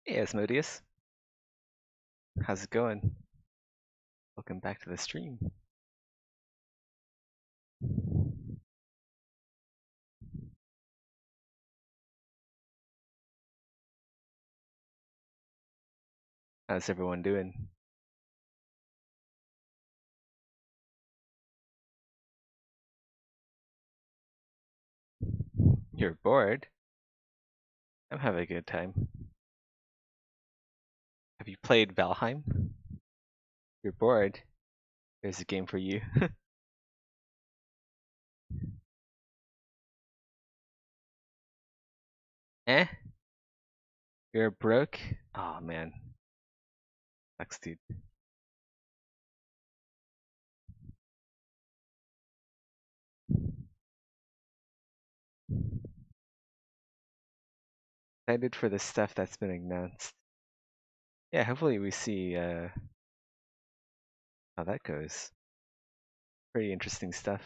Hey, Asmodeus. How's it going? Welcome back to the stream. How's everyone doing? You're bored? I'm having a good time. Have you played Valheim? You're bored? There's a game for you. Eh? You're broke? Oh man. Sucks, dude. Excited for the stuff that's been announced. Yeah, hopefully we see how that goes. Pretty interesting stuff.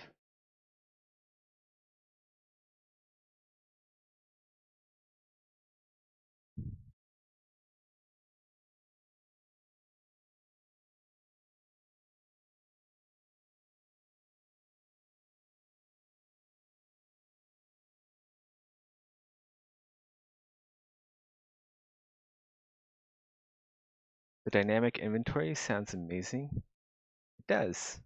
The dynamic inventory sounds amazing. It does.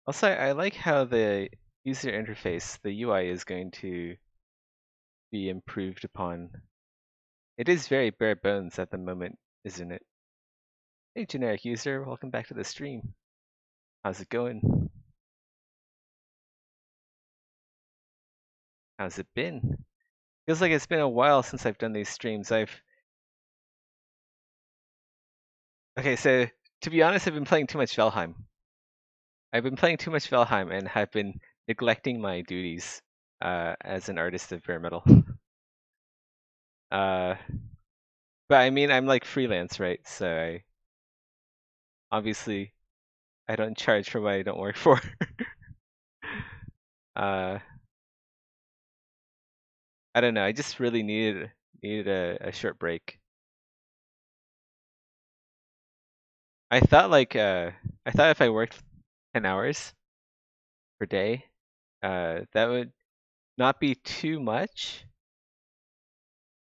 Also, I like how the user interface, the UI, is going to be improved upon. It is very bare bones at the moment, isn't it? Hey, generic user, welcome back to the stream. How's it going? How's it been? Feels like it's been a while since I've done these streams. Okay, so to be honest, I've been playing too much Valheim. I've been playing too much Valheim and have been neglecting my duties as an artist of bare metal. uh, but I mean, I'm like freelance, right? So obviously I don't charge for what I don't work for. uh, I don't know. I just really needed a short break. I thought I thought if I worked 10 hours per day, that would not be too much.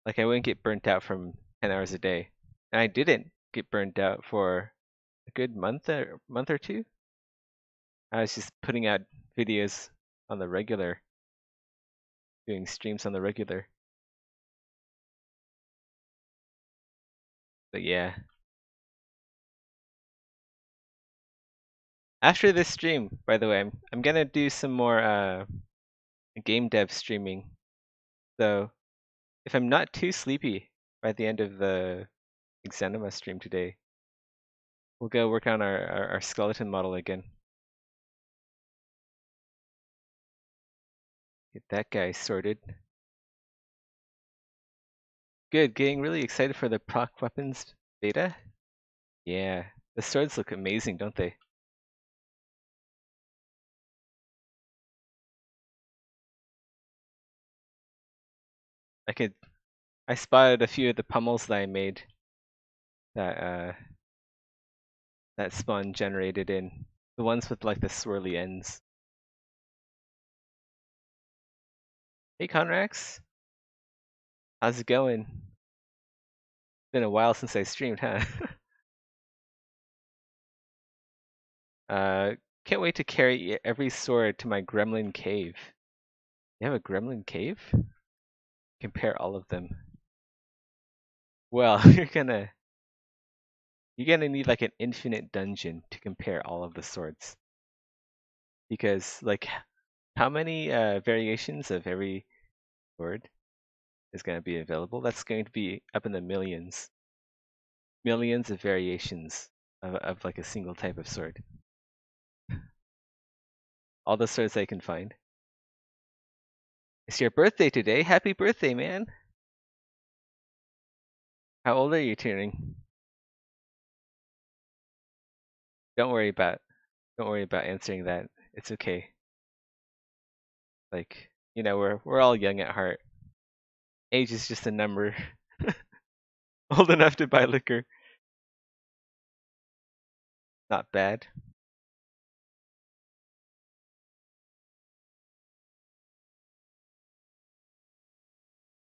Like I wouldn't get burnt out from 10 hours a day. And I didn't get burnt out for a good month or two. I was just putting out videos on the regular, doing streams on the regular. But yeah. After this stream, by the way, I'm gonna do some more game dev streaming. So if I'm not too sleepy by the end of the Exanima stream today, we'll go work on our skeleton model again. Get that guy sorted. Good, getting really excited for the proc weapons beta. Yeah, the swords look amazing, don't they? I spotted a few of the pummels that I made that that Spawn generated in. The ones with like the swirly ends. Hey Conrax, how's it going? Been a while since I streamed, huh? uh, can't wait to carry every sword to my gremlin cave. You have a gremlin cave? Compare all of them. Well, you're gonna need like an infinite dungeon to compare all of the swords. Because like how many variations of every sword is gonna be available? That's going to be up in the millions. Millions of variations of like a single type of sword. All the swords I can find. It's your birthday today. Happy birthday, man. How old are you turning? Don't worry about answering that. It's okay. Like, we're all young at heart. Age is just a number. Old enough to buy liquor. Not bad.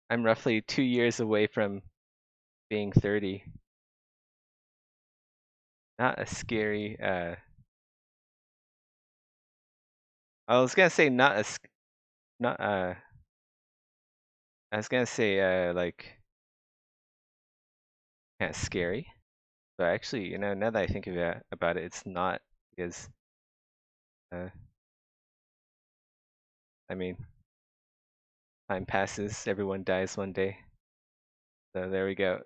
I'm roughly 2 years away from being 30. Not a scary. I was gonna say not a. Not. I was gonna say like kind of scary, but actually, now that I think about it, it's not because. Uh, I mean, time passes. Everyone dies one day. So there we go.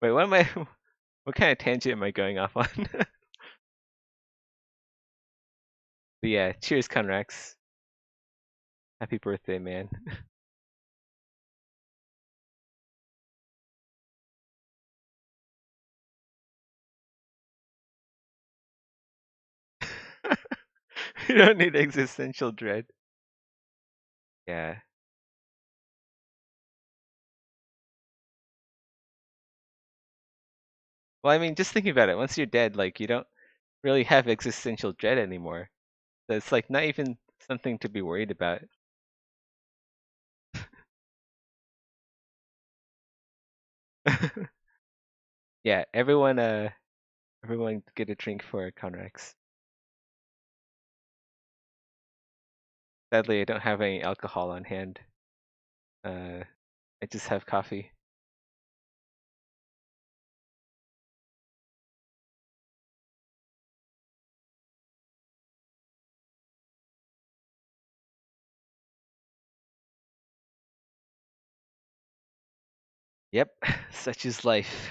Wait, what am I? What kind of tangent am I going off on? But yeah, cheers, Conrax. Happy birthday, man. You don't need existential dread. Yeah. Well, I mean, just thinking about it, once you're dead, like you don't really have existential dread anymore. So it's like not even something to be worried about. Yeah, everyone get a drink for Conrex. Sadly, I don't have any alcohol on hand. I just have coffee. Yep, such is life.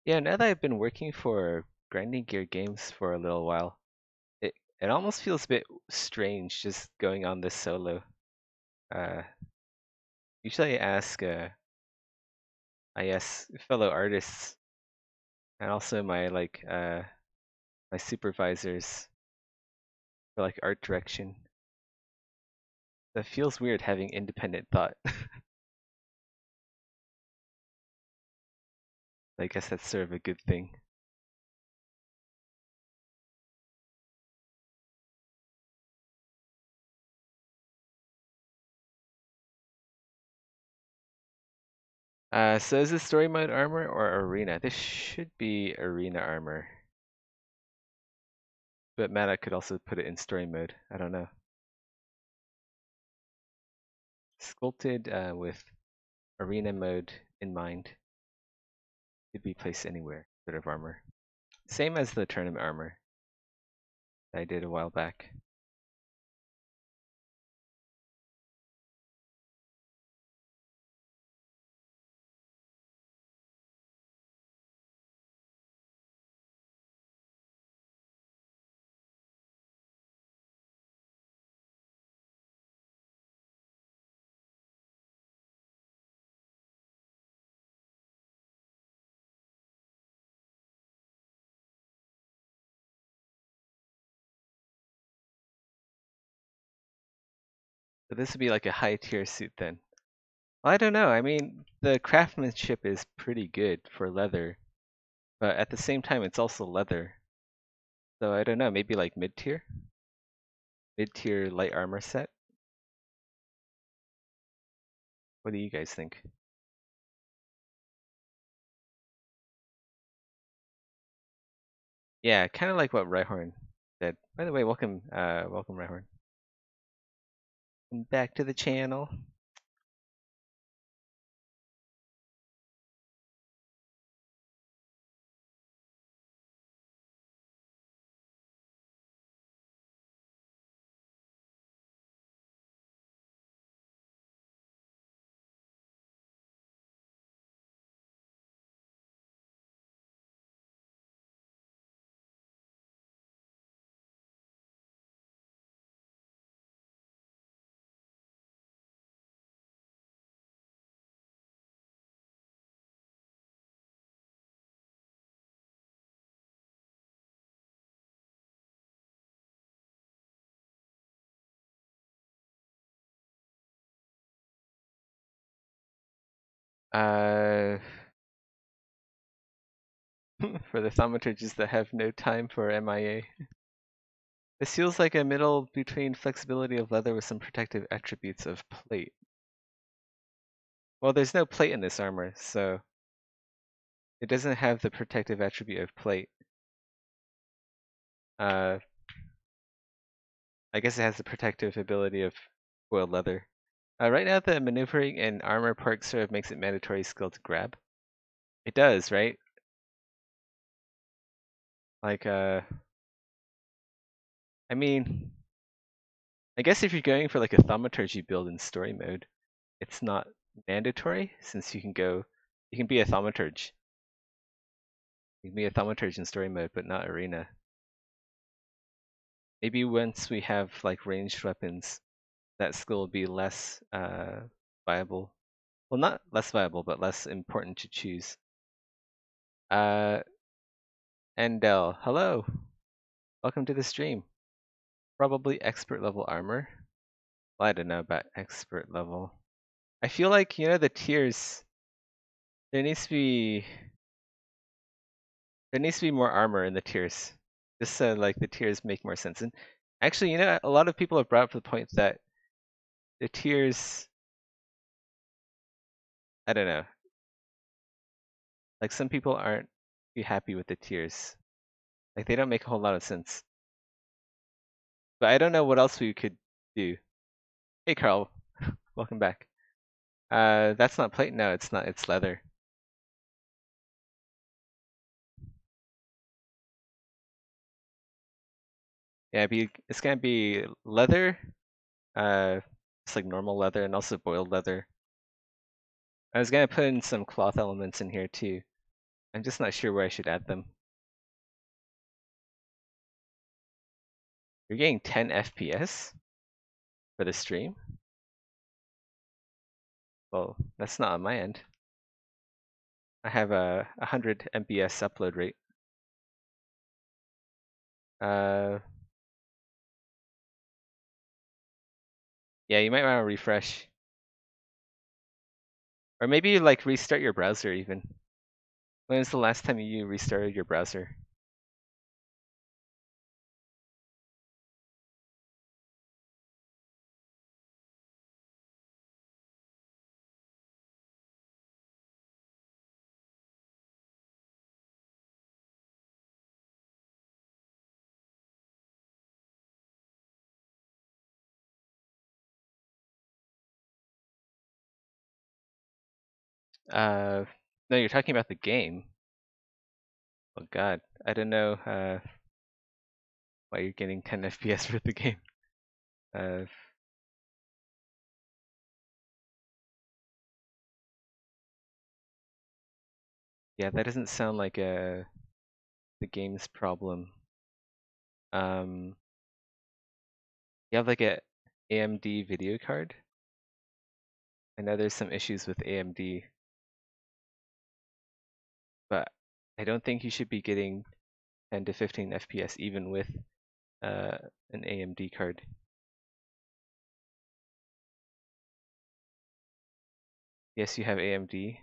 Yeah, now that I've been working for Grinding Gear Games for a little while, it almost feels a bit strange just going on this solo. Uh, Usually I ask fellow artists and also my supervisors for like art direction. That feels weird having independent thought. I guess that's sort of a good thing. So is this story mode armor or arena? This should be arena armor. But Meta could also put it in story mode. I don't know. Sculpted with arena mode in mind. Could be placed anywhere, sort of armor. Same as the tournament armor that I did a while back. So this would be like a high tier suit then. Well, I don't know. I mean, the craftsmanship is pretty good for leather, but at the same time, it's also leather. So I don't know. Maybe like mid tier light armor set. What do you guys think? Yeah, kind of like what Rhyhorn said. By the way, welcome, welcome Rhyhorn. And back to the channel. For the thaumaturges that have no time for MIA. This feels like a middle between flexibility of leather with some protective attributes of plate. Well, there's no plate in this armor, so it doesn't have the protective attribute of plate. I guess it has the protective ability of foiled leather. Right now, the maneuvering and armor perk sort of makes it mandatory skill to grab. It does, right? Like, I mean, I guess if you're going for like a thaumaturgy build in story mode, it's not mandatory since you can be a thaumaturge. You can be a thaumaturge in story mode, but not arena. Maybe once we have like ranged weapons, that skill will be less viable. Well, not less viable, but less important to choose. Endel, hello. Welcome to the stream. Probably expert level armor. Well, I don't know about expert level. I feel like, the tiers, there needs to be more armor in the tiers. Just so like the tiers make more sense. And actually, a lot of people have brought up the point that the tiers, I don't know, like some people aren't too happy with the tiers. Like they don't make a whole lot of sense. But I don't know what else we could do. Hey Carl, welcome back. That's not plate. No, it's not. It's leather. Yeah, it's gonna be leather. It's like normal leather and also boiled leather. I was gonna put in some cloth elements in here too. I'm just not sure where I should add them. You're getting 10 FPS for the stream? Well, that's not on my end. I have a 100 MBS upload rate. Yeah, you might want to refresh. Or maybe like restart your browser even. When was the last time you restarted your browser? No, you're talking about the game. Oh god, I don't know why you're getting 10 FPS for the game. Uh, yeah, that doesn't sound like the game's problem. You have like a AMD video card? I know there's some issues with AMD, but I don't think you should be getting 10 to 15 FPS even with an AMD card. Yes, you have AMD.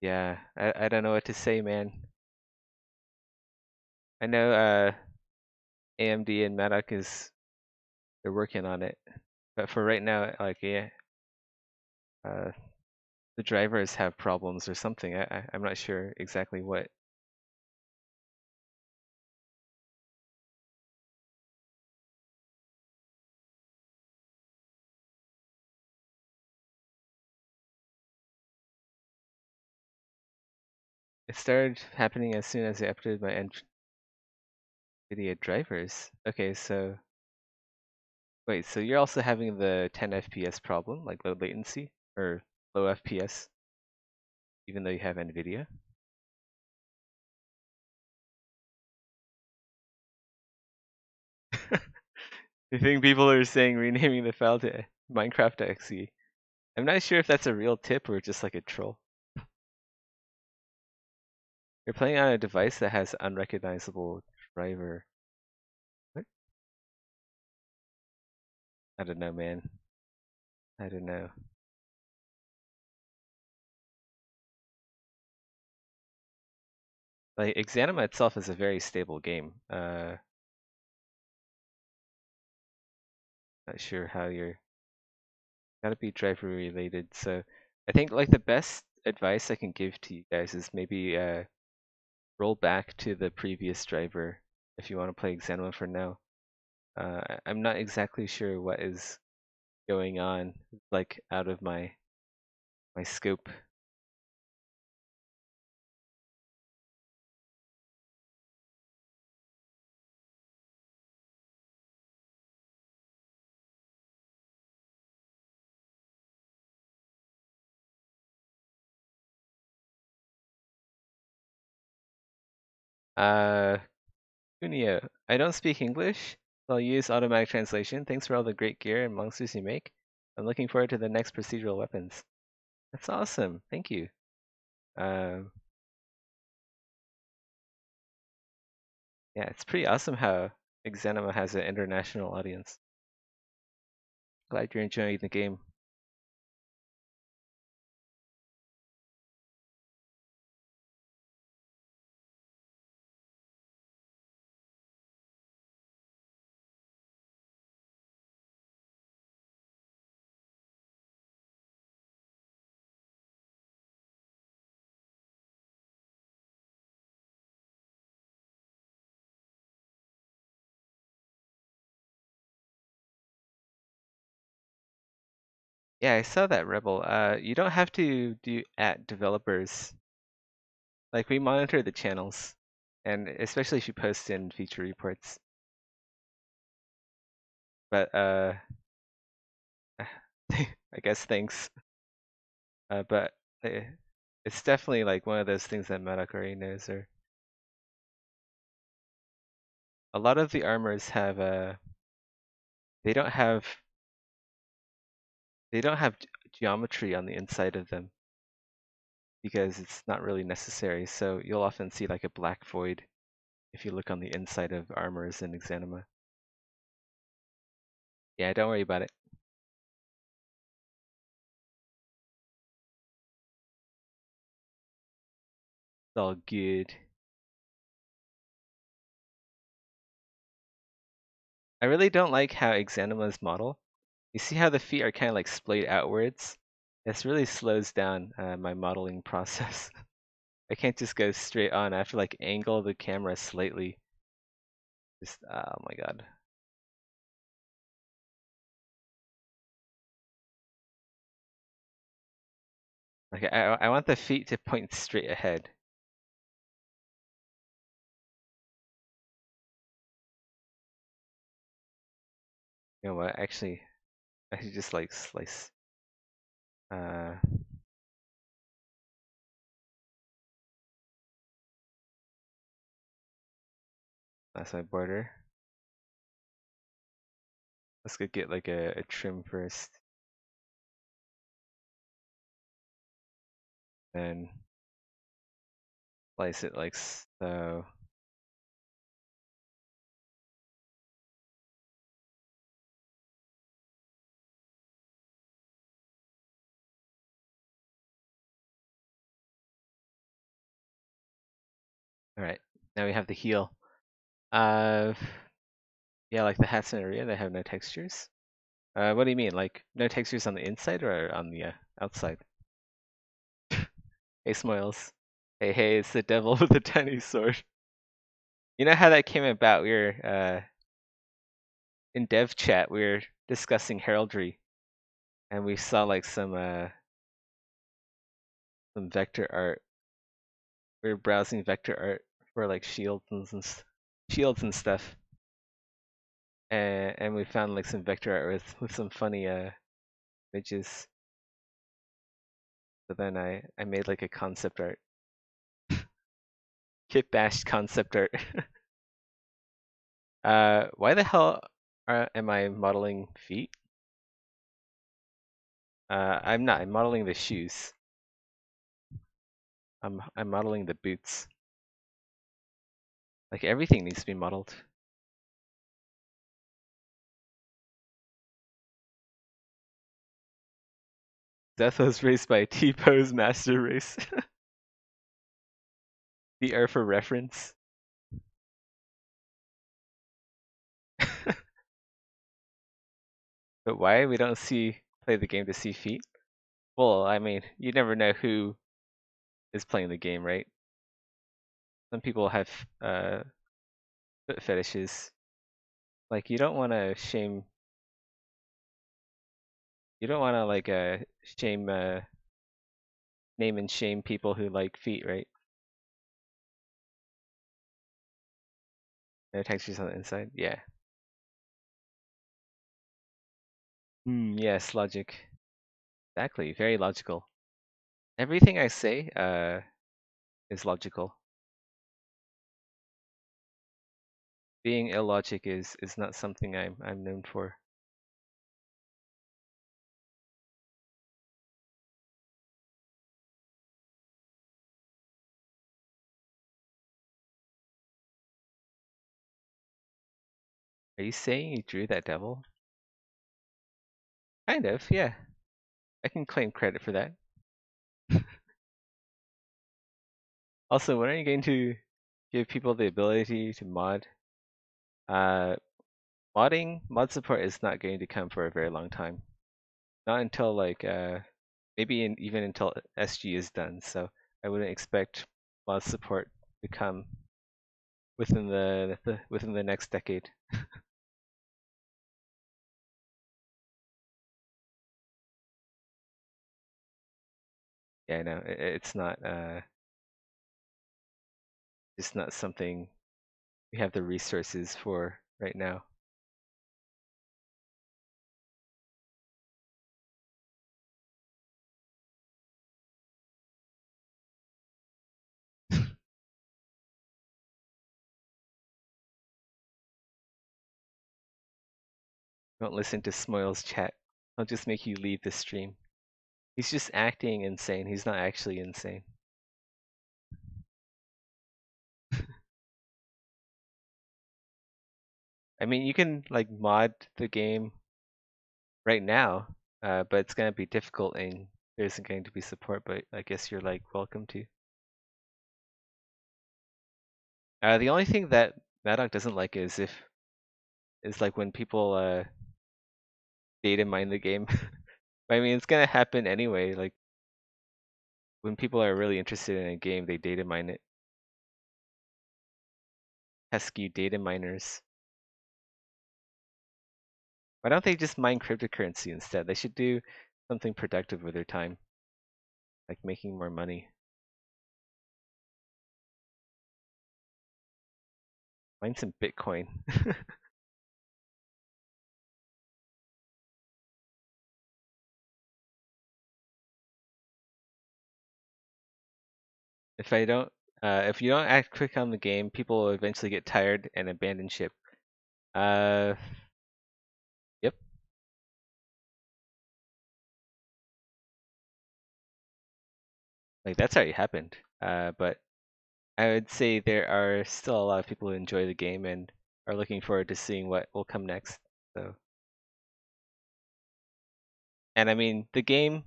Yeah, I don't know what to say, man. I know AMD and Madoc they're working on it, but for right now, like yeah, the drivers have problems or something. I'm not sure exactly what. It started happening as soon as I updated my NVIDIA drivers. Okay, so wait, so you're also having the 10 FPS problem, like low latency or low FPS, even though you have NVIDIA? I think people are saying renaming the file to Minecraft.exe. I'm not sure if that's a real tip or just like a troll. You're playing on a device that has unrecognizable driver. What? I don't know, man. I don't know. Like Exanima itself is a very stable game. Not sure how you're gotta be driver related. So I think like the best advice I can give to you guys is maybe roll back to the previous driver if you want to play Exanima for now. I'm not exactly sure what is going on, like out of my scope. Uh, Kunio, I don't speak English, so I'll use automatic translation. Thanks for all the great gear and monsters you make. I'm looking forward to the next procedural weapons. That's awesome. Thank you. Um, yeah, it's pretty awesome how Exanima has an international audience. Glad you're enjoying the game. Yeah, I saw that, Rebel. You don't have to do at developers. Like we monitor the channels, and especially if you post in feature reports. But I guess thanks. But it's definitely like one of those things that Madoc already knows. Or a lot of the armors have they don't have they don't have geometry on the inside of them because it's not really necessary. So you'll often see like a black void if you look on the inside of armors in Exanima. Yeah, don't worry about it. It's all good. I really don't like how Exanima's model. You see how the feet are kind of like splayed outwards? This really slows down my modeling process. I can't just go straight on. I have to like angle the camera slightly. Just, oh my god. Like I want the feet to point straight ahead. You know what? Actually, I should just like slice. Uh, that's my border. Let's go get like a trim first. Then slice it like so. Alright, now we have the heel. Uh, yeah, like the hats in Aria, they have no textures. What do you mean? Like no textures on the inside or on the outside? Hey, Smiles. Hey, hey, it's the devil with a tiny sword. You know how that came about? We were in dev chat. We were discussing heraldry, and we saw like some vector art. We were browsing vector art for like shields and stuff, and we found like some vector art with some funny images. So then I made like a concept art, kit bashed concept art. Why the hell am I modeling feet? I'm not. I'm modeling the shoes. I'm modeling the boots. Like everything needs to be modeled. Death was raced by T-Pose Master Race. The R for reference. But why we don't play the game to see feet? Well, I mean, you never know who is playing the game, right? Some people have foot fetishes. Like you don't want to shame. You don't want to like shame name and shame people who like feet, right? No textures on the inside. Yeah. Yes, logic. Exactly. Very logical. Everything I say is logical. Being illogic is not something I'm known for. Are you saying you drew that devil? Kind of, yeah. I can claim credit for that. Also, when are you going to give people the ability to mod? Uh, mod support is not going to come for a very long time. Not until like maybe even until SG is done. So I wouldn't expect mod support to come within within the next decade. Yeah, I know it's not just not something we have the resources for right now. Don't listen to Smoil's chat. I'll just make you leave the stream. He's just acting insane. He's not actually insane. I mean, you can like mod the game right now, but it's gonna be difficult and there isn't going to be support. But I guess you're like welcome to. The only thing that Maddock doesn't like is like when people data mine the game. I mean, it's gonna happen anyway. Like when people are really interested in a game, they data mine it. Pesky data miners. Why don't they just mine cryptocurrency instead? They should do something productive with their time, like making more money. Mine some Bitcoin. If I don't, if you don't act quick on the game, people will eventually get tired and abandon ship. Uh, yep. Like that's already happened. But I would say there are still a lot of people who enjoy the game and are looking forward to seeing what will come next. So, and I mean, the game.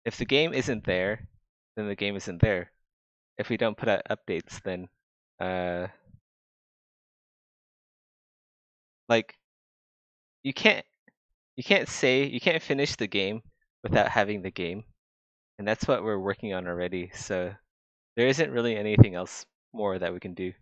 If the game isn't there, then the game isn't there. If we don't put out updates, then uh, like you can't finish the game without having the game. And that's what we're working on already, so there isn't really anything else more that we can do.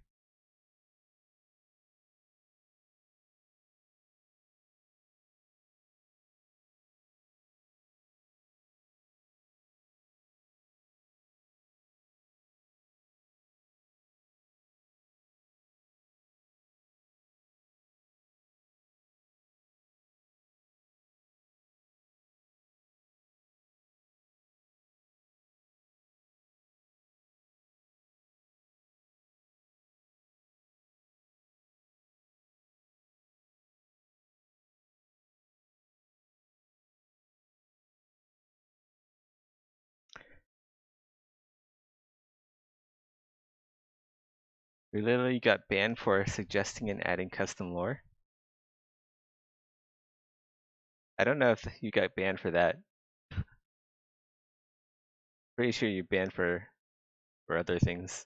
We literally got banned for suggesting and adding custom lore. I don't know if you got banned for that. Pretty sure you're banned for other things.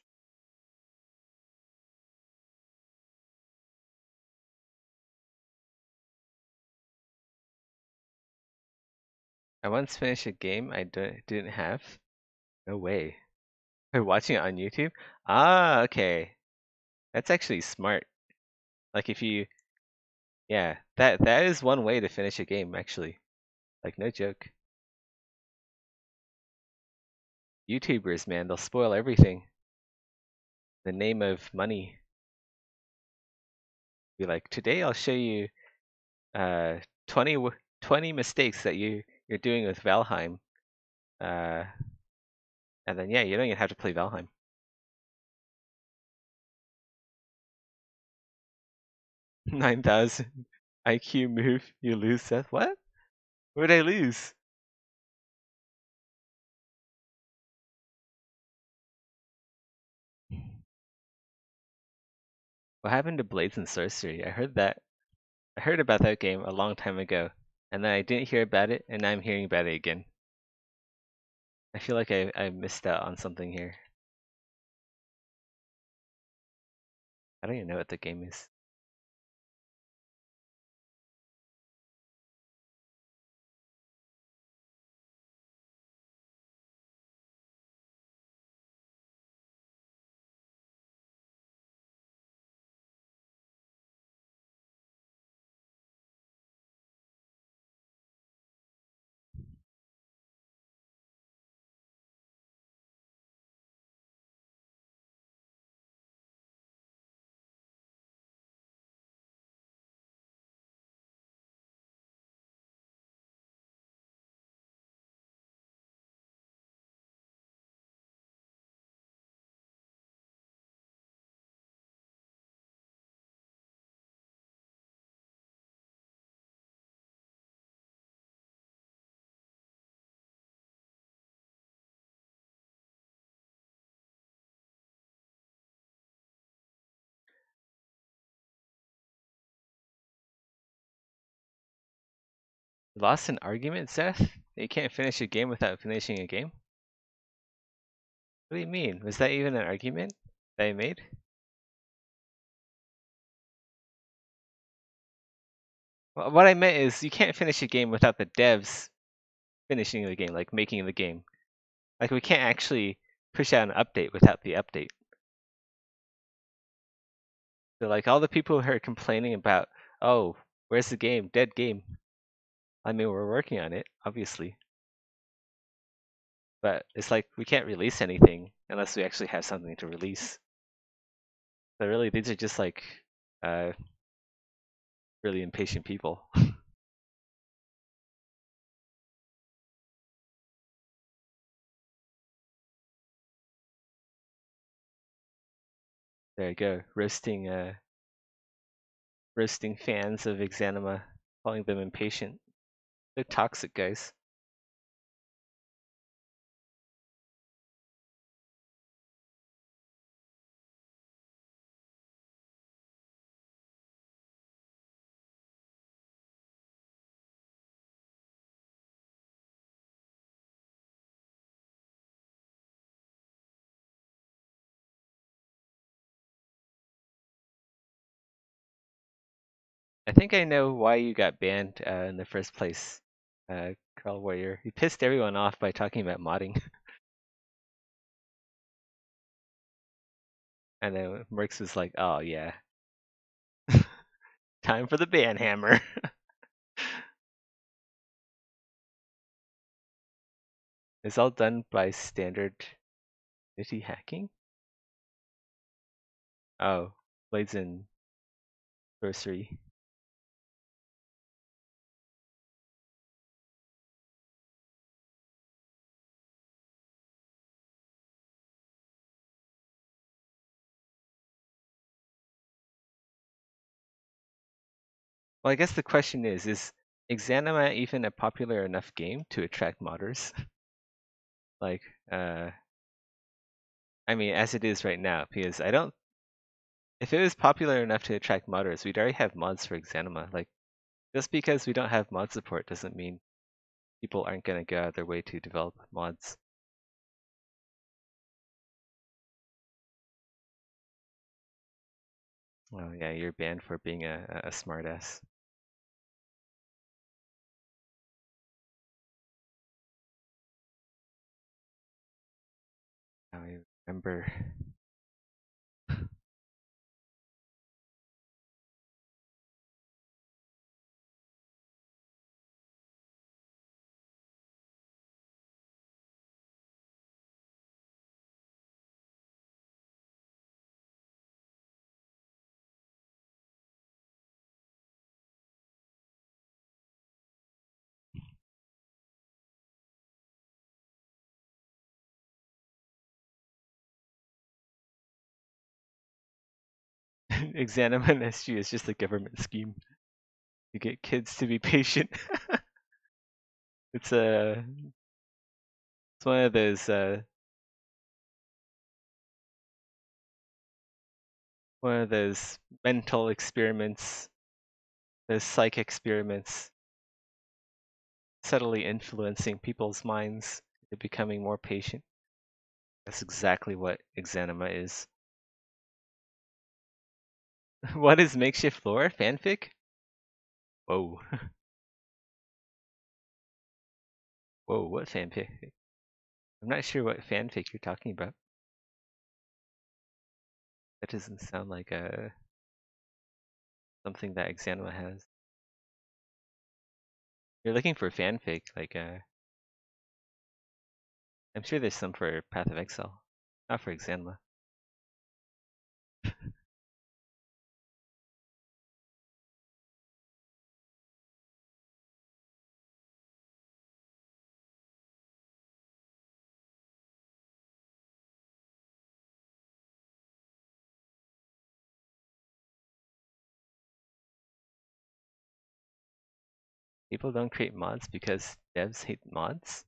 I once finished a game I didn't have. No way. By watching it on YouTube? Ah, okay. That's actually smart. Like if you, yeah, that is one way to finish a game actually. Like no joke. YouTubers, man, they'll spoil everything. The name of money. Be like, today I'll show you uh 20, 20 mistakes that you're doing with Valheim. Uh, and then yeah, you don't even have to play Valheim. 9,000 IQ move, you lose, Seth. What? What did I lose? What happened to Blades and Sorcery? I heard about that game a long time ago, and then I didn't hear about it, and now I'm hearing about it again. I feel like I missed out on something here. I don't even know what the game is. Lost an argument, Seth? You can't finish a game without finishing a game? What do you mean? Was that even an argument that I made? Well, what I meant is you can't finish a game without the devs finishing the game, like making the game. Like we can't actually push out an update without the update. So like all the people who are complaining about, oh, where's the game? Dead game. I mean, we're working on it, obviously. But it's like we can't release anything unless we actually have something to release. So really, these are just like uh, really impatient people. There you go, roasting fans of Exanima, calling them impatient. They're toxic, guys. I think I know why you got banned in the first place. Carl Warrior. He pissed everyone off by talking about modding. And then Mercs was like, oh yeah. Time for the banhammer. It's all done by standard Nifty hacking? Oh, Blades and Sorcery. Well, I guess the question is Exanima even a popular enough game to attract modders? Like, I mean, as it is right now, because I don't. If it was popular enough to attract modders, we'd already have mods for Exanima. Like, just because we don't have mod support doesn't mean people aren't gonna go out of their way to develop mods. Oh yeah, you're banned for being a smartass. I remember. Exanima and SG is just a government scheme to get kids to be patient. It's a it's one of those mental experiments, those psych experiments, subtly influencing people's minds into becoming more patient. That's exactly what Exanima is. What is makeshift lore? Fanfic? Whoa. Whoa, what fanfic? I'm not sure what fanfic you're talking about. That doesn't sound like something that Exanima has. You're looking for fanfic, like I'm sure there's some for Path of Exile, not for Exanima. People don't create mods because devs hate mods?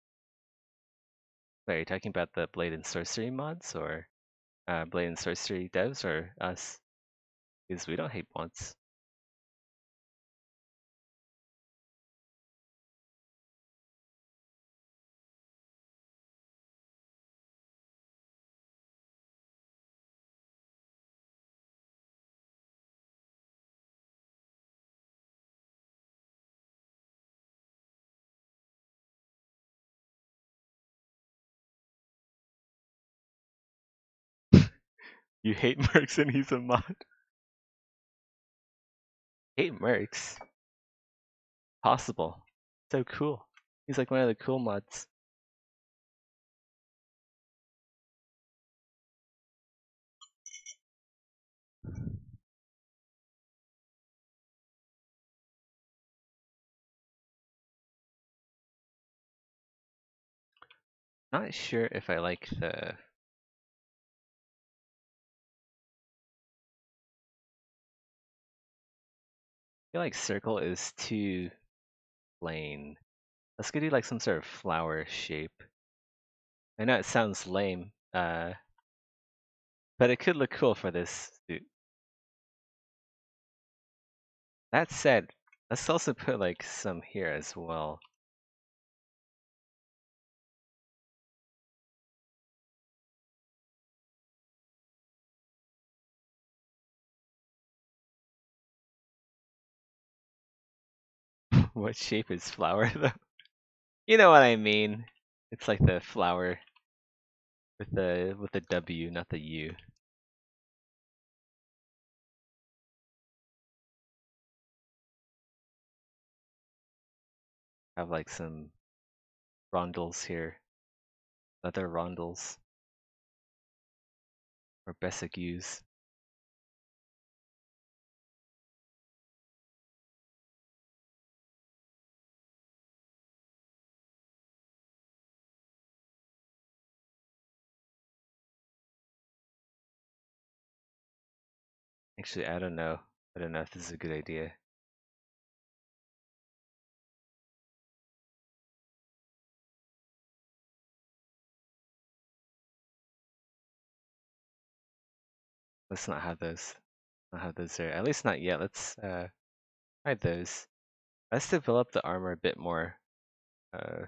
Wait, are you talking about the Blade and Sorcery mods, or Blade and Sorcery devs, or us? Because we don't hate mods. You hate Mercs and he's a mod. Hate Mercs? Possible. So cool. He's like one of the cool mods. Not sure if I like the. I feel like circle is too plain. Let's go do like some sort of flower shape. I know it sounds lame, but it could look cool for this suit. That said, let's also put like some here as well. What shape is flower though? You know what I mean. It's like the flower with the W, not the U. Have like some rondels here. Leather rondels. Or basic U's. Actually, I don't know. I don't know if this is a good idea. Let's not have those. Not have those there. At least not yet. Let's try those. Let's develop the armor a bit more. Uh,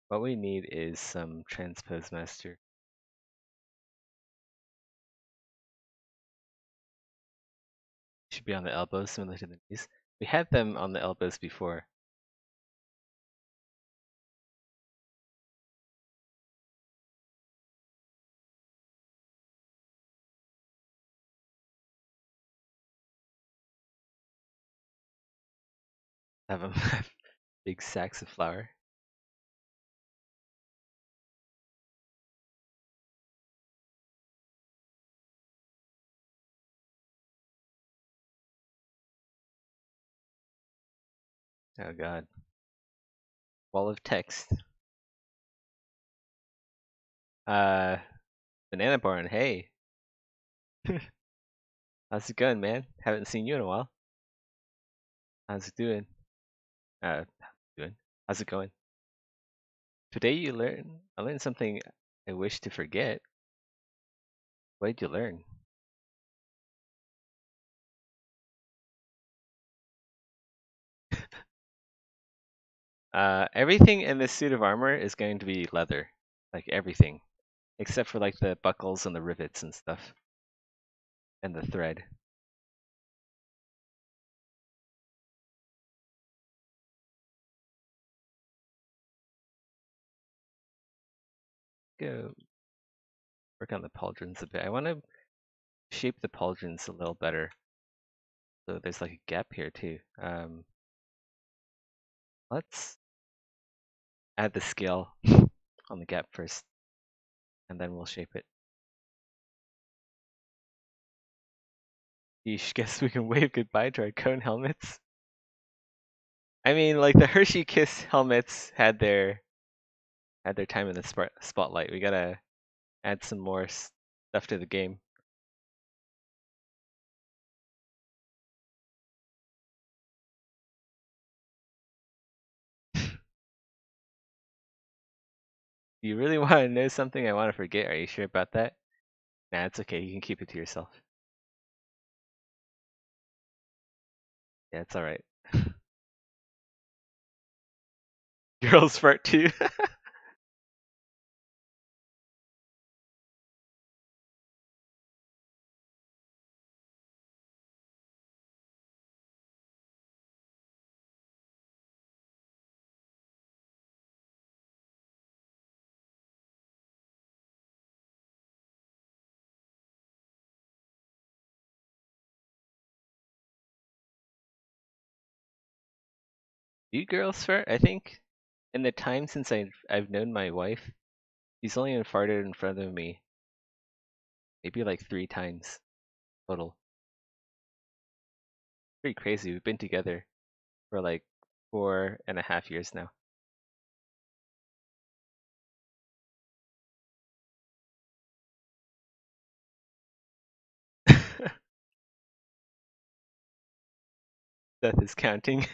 what we need is some transpose master. Should be on the elbows, similar to the knees. We had them on the elbows before. Have them have big sacks of flour. Oh god. Wall of text. Uh, Banana Barn, hey. How's it going, man? Haven't seen you in a while. How's it doing? Doing? How's it going? Today I learned something I wish to forget. What did you learn? Everything in this suit of armor is going to be leather. Like everything. Except for like the buckles and the rivets and stuff. And the thread. Go work on the pauldrons a bit. I want to shape the pauldrons a little better. So there's like a gap here too. Let's add the scale on the gap first. And then we'll shape it. Yeesh, guess we can wave goodbye to our cone helmets. I mean, like the Hershey Kiss helmets had their time in the spotlight. We gotta add some more stuff to the game. Do you really want to know something I want to forget? Are you sure about that? Nah, it's okay. You can keep it to yourself. Yeah, it's alright. Girls fart too. You girls fart? I think in the time since I've known my wife, she's only farted in front of me maybe like 3 times total. Pretty crazy. We've been together for like 4.5 years now. Death is counting.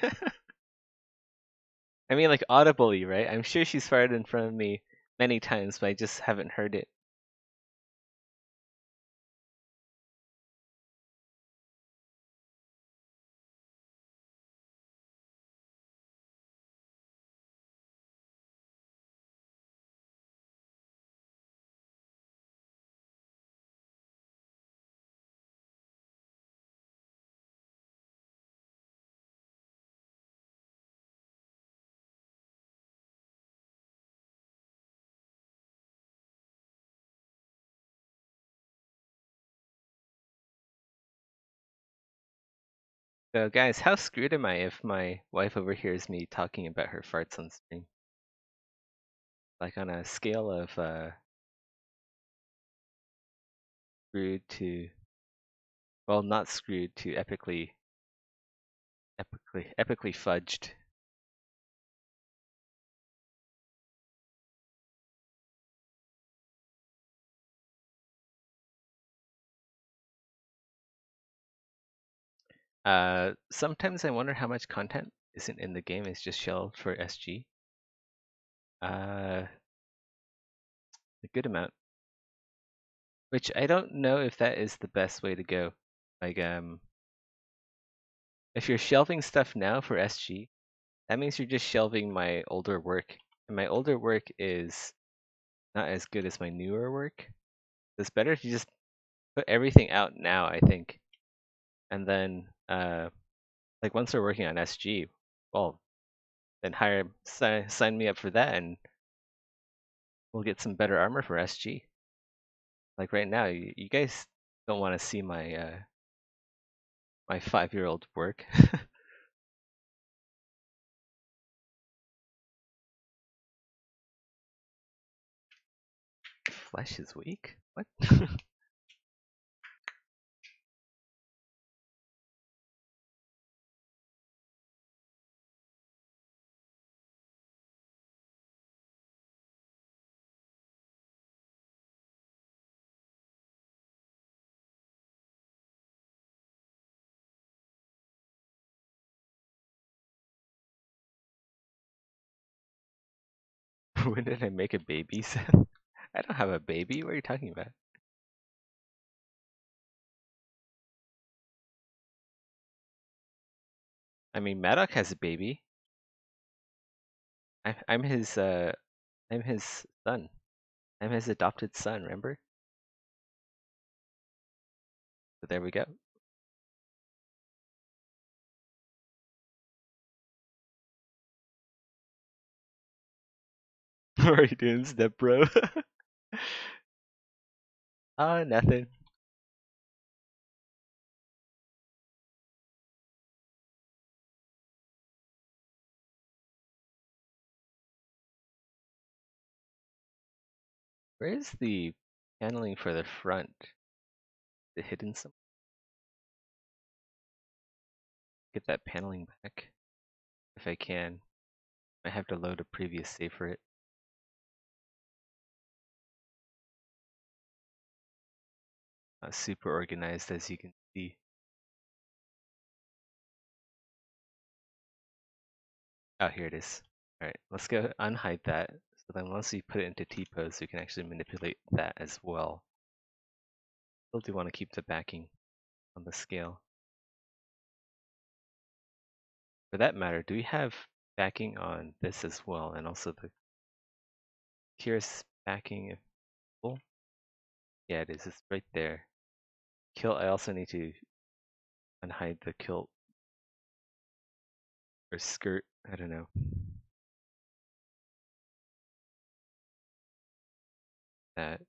I mean, like audibly, right? I'm sure she's farted in front of me many times, but I just haven't heard it. So guys, how screwed am I if my wife overhears me talking about her farts on stream? Like on a scale of screwed to, well, not screwed to epically fudged. Sometimes I wonder how much content isn't in the game is just shelved for SG. A good amount. Which I don't know if that is the best way to go. Like, if you're shelving stuff now for SG, that means you're just shelving my older work. And my older work is not as good as my newer work. It's better to just put everything out now, I think. And then, like once we're working on SG, well, then sign me up for that, and we'll get some better armor for SG. Like right now, you guys don't want to see my 5-year-old work. Flesh is weak? What? When did I make a baby? I don't have a baby. What are you talking about? I mean, Maddock has a baby. I'm I'm his son. I'm his adopted son. Remember? So there we go. What are you doing, step bro? Oh, nothing. Where is the paneling for the front? Is it hidden some? Get that paneling back if I can. I have to load a previous save for it. Not super organized as you can see. Oh, here it is. Alright, let's go unhide that. So then once we put it into T-pose, we can actually manipulate that as well. Still do want to keep the backing on the scale. For that matter, do we have backing on this as well? And also the Pierce backing if full? Yeah, it is. It's right there. Kilt, I also need to unhide the kilt or skirt. I don't know. That.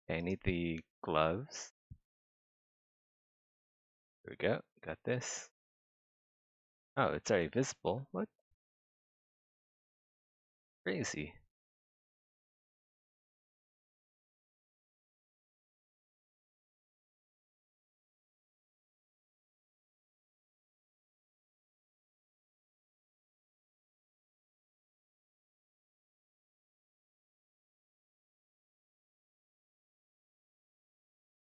Okay, I need the gloves. There we go. Got this. Oh, it's already visible. What? Crazy.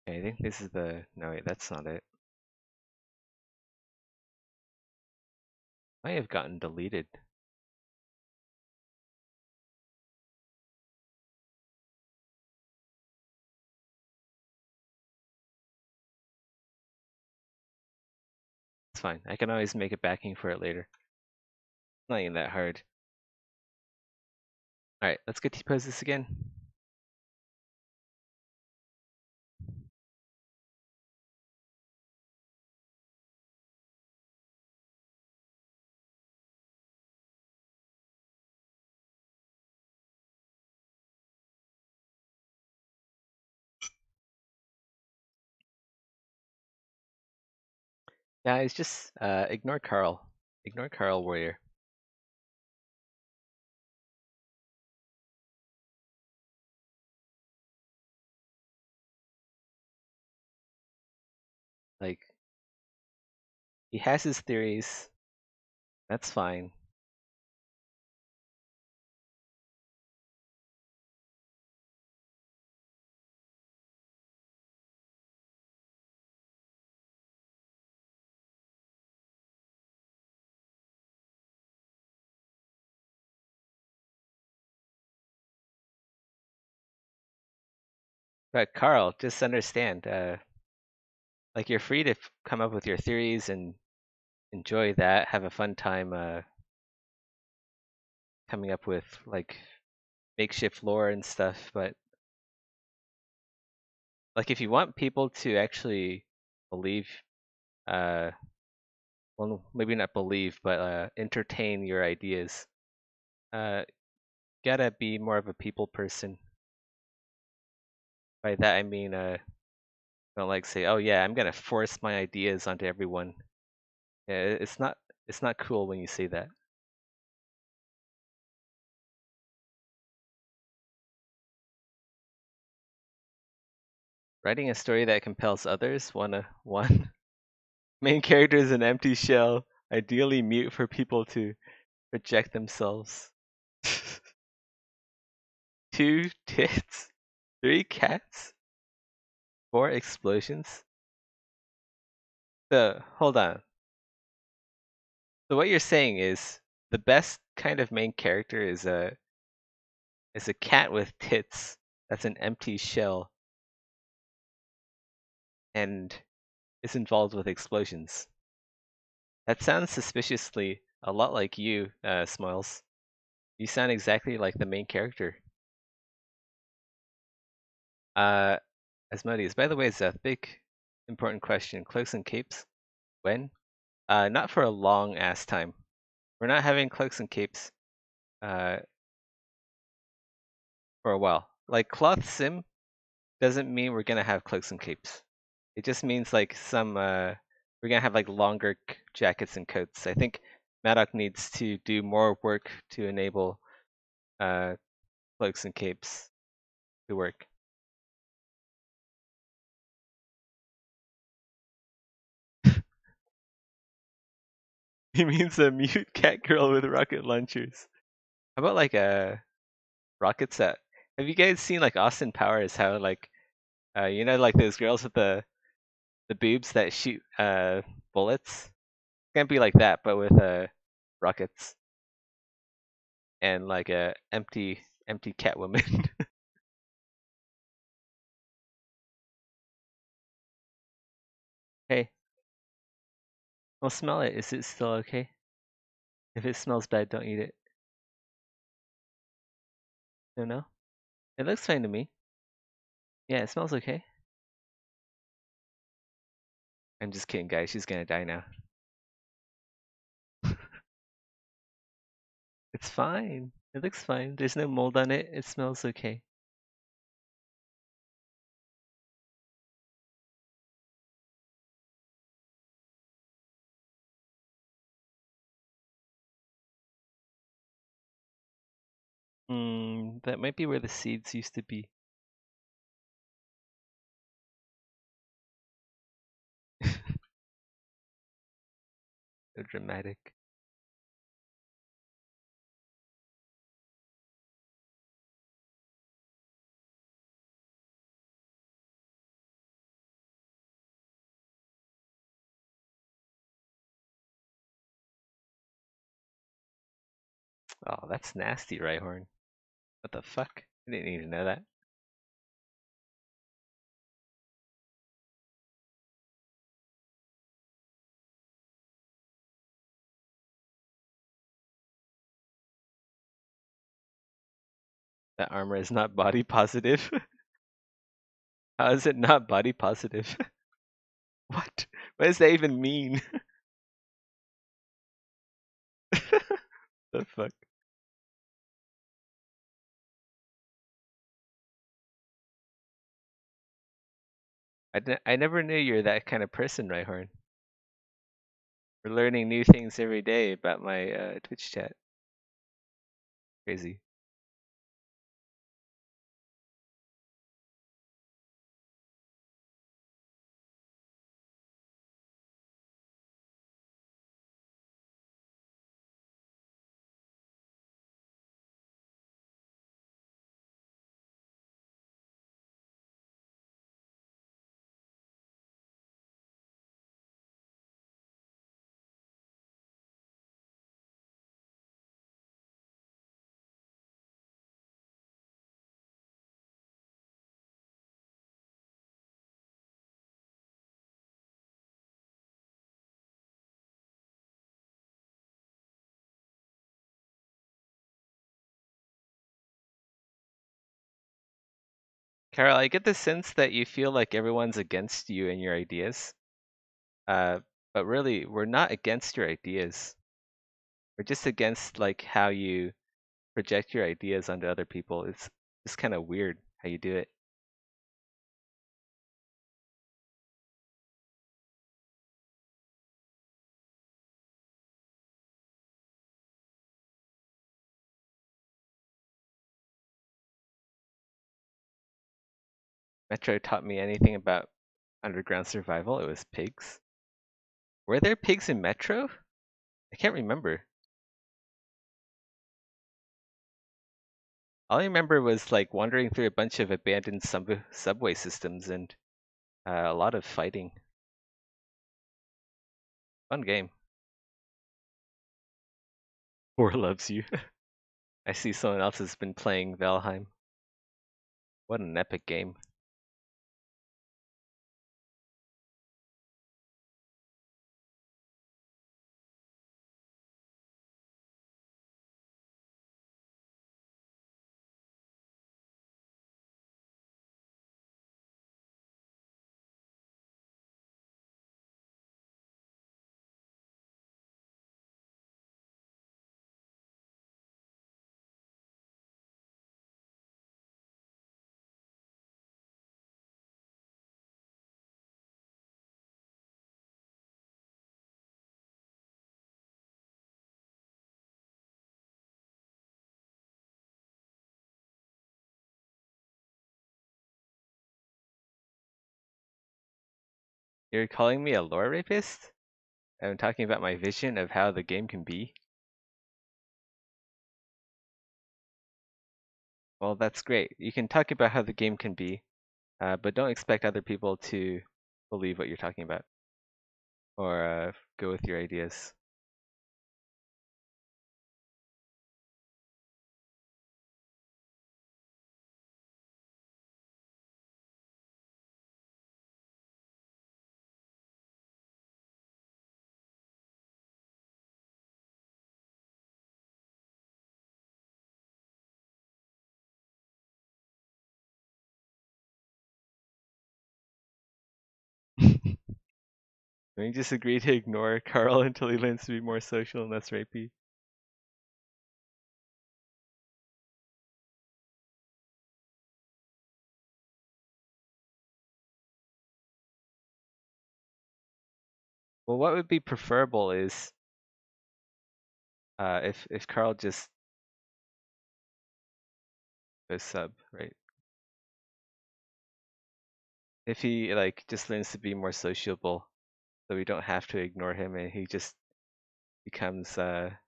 Okay, I think this is the. No, wait, that's not it. Might have gotten deleted. It's fine. I can always make a backing for it later. Not even that hard. Alright, let's go T-pose this again. Guys, just ignore Carl. Ignore Carl, warrior. Like, he has his theories. That's fine. But Carl, just understand, like you're free to come up with your theories and enjoy that, have a fun time coming up with like makeshift lore and stuff, but like if you want people to actually believe well maybe not believe, but entertain your ideas, uh gotta be more of a people person. By that I mean don't like say, oh yeah, I'm gonna force my ideas onto everyone. Yeah, it's not cool when you say that. Writing a story that compels others, one main character is an empty shell, ideally mute for people to project themselves. 2 tits, 3 cats, 4 explosions. So hold on. So what you're saying is the best kind of main character is a cat with tits that's an empty shell and is involved with explosions. That sounds suspiciously a lot like you, Smiles. You sound exactly like the main character. Uh, Asmodeus, by the way, it's a big, important question. Cloaks and capes? When? Not for a long ass time. We're not having cloaks and capes uh, for a while. Like cloth sim doesn't mean we're gonna have cloaks and capes. It just means like we're gonna have like longer jackets and coats. I think Maddock needs to do more work to enable uh, cloaks and capes to work. He means a mute cat girl with rocket launchers. How about like rockets that? Have you guys seen like Austin Powers? How like you know like those girls with the boobs that shoot bullets? It's gonna be like that, but with rockets and like a empty Catwoman. Hey, I'll smell it. Is it still okay? If it smells bad, don't eat it. No, no. It looks fine to me. Yeah, it smells okay. I'm just kidding, guys. She's gonna die now. It's fine. It looks fine. There's no mold on it. It smells okay. That might be where the seeds used to be. So dramatic. Oh, that's nasty, Rhyhorn. What the fuck? I didn't need to know that. That armor is not body positive. How is it not body positive? What? What does that even mean? The fuck? I never knew you're that kind of person, Rhyhorn. We're learning new things every day about my Twitch chat. Crazy. Carol, I get the sense that you feel like everyone's against you and your ideas. Uh, but really, we're not against your ideas. We're just against like how you project your ideas onto other people. It's just kind of weird how you do it. Metro taught me anything about underground survival. It was pigs. Were there pigs in Metro? I can't remember. All I remember was like wandering through a bunch of abandoned subway systems and a lot of fighting. Fun game. Or loves you. I see someone else has been playing Valheim. What an epic game. You're calling me a lore rapist? I'm talking about my vision of how the game can be. Well, that's great. You can talk about how the game can be, but don't expect other people to believe what you're talking about or go with your ideas. Can we just agree to ignore Carl until he learns to be more social and less rapey? Well, what would be preferable is if Carl just goes sub, right? If he like just learns to be more sociable, so we don't have to ignore him, and he just becomes a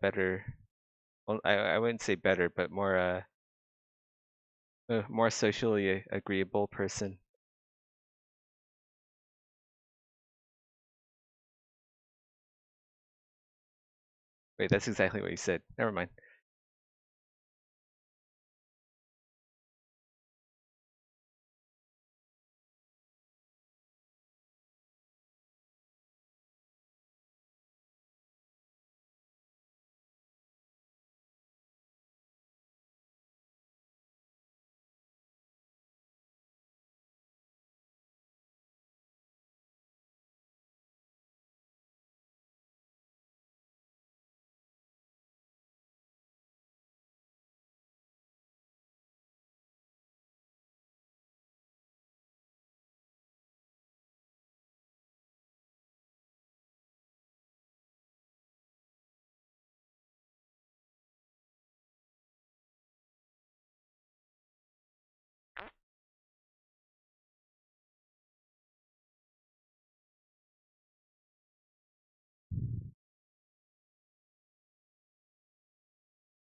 better. Well, I wouldn't say better, but more a more socially agreeable person. Wait, that's exactly what you said. Never mind.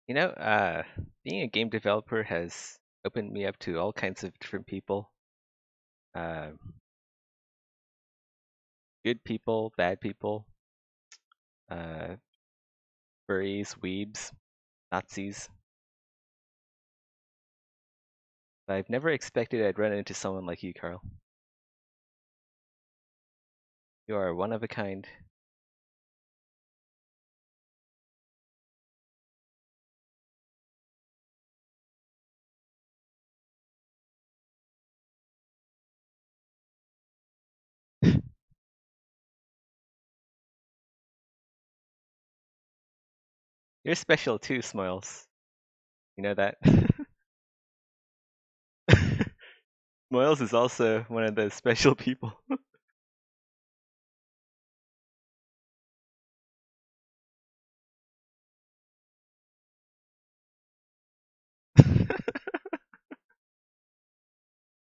You know, being a game developer has opened me up to all kinds of different people. Uh, Good people, bad people, uh, furries, weebs, Nazis. But I've never expected I'd run into someone like you, Carl. You are one of a kind. You're special too, Smiles. You know that? Smiles is also one of those special people.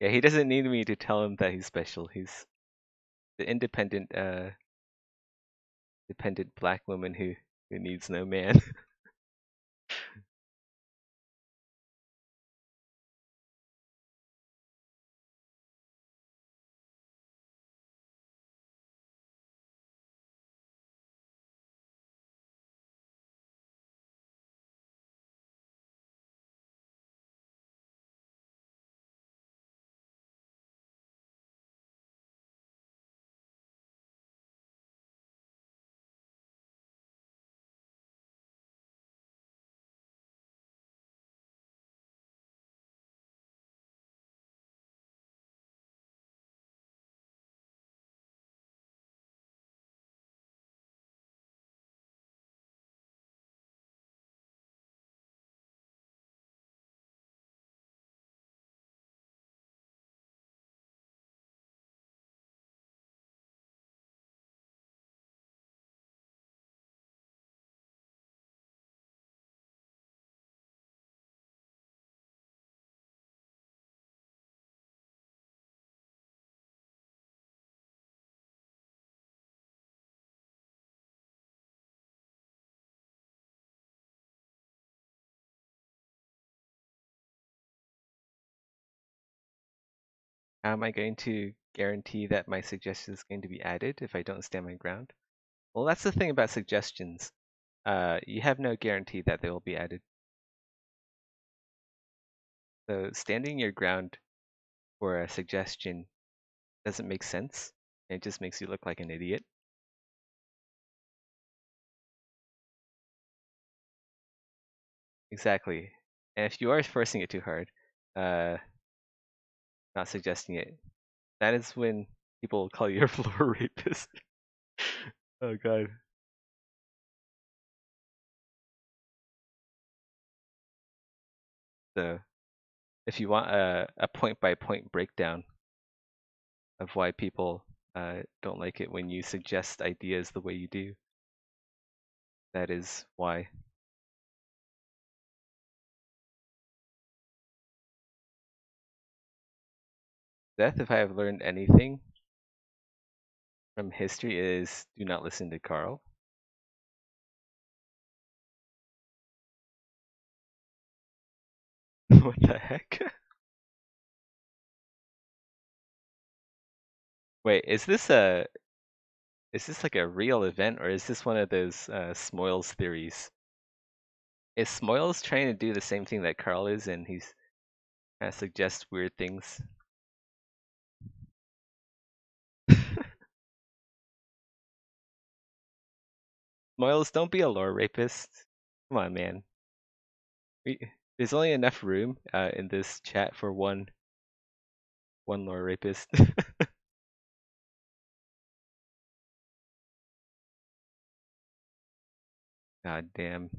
Yeah, he doesn't need me to tell him that he's special. He's the dependent black woman who needs no man. How am I going to guarantee that my suggestion is going to be added if I don't stand my ground? Well, that's the thing about suggestions. You have no guarantee that they will be added. So standing your ground for a suggestion doesn't make sense. It just makes you look like an idiot. Exactly. And if you are forcing it too hard, uh, not suggesting it, that is when people will call you a floor rapist. Oh god. So if you want a point by point breakdown of why people don't like it when you suggest ideas the way you do, that is why. Death, if I have learned anything from history, is do not listen to Carl. What the heck? Wait, is this like a real event or is this one of those Smoils theories? Is Smoils trying to do the same thing that Carl is and he's kind of suggests weird things? Smoils, don't be a lore rapist. Come on, man. We, there's only enough room in this chat for one lore rapist. God damn.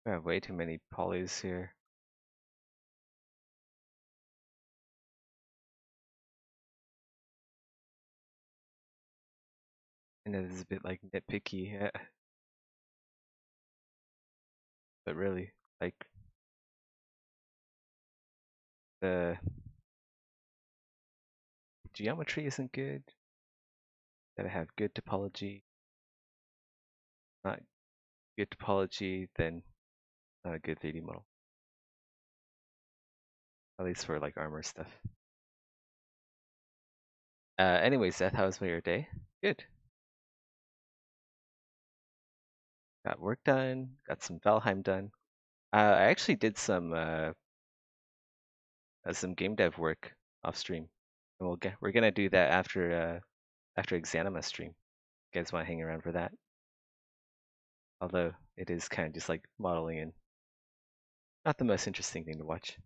I have way too many polys here. And it is a bit like nitpicky, but really, like the geometry isn't good. Gotta have good topology. Not good topology, then not a good 3D model. At least for like Armour stuff. Anyways, Seth, how was your day? Good. Got work done. Got some Valheim done. I actually did some game dev work off stream, and we're gonna do that after Exanima stream. You guys want to hang around for that? Although it is kind of just like modeling and not the most interesting thing to watch.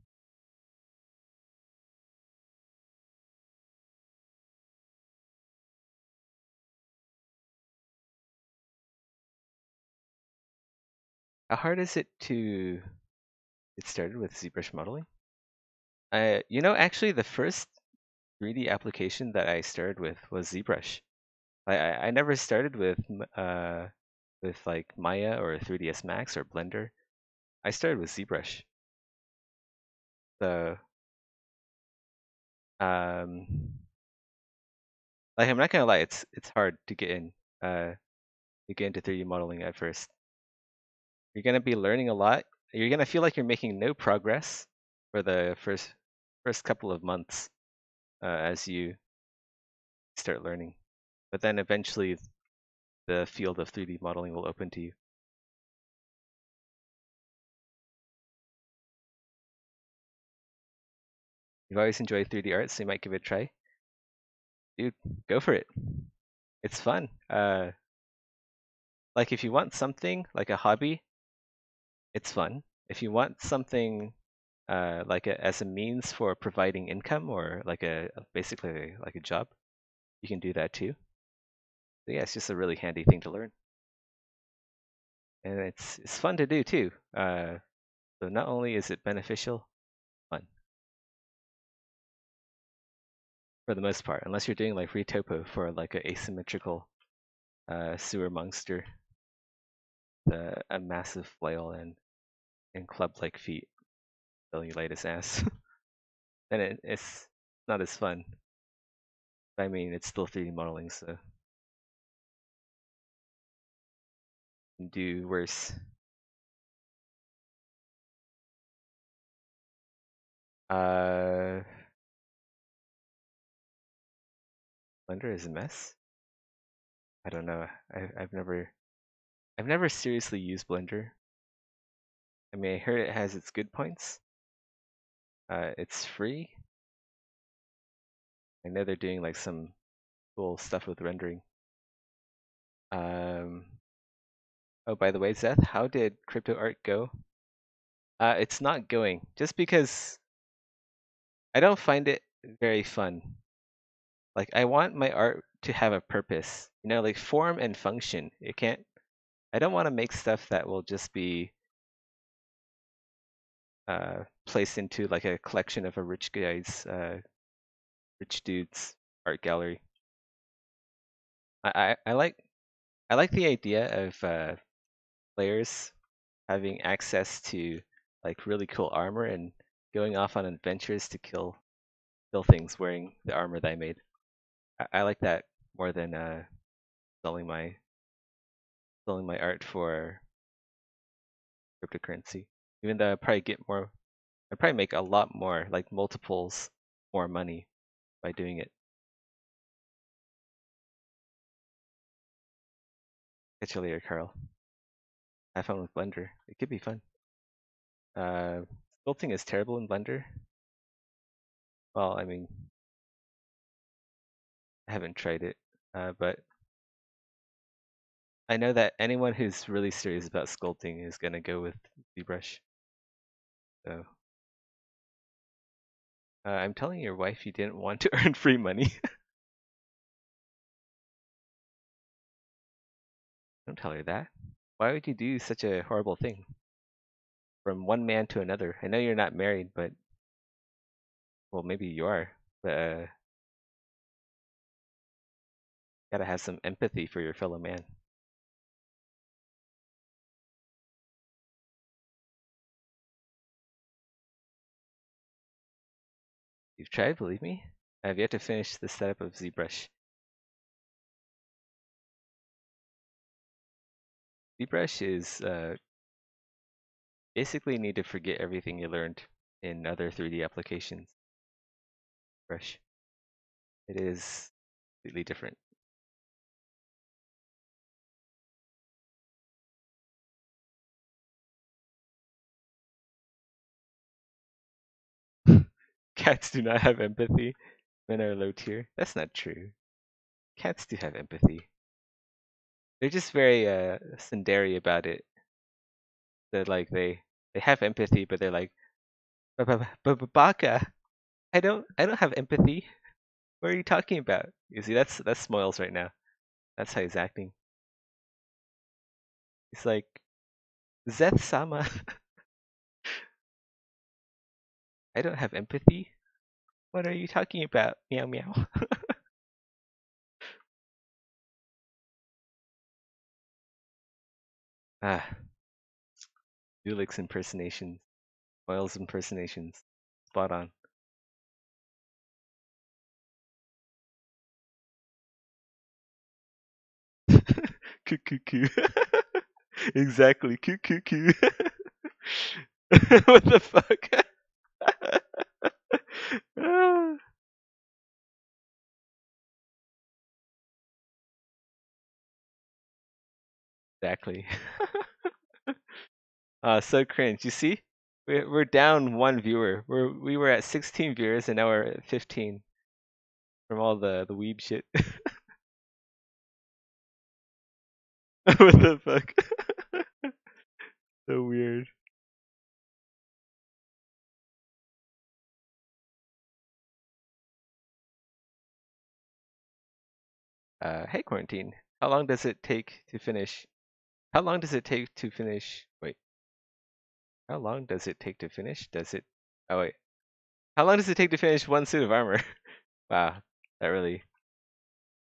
How hard is it to get started with ZBrush modeling? Actually, the first 3D application that I started with was ZBrush. I never started with like Maya or 3ds Max or Blender. I started with ZBrush. So um, like I'm not gonna lie, it's hard to get in to get into 3D modeling at first. You're gonna be learning a lot. You're gonna feel like you're making no progress for the first couple of months as you start learning. But then eventually the field of 3D modeling will open to you. You've always enjoyed 3D art, so you might give it a try. Dude, go for it. It's fun. Like if you want something like a hobby, it's fun. If you want something as a means for providing income or like basically like a job, you can do that too. But yeah, it's just a really handy thing to learn, and it's fun to do too. So not only is it beneficial, fun for the most part, unless you're doing like retopo for like an asymmetrical sewer monster, a massive flail and club-like feet, cellulitis ass. Then it's not as fun. I mean, it's still 3D modeling, so you can do worse. Uh, Blender is a mess. I don't know. I've never seriously used Blender. I mean, I heard it has its good points. It's free. I know they're doing like some cool stuff with rendering. Um, oh, by the way, Zeth, how did crypto art go? It's not going just because I don't find it very fun. Like I want my art to have a purpose, like form and function. I don't want to make stuff that will just be placed into like a collection of a rich dude's art gallery. I like the idea of players having access to like really cool armor and going off on adventures to kill things wearing the armor that I made. I like that more than selling my selling my art for cryptocurrency. Even though I'd probably make a lot more, like multiples more money by doing it. Catch you later, Carl. Have fun with Blender. It could be fun. Uh, Sculpting is terrible in Blender. Well, I mean, I haven't tried it, but I know that anyone who's really serious about sculpting is gonna go with ZBrush. So I'm telling your wife you didn't want to earn free money. Don't tell her that. Why would you do such a horrible thing? from one man to another. I know you're not married, but well, maybe you are, but gotta have some empathy for your fellow man. You've tried, believe me? I have yet to finish the setup of ZBrush. ZBrush is basically need to forget everything you learned in other 3D applications. Brush. It is completely different. Cats do not have empathy. Men are low tier. That's not true. Cats do have empathy. They're just very tsundere about it. They're like they have empathy, but they're like, Baka, I don't have empathy. What are you talking about? You see, that's Smoils right now. That's how he's acting. He's like, Zeth Sama, I don't have empathy. What are you talking about? Meow meow. Ah, Ulix impersonations, Smoils impersonations. Spot on. Coo. Exactly. Coo. What the fuck? Exactly. So cringe. You see, we're down one viewer. We were at 16 viewers and now we're at 15 from all the weeb shit. What the fuck? So weird. Hey quarantine. How long does it take to finish? How long does it take to finish? Wait. How long does it take to finish? Does it? Oh wait. How long does it take to finish one suit of armor? Wow, that really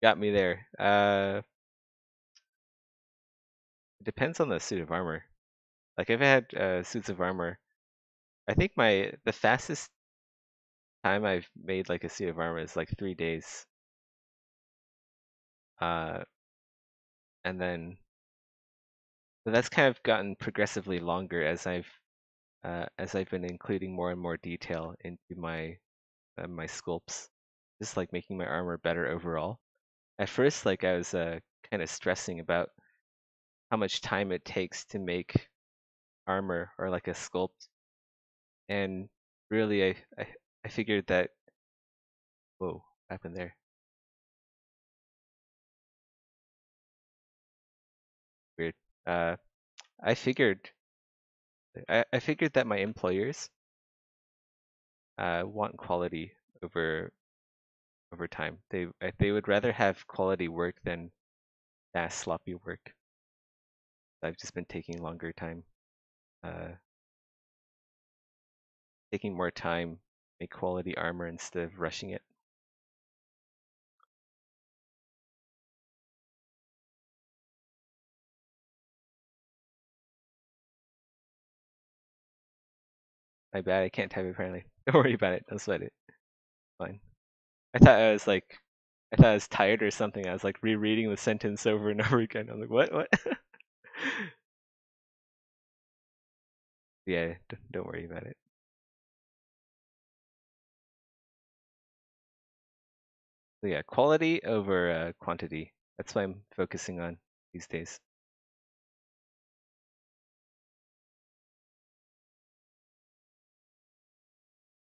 got me there. It depends on the suit of armor. Like if I had suits of armor, I think the fastest time I've made like a suit of armor is like 3 days. Uh, and then but that's kind of gotten progressively longer as I've been including more and more detail into my sculpts, just like making my armor better overall. At first, like I was kind of stressing about how much time it takes to make armor or like a sculpt, and really I figured that whoa, what happened there? Weird. Uh, I figured I figured that my employers want quality over time. They would rather have quality work than fast sloppy work. I've just been taking longer time, uh, taking more time, make quality armor instead of rushing it. My bad, I can't type apparently. Don't worry about it. Don't sweat it. Fine. I thought I thought I was tired or something. I was like rereading the sentence over and over again. I'm like, what? Yeah, don't worry about it. So yeah, quality over quantity. That's what I'm focusing on these days.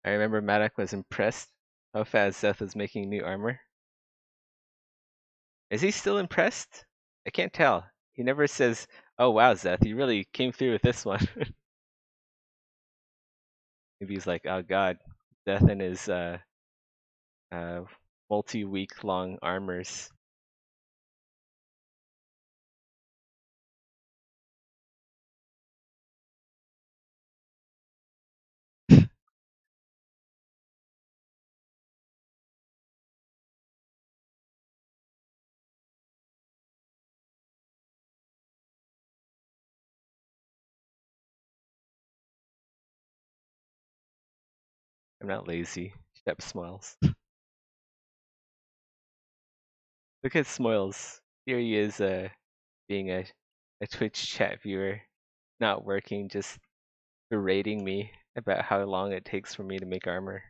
I remember Maddock was impressed how fast Seth was making new armor. Is he still impressed? I can't tell. He never says, "Oh wow, Zeth, you really came through with this one." Maybe he's like, "Oh god, Zeth and his uh, multi-week long armors." I'm not lazy. Shep smiles. Look at Smiles. Here he is, being a Twitch chat viewer, not working, just berating me about how long it takes for me to make armor.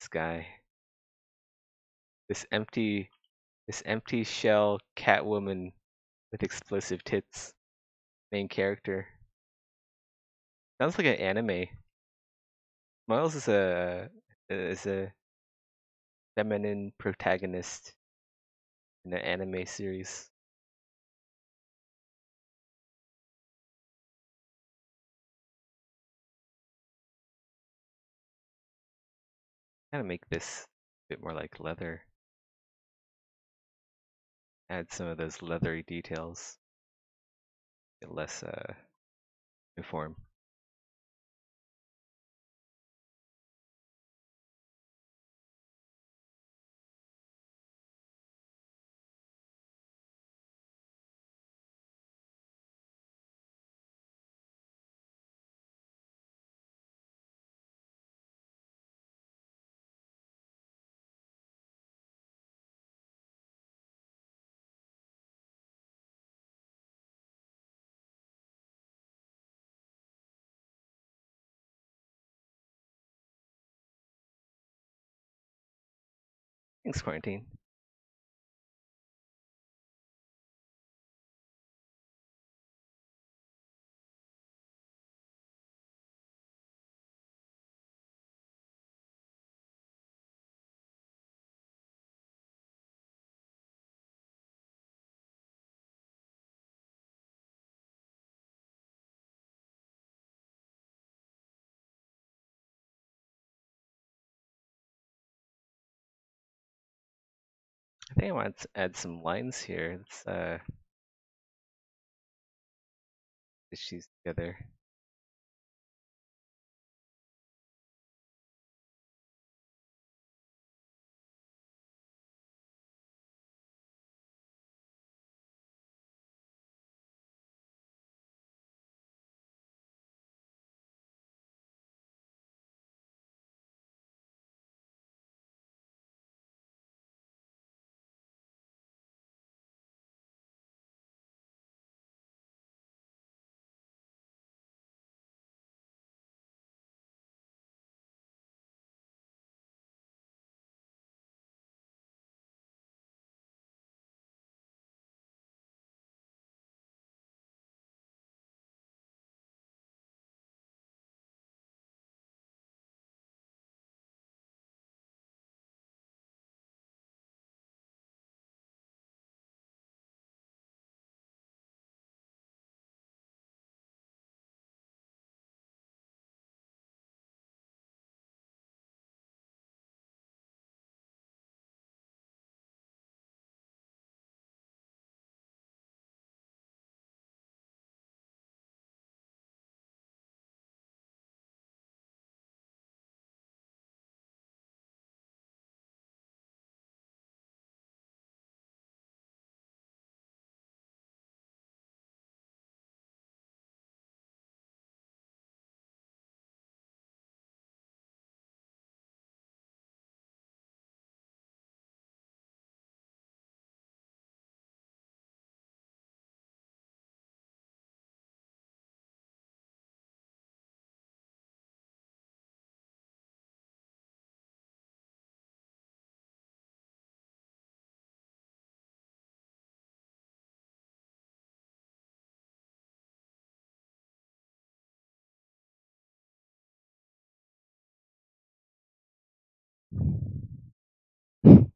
This guy. This empty shell Catwoman with explosive tits. Main character. Sounds like an anime. Miles is a feminine protagonist in an anime series. Gotta make this a bit more like leather. Add some of those leathery details. Get less uniform. Thanks, Quarantine. I think I want to add some lines here. Let's stitch these together.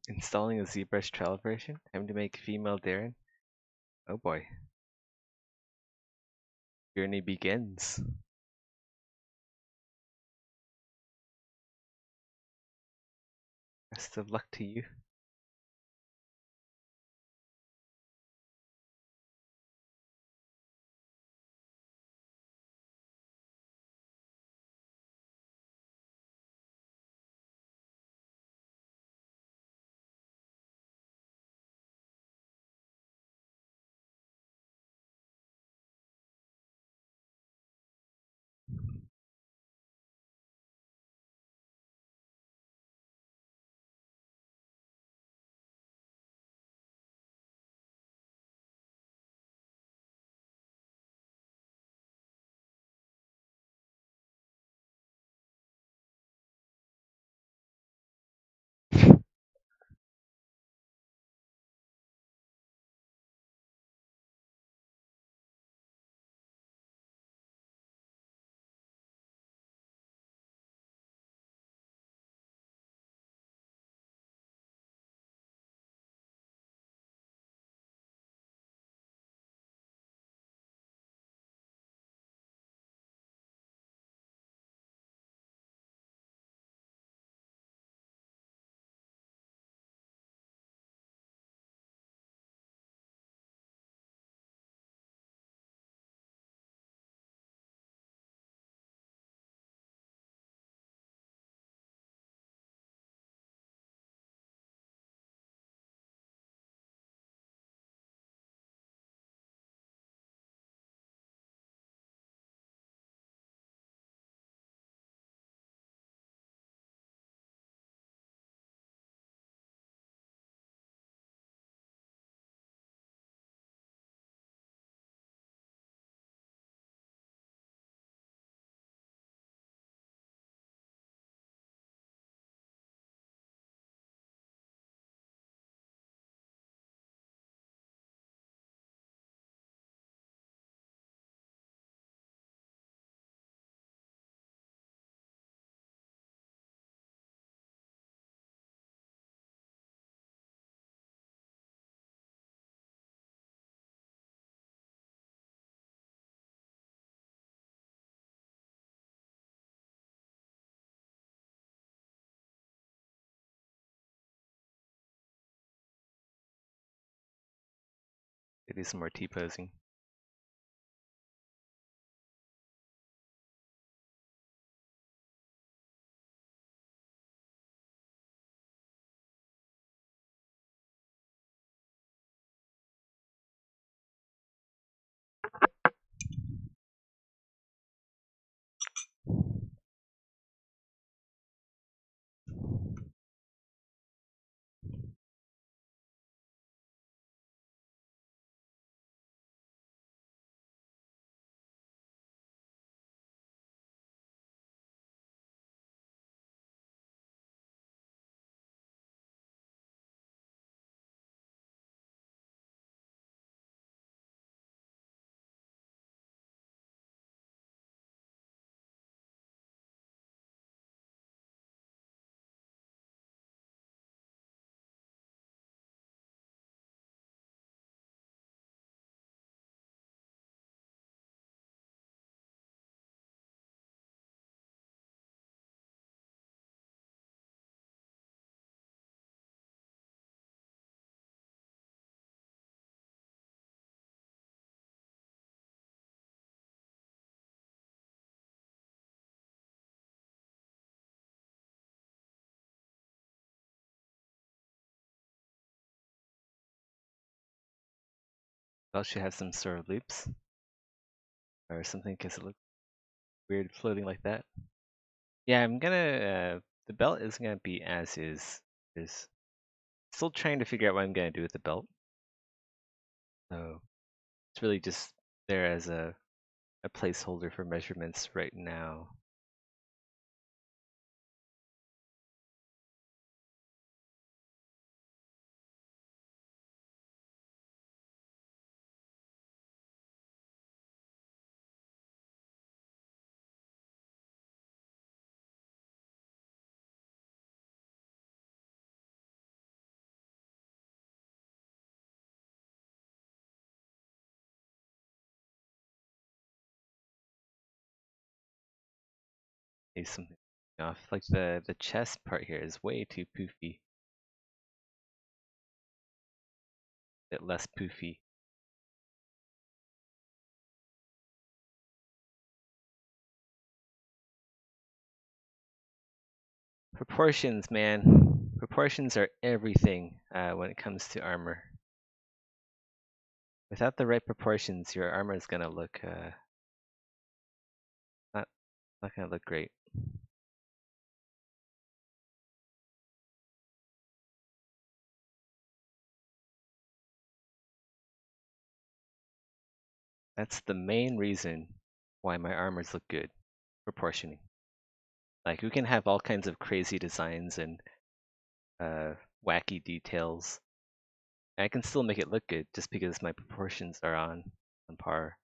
Installing a ZBrush trial version. Time to make female Darren. Oh boy. Journey begins. Best of luck to you. do some more T-posing. Belt should have some sort of loops or something because it looks weird floating like that. Yeah, I'm gonna. The belt is gonna be as is. Is still trying to figure out what I'm gonna do with the belt. So it's really just there as a placeholder for measurements right now. Maybe something off. Like the chest part here is way too poofy. A bit less poofy. Proportions, man. Proportions are everything when it comes to armor. Without the right proportions, your armor is gonna look not gonna look great. That's the main reason why my armors look good. Proportioning. Like we can have all kinds of crazy designs and wacky details. I can still make it look good just because my proportions are on par.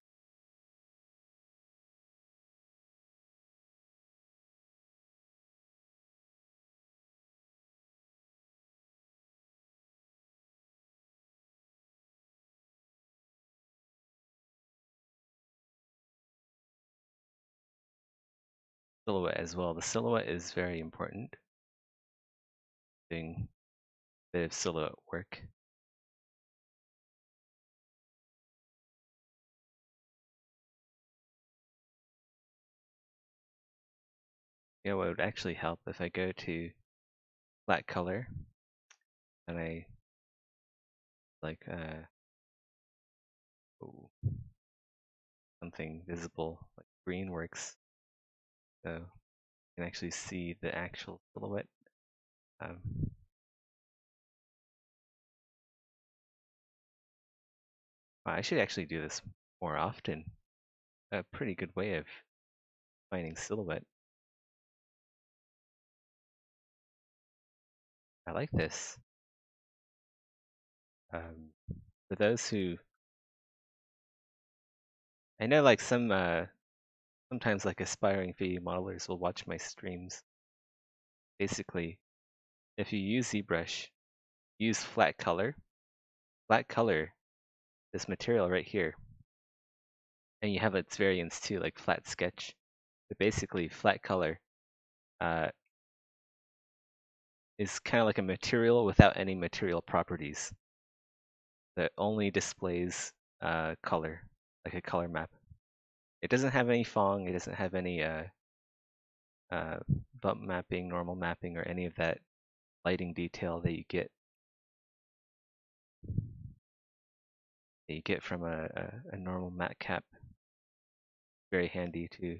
Silhouette as well. The silhouette is very important. Doing a bit of silhouette work. You know what would actually help if I go to flat color and I like ooh, something visible like green works, so you can actually see the actual silhouette. Um, I should actually do this more often. A pretty good way of finding silhouette. I like this. For those who, I know like sometimes like aspiring 3D modelers will watch my streams. Basically, if you use ZBrush, use flat color. Flat color, this material right here, and you have its variants too, like flat sketch. But basically, flat color uh, is kind of like a material without any material properties. that only displays color, like a color map. It doesn't have any Phong. It doesn't have any uh, bump mapping, normal mapping, or any of that lighting detail that you get from a normal matte cap. Very handy to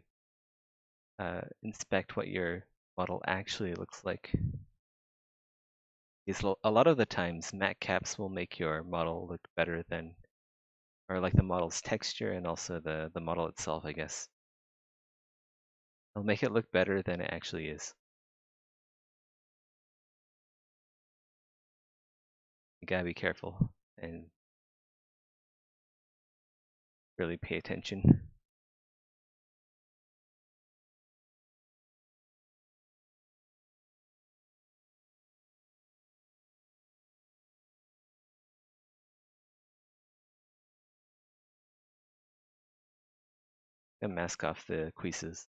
inspect what your model actually looks like. Because a lot of the times, matte caps will make your model look better than, or like the model's texture and also the model itself, I guess. It'll make it look better than it actually is. You gotta be careful and really pay attention. And mask off the creases.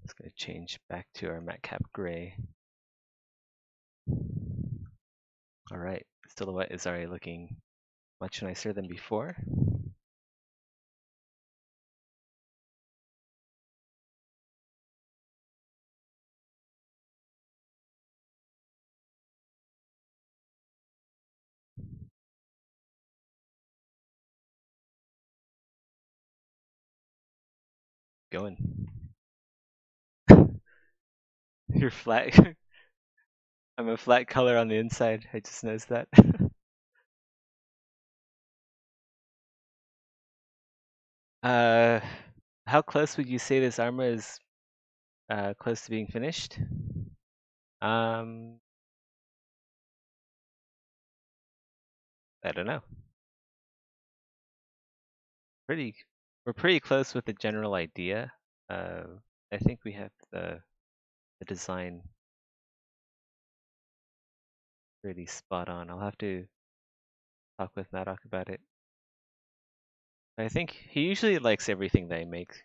It's gonna change back to our matte cap gray. All right, silhouette is already looking much nicer than before. Going. You're flat. I'm a flat color on the inside. I just noticed that. uh, how close would you say this armor is close to being finished? Um, I don't know. Pretty, we're pretty close with the general idea. Uh, I think we have the design pretty spot on. I'll have to talk with Maddock about it. I think he usually likes everything that I make.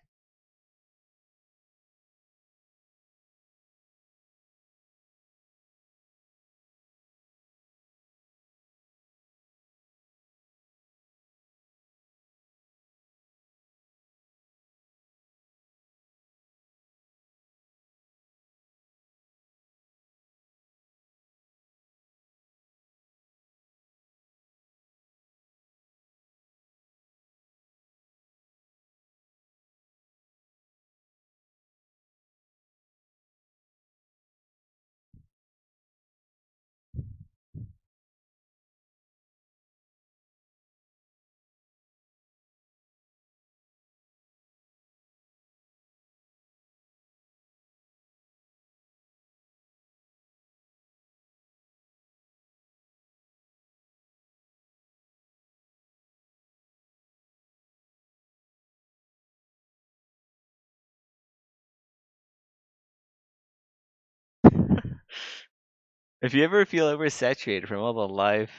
If you ever feel oversaturated from all the live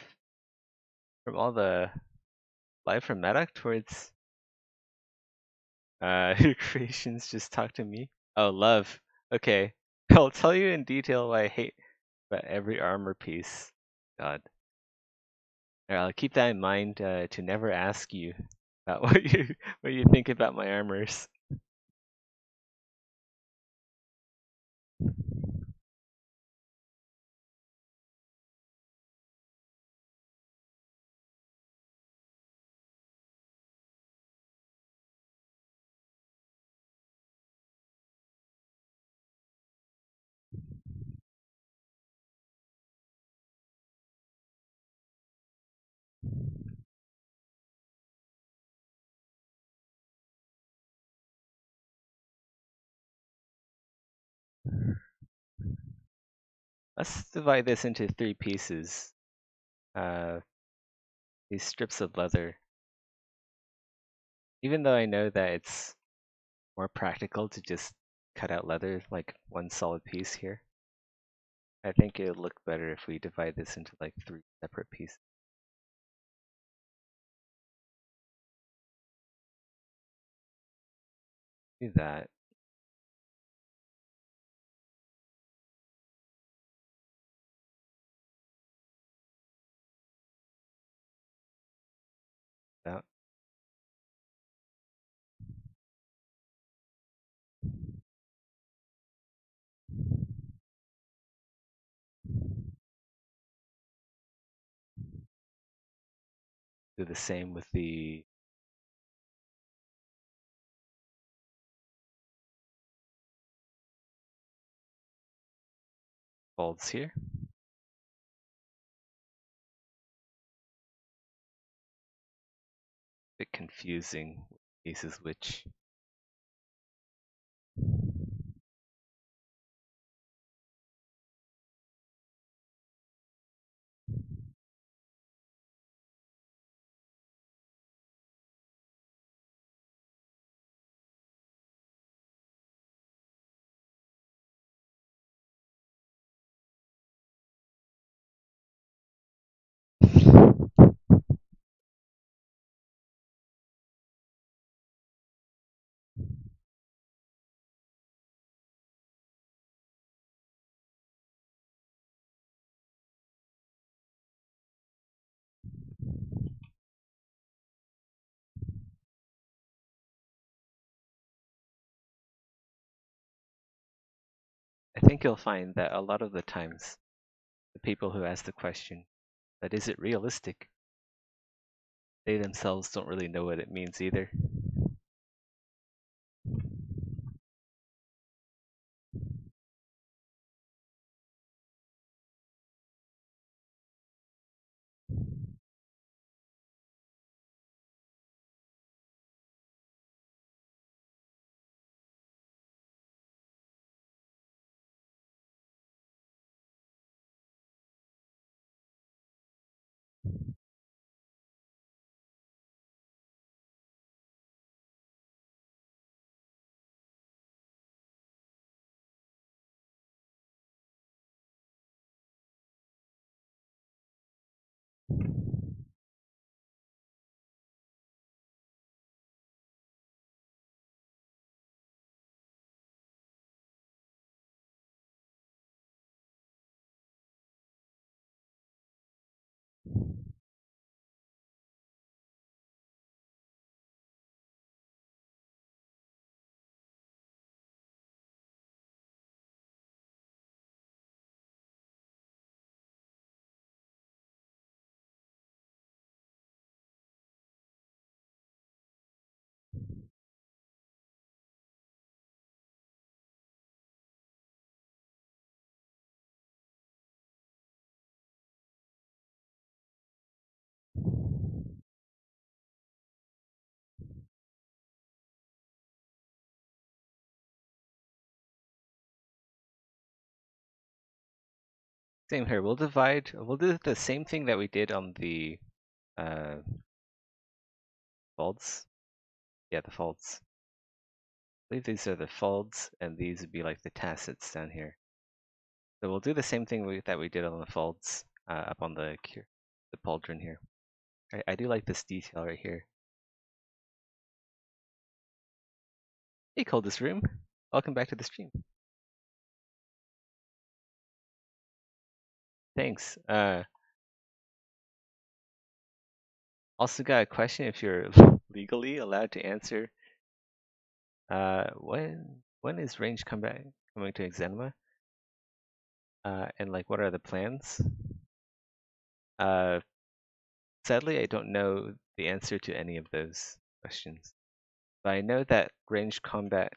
from Maddock towards your creations, just talk to me. Oh, love. Okay. I'll tell you in detail why I hate about every armor piece. God. Alright, I'll keep that in mind to never ask you about what you think about my armors. Let's divide this into 3 pieces. These strips of leather. Even though I know that it's more practical to just cut out leather like one solid piece here, I think it would look better if we divide this into like 3 separate pieces. Do that. Out. Do the same with the folds here. Bit confusing which piece is which. I think you'll find that a lot of the times, the people who ask the question, that is it realistic? They themselves don't really know what it means either. Same here. We'll do the same thing that we did on the uh, folds. Yeah, the folds. I believe these are the folds, and these would be like the tassets down here. So we'll do the same thing that we did on the folds up on the pauldron here. I do like this detail right here. Hey, Coldest Room. Welcome back to the stream. Thanks. Also got a question if you're legally allowed to answer. When is range combat coming to Exanima? And like, what are the plans? Uh, Sadly, I don't know the answer to any of those questions. But I know that range combat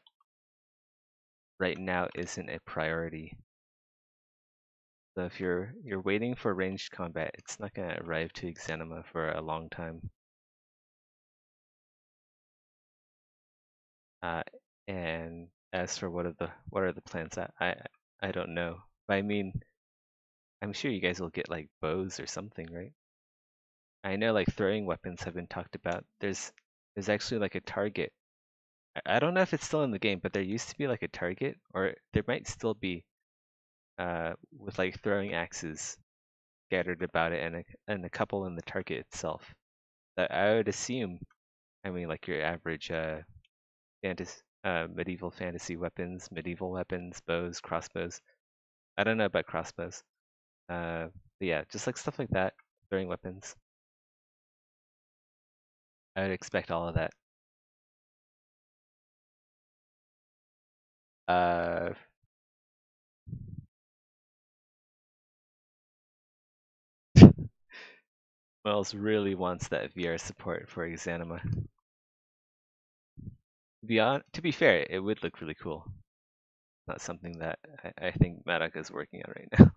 right now isn't a priority. So if you're waiting for ranged combat, it's not gonna arrive to Exanima for a long time. Uh, and as for what are the plans, I don't know. But I mean, I'm sure you guys will get like bows or something, right? I know like throwing weapons have been talked about. There's actually like a target. I don't know if it's still in the game, but there used to be like a target, or there might still be, with like throwing axes scattered about it, and a couple in the target itself. That I would assume, I mean, like your average medieval fantasy weapons, medieval weapons, bows, crossbows. I don't know about crossbows. But yeah, just like stuff like that, throwing weapons. I would expect all of that. Uh, Wells really wants that VR support for Exanima. To be fair, it would look really cool. Not something that I think Madoc is working on right now.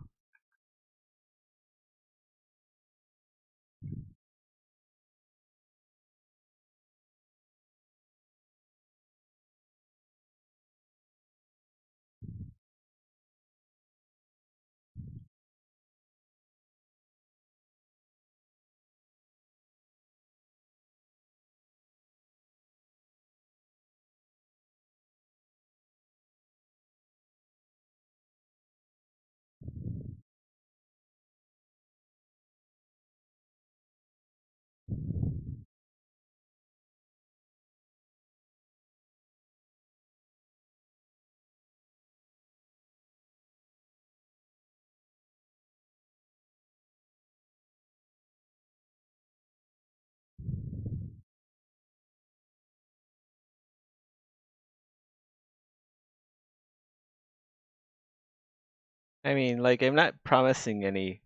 I mean, like I'm not promising any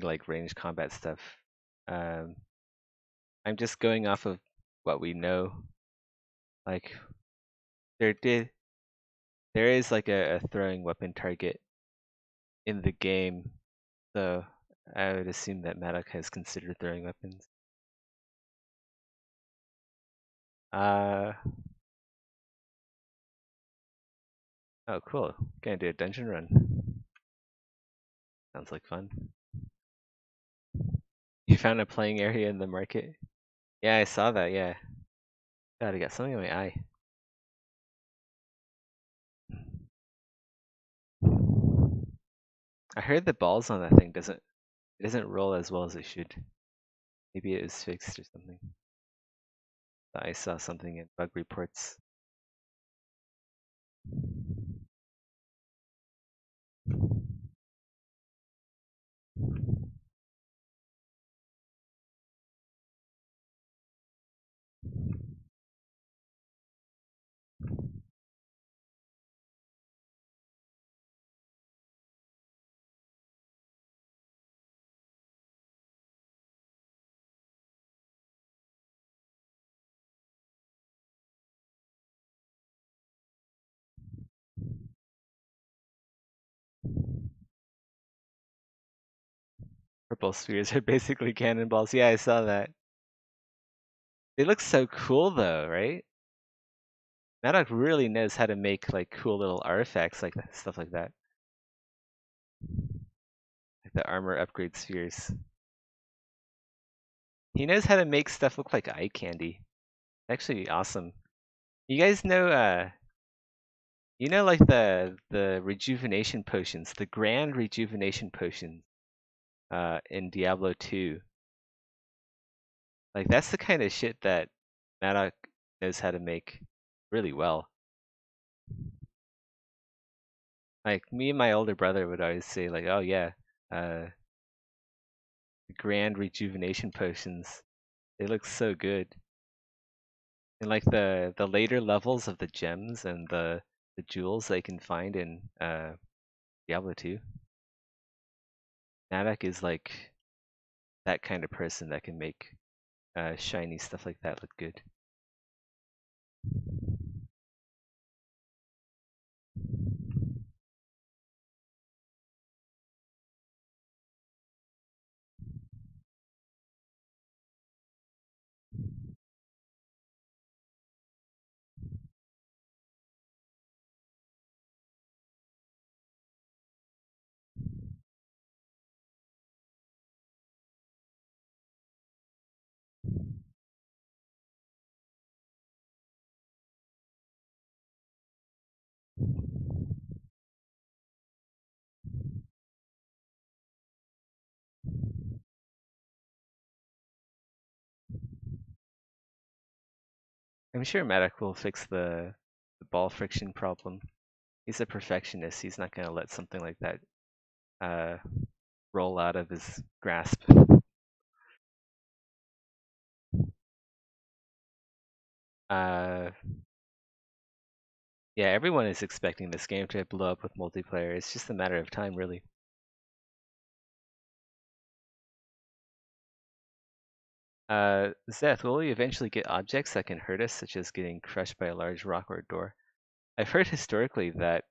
like range combat stuff. Um, I'm just going off of what we know. Like there did there is like a throwing weapon target in the game, so I would assume that Madoc has considered throwing weapons. Uh oh, cool. Gonna do a dungeon run. Sounds like fun. You found a playing area in the market? Yeah, I saw that. Yeah. God, I got something in my eye. I heard the balls on that thing doesn't roll as well as it should. Maybe it was fixed or something. I saw something in bug reports. Purple spheres are basically cannonballs. Yeah, I saw that. They look so cool though, right? Madoc really knows how to make like cool little artifacts like that, stuff like that. Like the armor upgrade spheres. He knows how to make stuff look like eye candy. Actually awesome. You guys know you know like the rejuvenation potions, the grand rejuvenation potions in Diablo 2. Like that's the kind of shit that Madoc knows how to make really well. Like me and my older brother would always say like, "Oh yeah, uh the grand rejuvenation potions. They look so good." And like the later levels of the gems and the jewels they can find in Diablo 2. Madoc is like that kind of person that can make shiny stuff like that look good. I'm sure Maddox will fix the ball friction problem. He's a perfectionist. He's not gonna let something like that uh, roll out of his grasp. Uh, yeah, everyone is expecting this game to blow up with multiplayer. It's just a matter of time, really. Zeth, will we eventually get objects that can hurt us, such as getting crushed by a large rock or door? I've heard historically that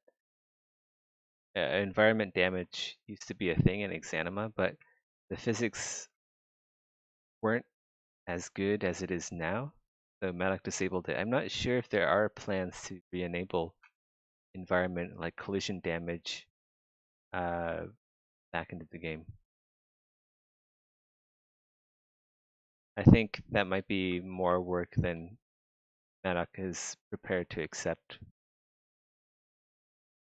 environment damage used to be a thing in Exanima, but the physics weren't as good as it is now. So Madoc disabled it. I'm not sure if there are plans to re-enable environment like collision damage uh, back into the game. I think that might be more work than Madoc is prepared to accept.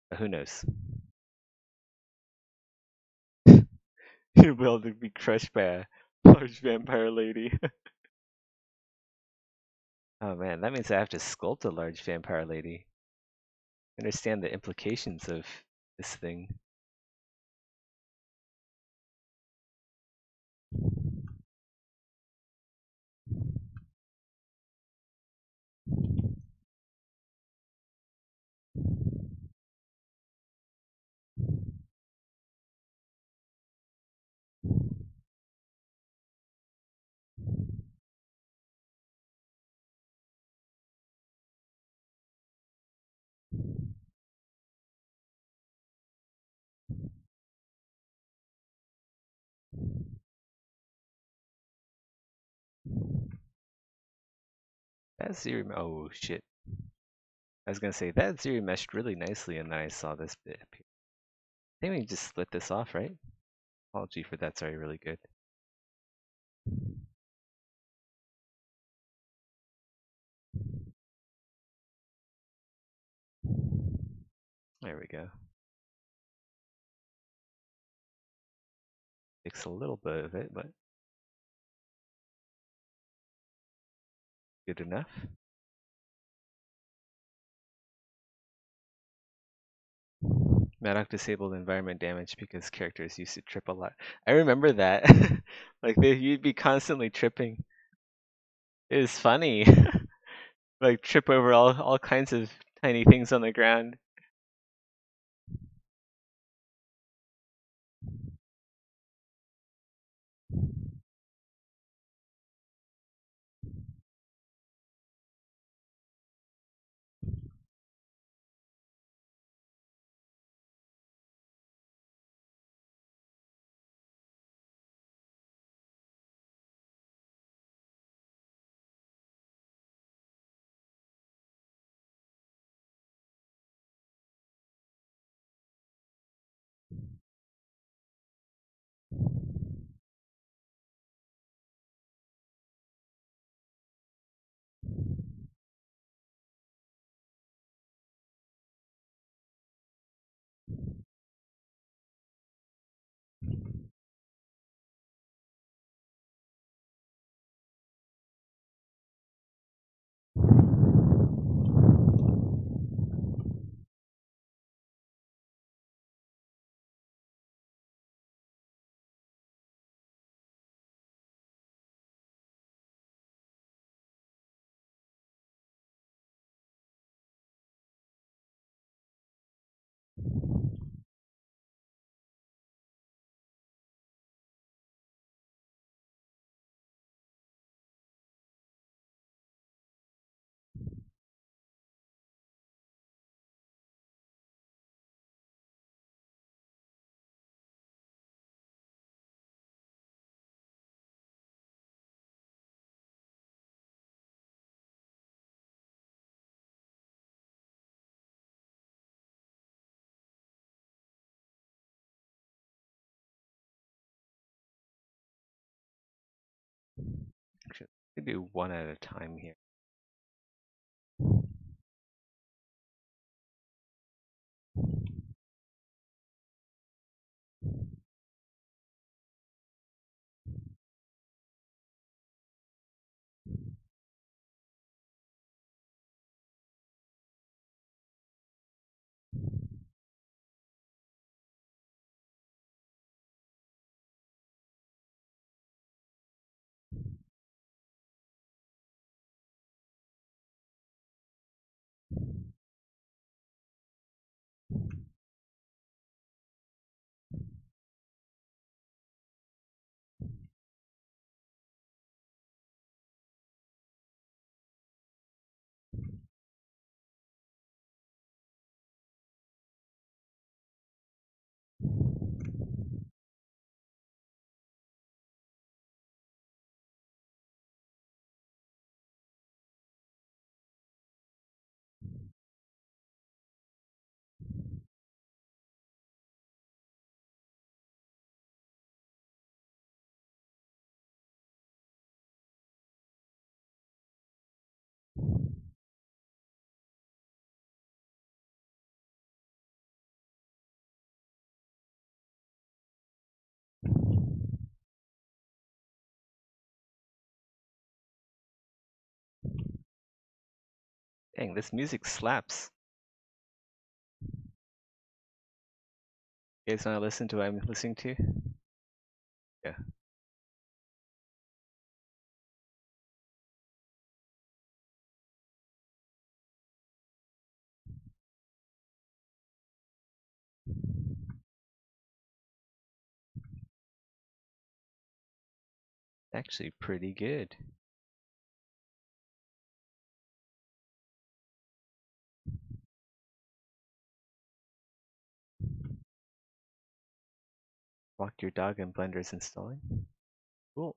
But who knows? You will be crushed by a large vampire lady. Oh man, that means I have to sculpt a large vampire lady. Understand the implications of this thing. That zero. Oh shit. I was gonna say that zero meshed really nicely, and then I saw this bit appear. I think we can just split this off, right? Apology for that's already really good. There we go. Takes a little bit of it, but good enough. Madoc disabled environment damage because characters used to trip a lot. I remember that. Like you'd be constantly tripping. It was funny. Like trip over all kinds of tiny things on the ground. Actually, we could do one at a time here. Dang, this music slaps. You guys wanna listen to what I'm listening to? Yeah. Actually pretty good. Walk your dog and Blender's installing. Cool.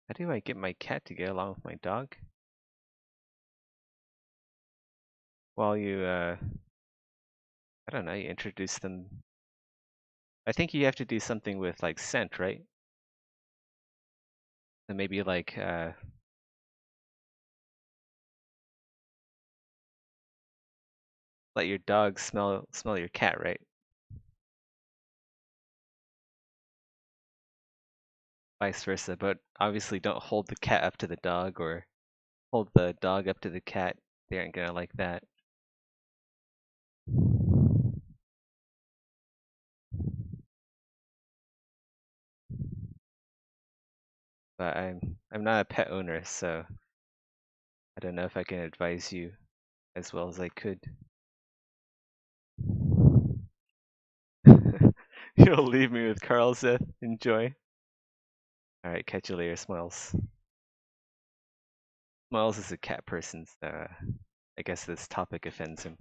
How do I get my cat to get along with my dog? While you, I don't know, you introduce them. I think you have to do something with like scent, right? And maybe like, let your dog smell your cat, right? Vice versa, but obviously don't hold the cat up to the dog or hold the dog up to the cat. They aren't gonna like that. But I'm not a pet owner, so I don't know if I can advise you as well as I could. You'll leave me with Carl's death. Enjoy. Alright, catch you later, Smiles. Smiles is a cat person, so I guess this topic offends him.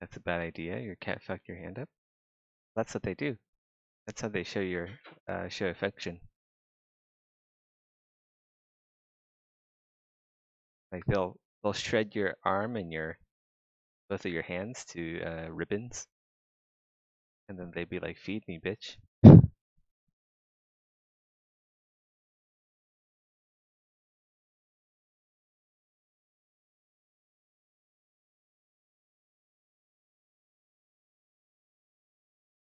That's a bad idea. Your cat fucked your hand up. That's what they do. That's how they show affection. Like they'll shred your arm and your both of your hands to ribbons, and then they'd be like, "Feed me, bitch."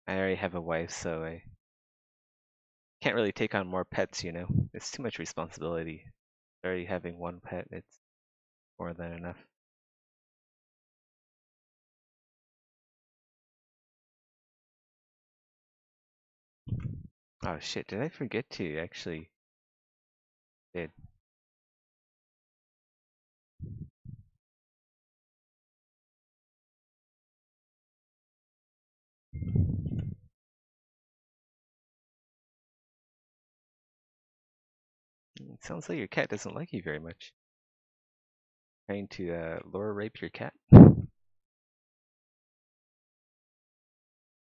I already have a wife, so I can't really take on more pets. You know, it's too much responsibility. Already having one pet, it's more than enough. Oh shit! Did I forget to actually? Did it sounds like your cat doesn't like you very much. Trying to lure rape your cat?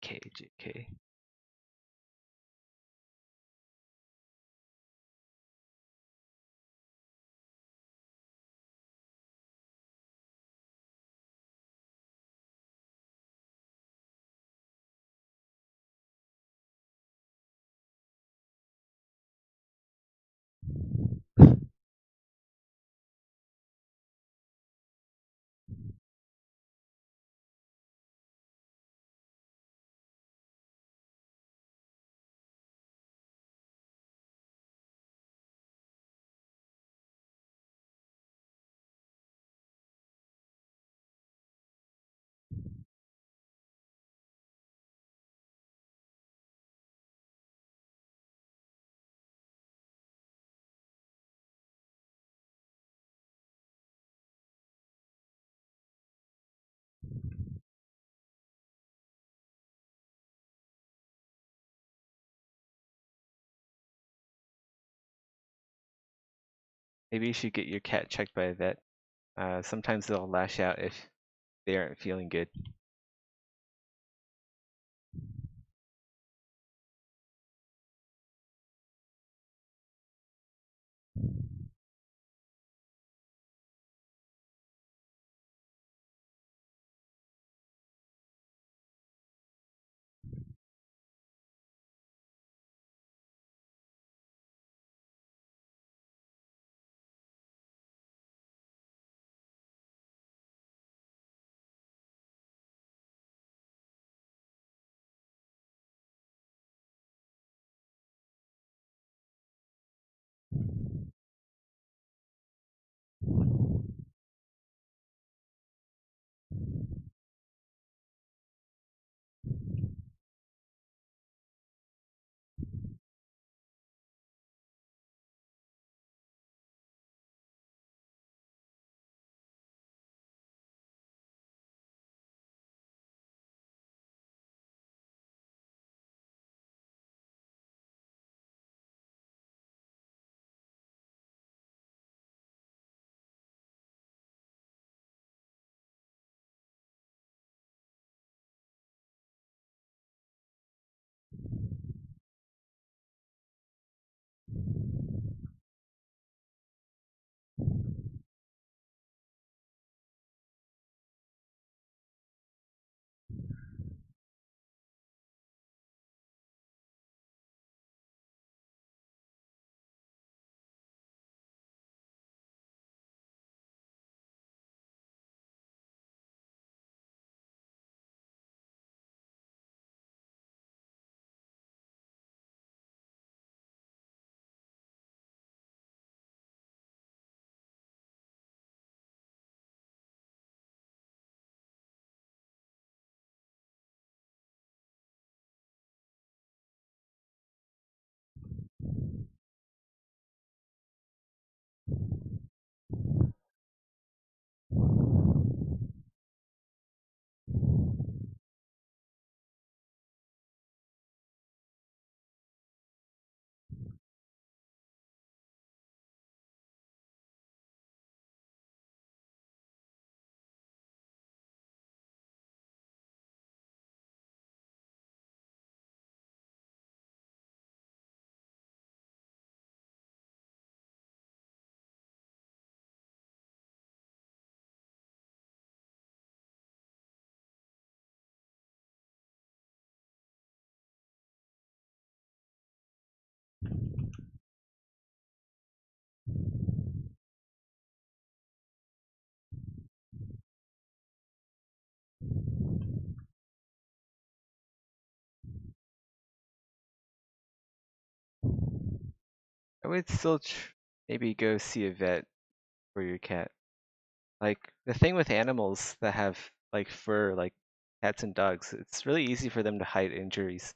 KJK. Maybe you should get your cat checked by a vet. Sometimes they'll lash out if they aren't feeling good. I would still maybe go see a vet for your cat. Like the thing with animals that have like fur, like cats and dogs, it's really easy for them to hide injuries.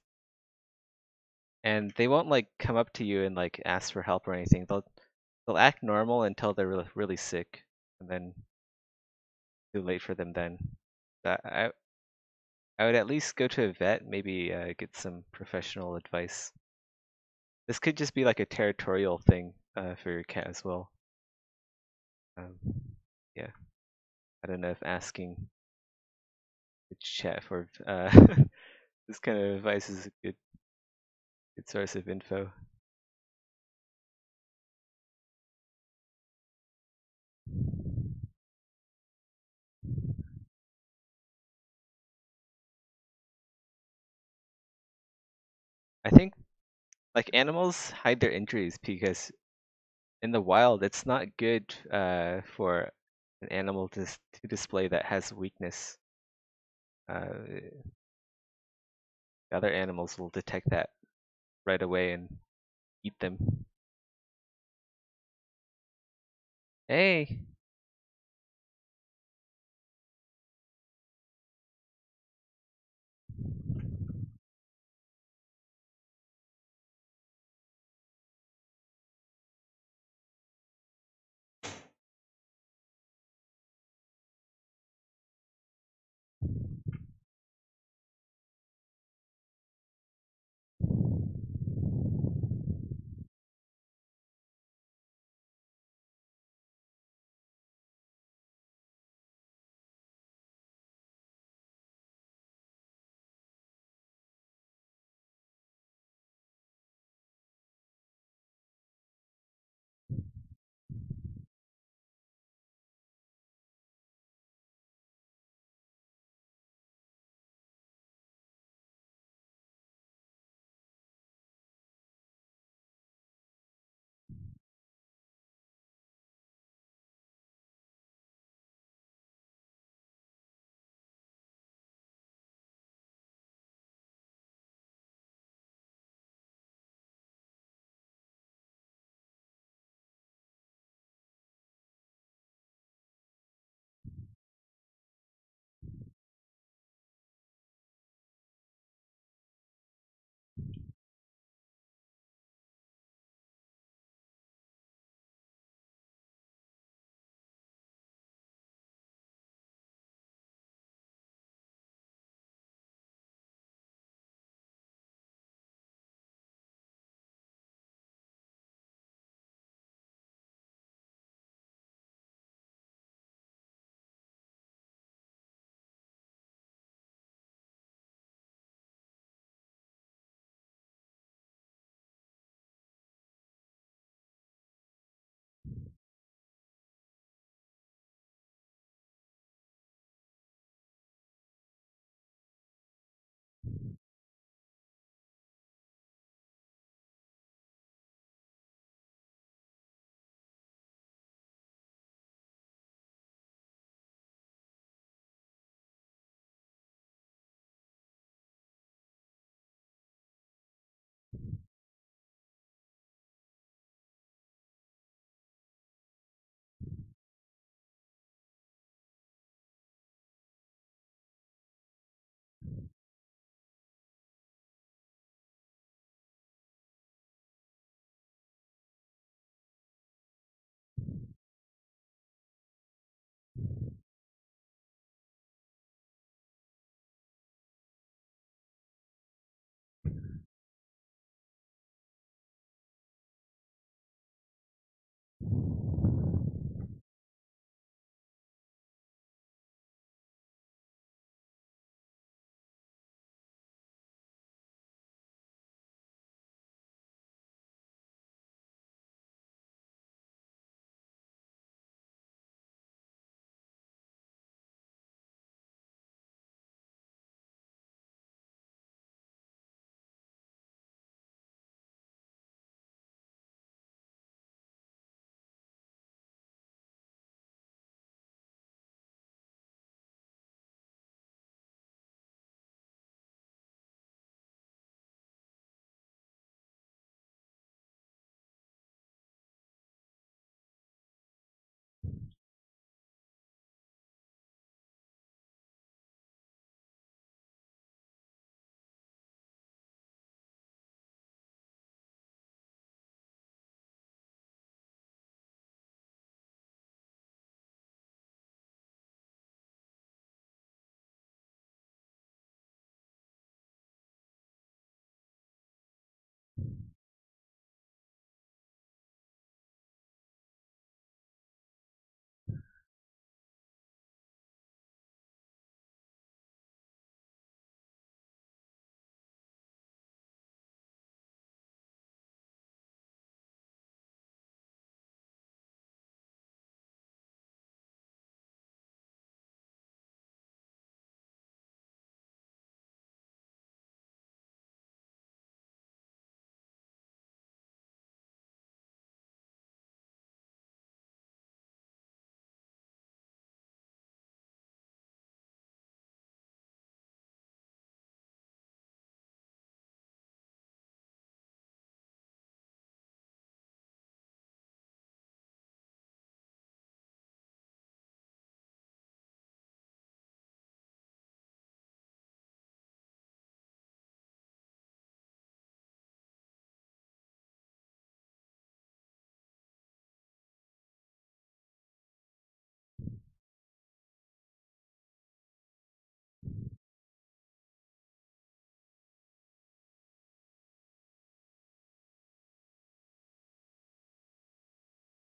And they won't like come up to you and like ask for help or anything. They'll act normal until they're really sick, and then too late for them then. I would at least go to a vet, maybe get some professional advice. This could just be like a territorial thing for your cat as well. Um, yeah, I don't know if asking the chat for this kind of advice is a good source of info. I think like animals hide their injuries because in the wild it's not good for an animal to display that has weakness. The other animals will detect that right away and eat them. Hey,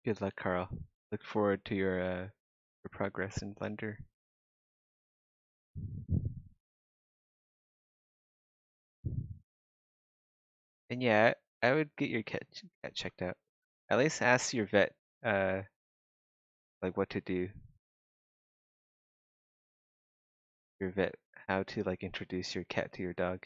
Good luck, Carl. Look forward to your progress in Blender. And yeah, I would get your cat checked out. At least ask your vet, uh, like what to do. Your vet, how to like introduce your cat to your dog.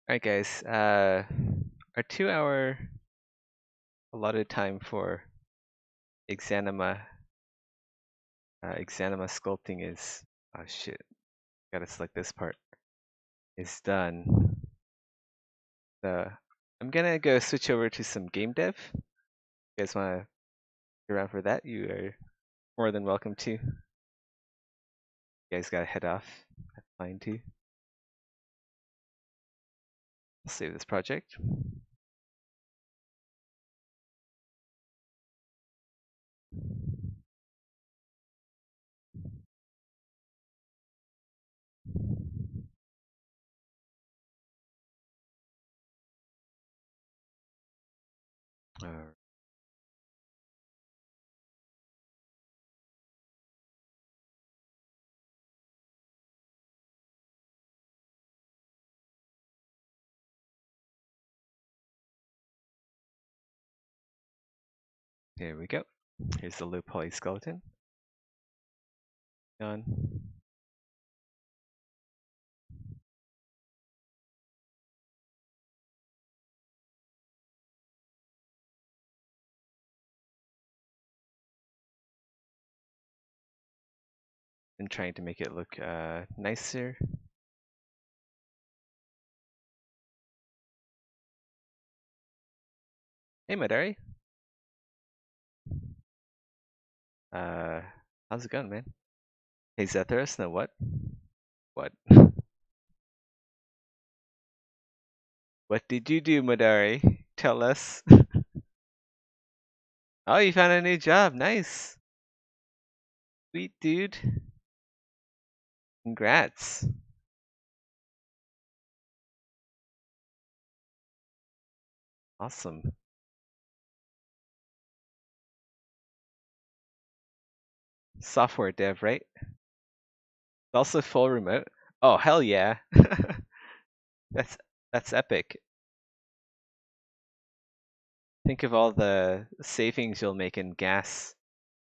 All right, guys. Our 2 hour allotted time for Exanima, Exanima sculpting is, oh shit, gotta select this part, is done. So I'm gonna go switch over to some game dev. If you guys wanna get around for that, you are more than welcome to. You guys gotta head off. That's fine too. I'll save this project. Alright. Here we go. Here's the low poly skeleton. Done. And trying to make it look nicer. Hey Madari. How's it going, man? Hey Zethros, no what? What? What did you do, Madari? Tell us. Oh, you found a new job. Nice. Sweet dude. Congrats. Awesome. Software dev, right? Also full remote. Oh, hell yeah. That's that's epic. Think of all the savings you'll make in gas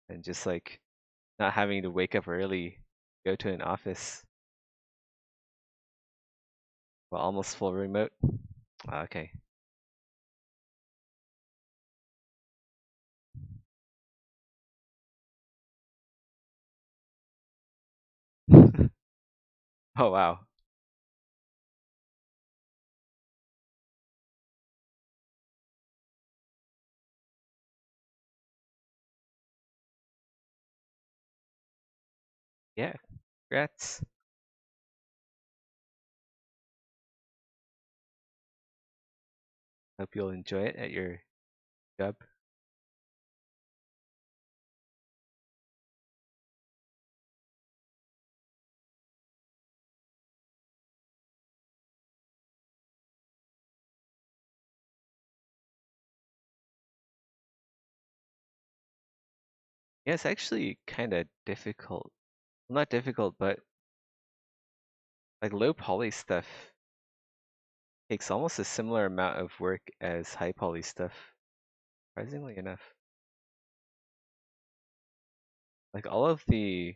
and just like not having to wake up early, go to an office. Well, almost full remote. Okay. Oh wow. Yeah. Congrats. Hope you'll enjoy it at your job. Yeah, it's actually kind of difficult. Well, not difficult, but like low poly stuff takes almost a similar amount of work as high poly stuff, surprisingly enough. Like all of the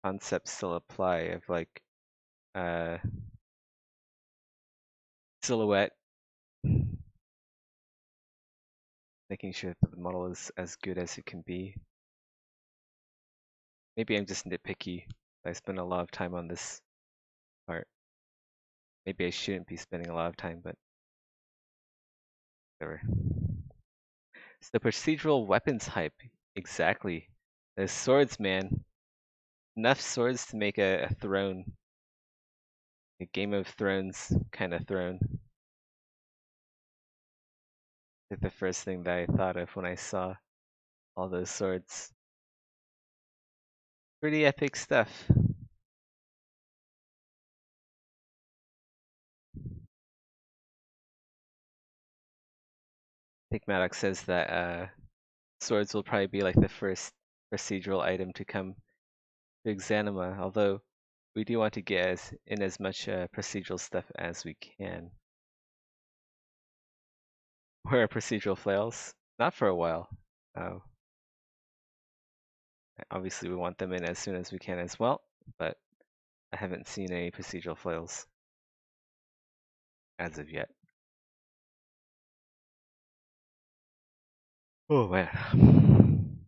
concepts still apply of like uh, silhouette, making sure that the model is as good as it can be. Maybe I'm just nitpicky. I spend a lot of time on this part. Maybe I shouldn't be spending a lot of time, but whatever. It's the procedural weapons hype. Exactly. The swords, man. Enough swords to make a throne. A Game of Thrones kind of throne. It's the first thing that I thought of when I saw all those swords. Pretty epic stuff. I think Maddox says that swords will probably be like the first procedural item to come to Exanima, although we do want to get in as much procedural stuff as we can. Where are procedural flails? Not for a while. Oh, obviously we want them in as soon as we can as well, but I haven't seen any procedural flails as of yet. Oh man.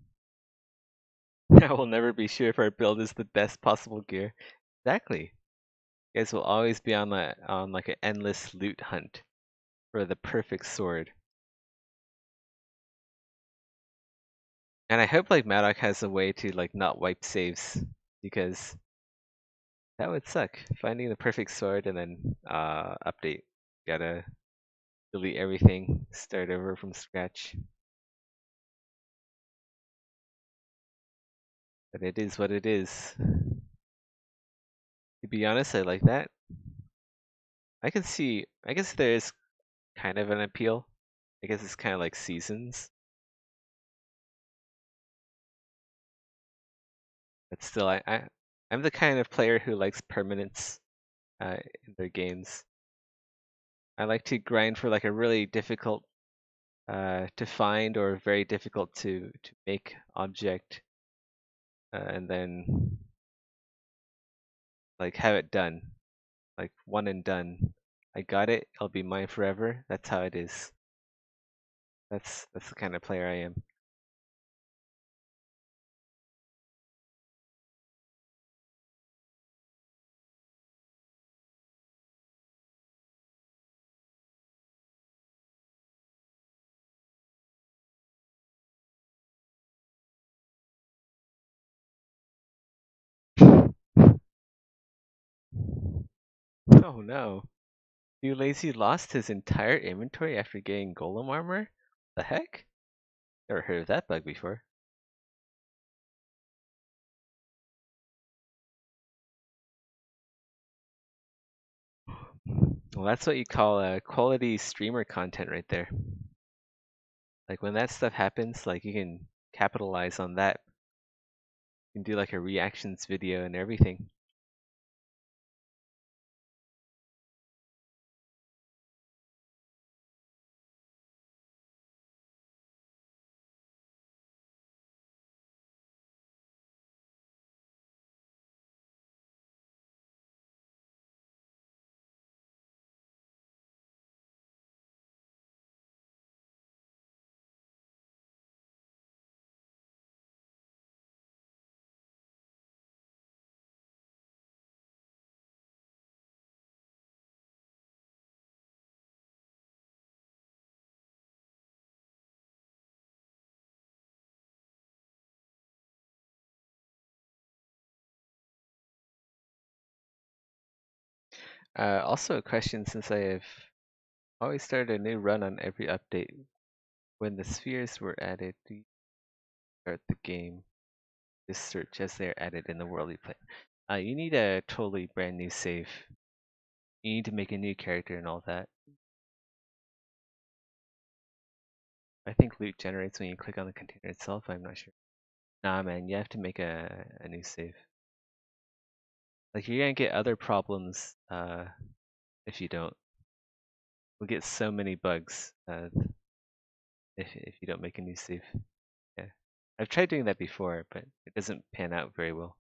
I will never be sure if our build is the best possible gear. Exactly. You guys will always be on like an endless loot hunt for the perfect sword. And I hope like Maddock has a way to like not wipe saves, because that would suck. Finding the perfect sword and then update. Gotta delete everything, start over from scratch. But it is what it is. To be honest, I like that. I guess there is kind of an appeal. I guess it's kind of like seasons. But still, I'm the kind of player who likes permanence in their games. I like to grind for like a really difficult to find or very difficult to make object, and then like have it done, like one and done. I got it. It'll be mine forever. That's how it is. That's the kind of player I am. Oh no. You lazy lost his entire inventory after getting golem armor? The heck? Never heard of that bug before. Well, that's what you call quality streamer content right there. Like when that stuff happens, like you can capitalize on that. You can do like a reactions video and everything. Also a question, since I have always started a new run on every update. When the spheres were added, do you start the game? Just search as they're added in the world you play. You need a totally brand new save. You need to make a new character and all that. I think loot generates when you click on the container itself, I'm not sure. Nah man, you have to make a new save. Like you're gonna get other problems if you don't. We'll get so many bugs if you don't make a new save. Yeah. I've tried doing that before, but it doesn't pan out very well.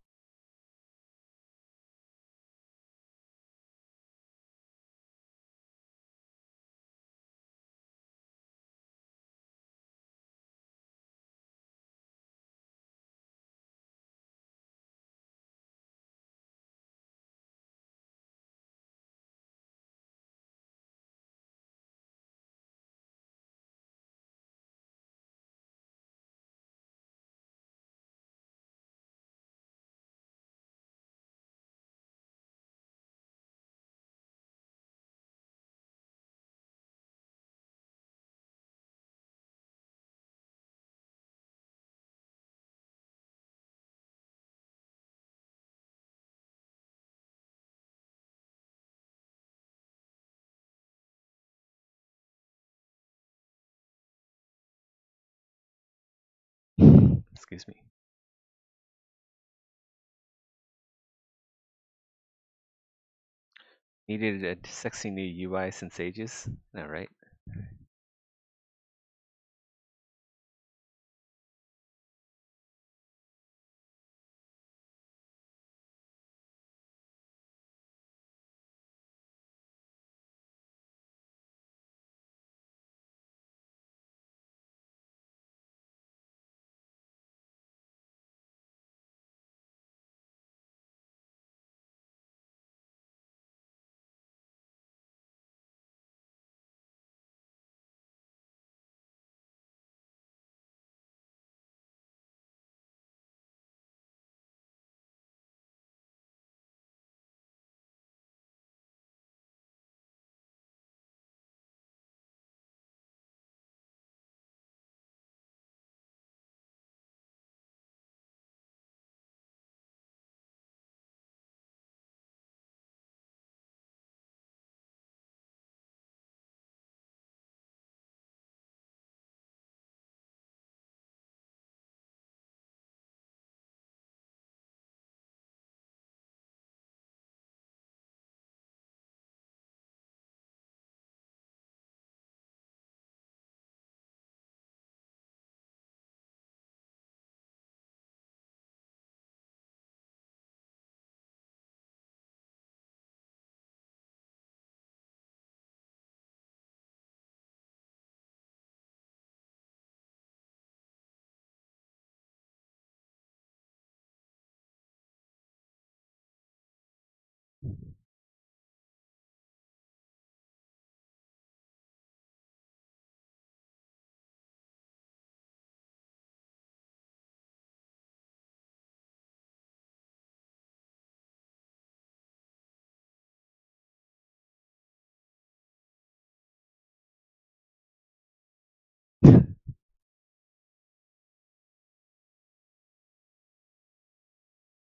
Excuse me. Needed a sexy new UI since ages. All right.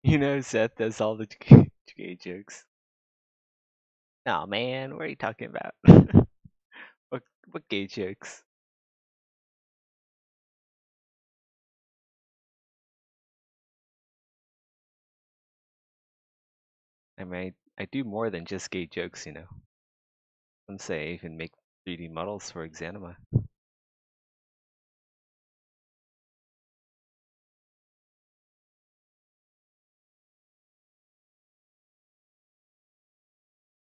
You know, Seth does all the gay jokes. Oh man, what are you talking about? What gay jokes? I mean, I do more than just gay jokes, you know. Some say I even make 3D models for Exanima.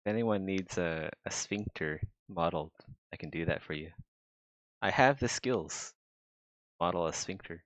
If anyone needs a sphincter modeled, I can do that for you. I have the skills. Model a sphincter.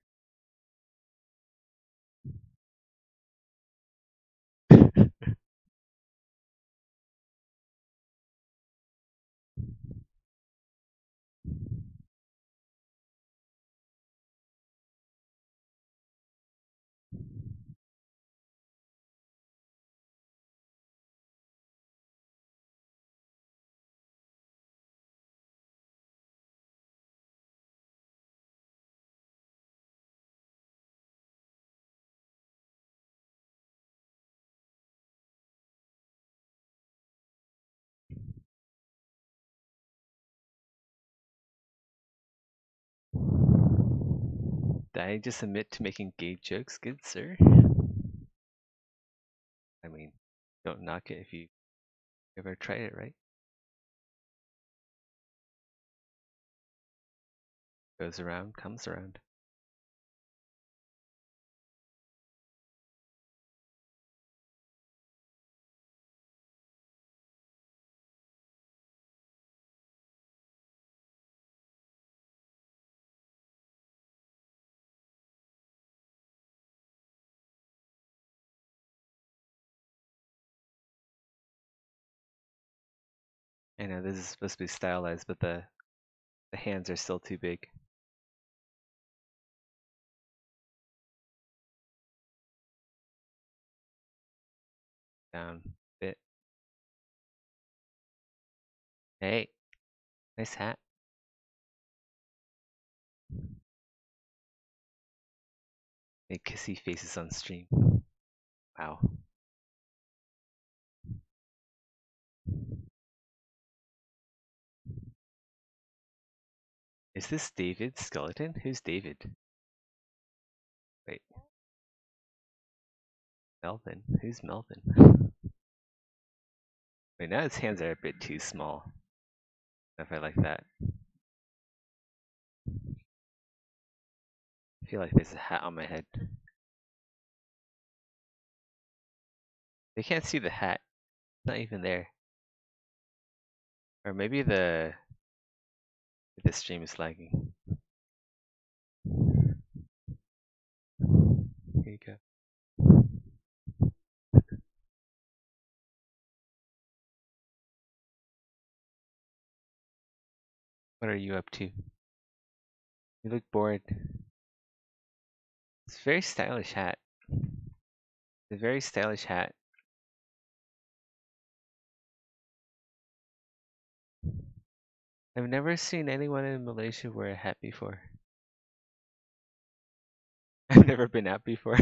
Did I just admit to making gay jokes, good sir? I mean, don't knock it if you ever try it, right? Goes around, comes around. I know this is supposed to be stylized, but the hands are still too big. Down a bit. Hey, nice hat. Make kissy faces on stream. Wow. Is this David Skeleton? Who's David? Wait, Melvin? Who's Melvin? Wait, now his hands are a bit too small. If I like that. I feel like there's a hat on my head. They can't see the hat. It's not even there. Or maybe the stream is lagging. Here you go. What are you up to? You look bored. It's a very stylish hat. It's a very stylish hat. I've never seen anyone in Malaysia wear a hat before. I've never been out before.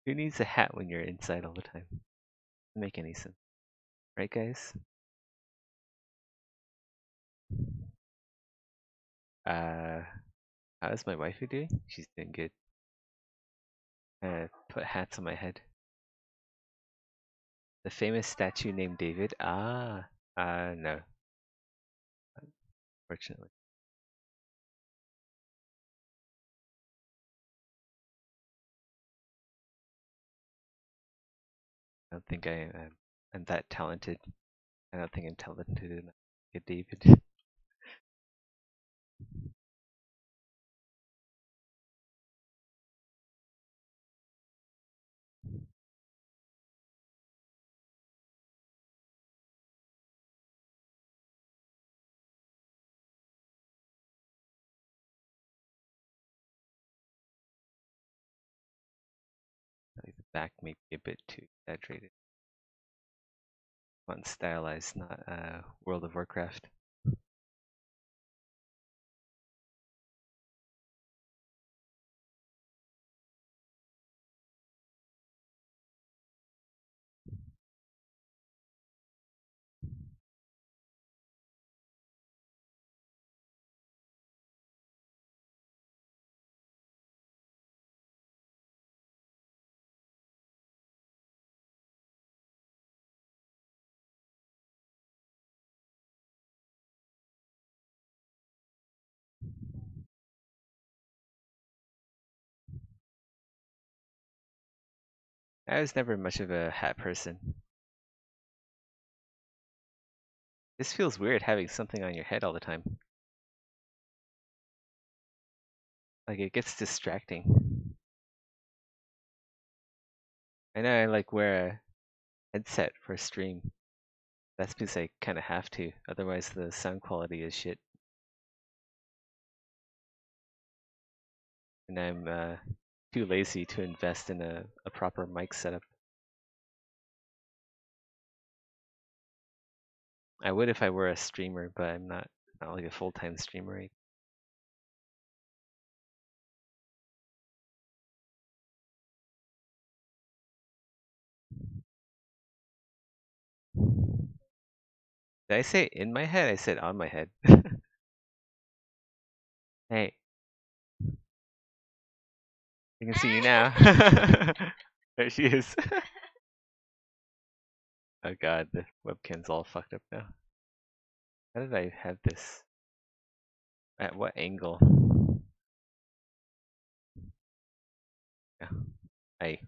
Who needs a hat when you're inside all the time? Doesn't make any sense. Right, guys? Uh, how is my waifu doing? She's doing good. Put hats on my head. The famous statue named David? Ah, no, fortunately. I don't think I'm that talented. I don't think I'm talented enough to get David. Like the back may be a bit too exaggerated. Want stylized, not World of Warcraft. I was never much of a hat person. This feels weird having something on your head all the time. Like it gets distracting. I know I like wear a headset for a stream. That's because I kind of have to. Otherwise, the sound quality is shit. And I'm too lazy to invest in a proper mic setup. I would if I were a streamer, but I'm not like a full-time streamer. Did I say in my head? I said on my head. Hey, I can see you now. There she is. Oh god, the webcam's all fucked up now. How did I have this? At what angle? Yeah. Hey,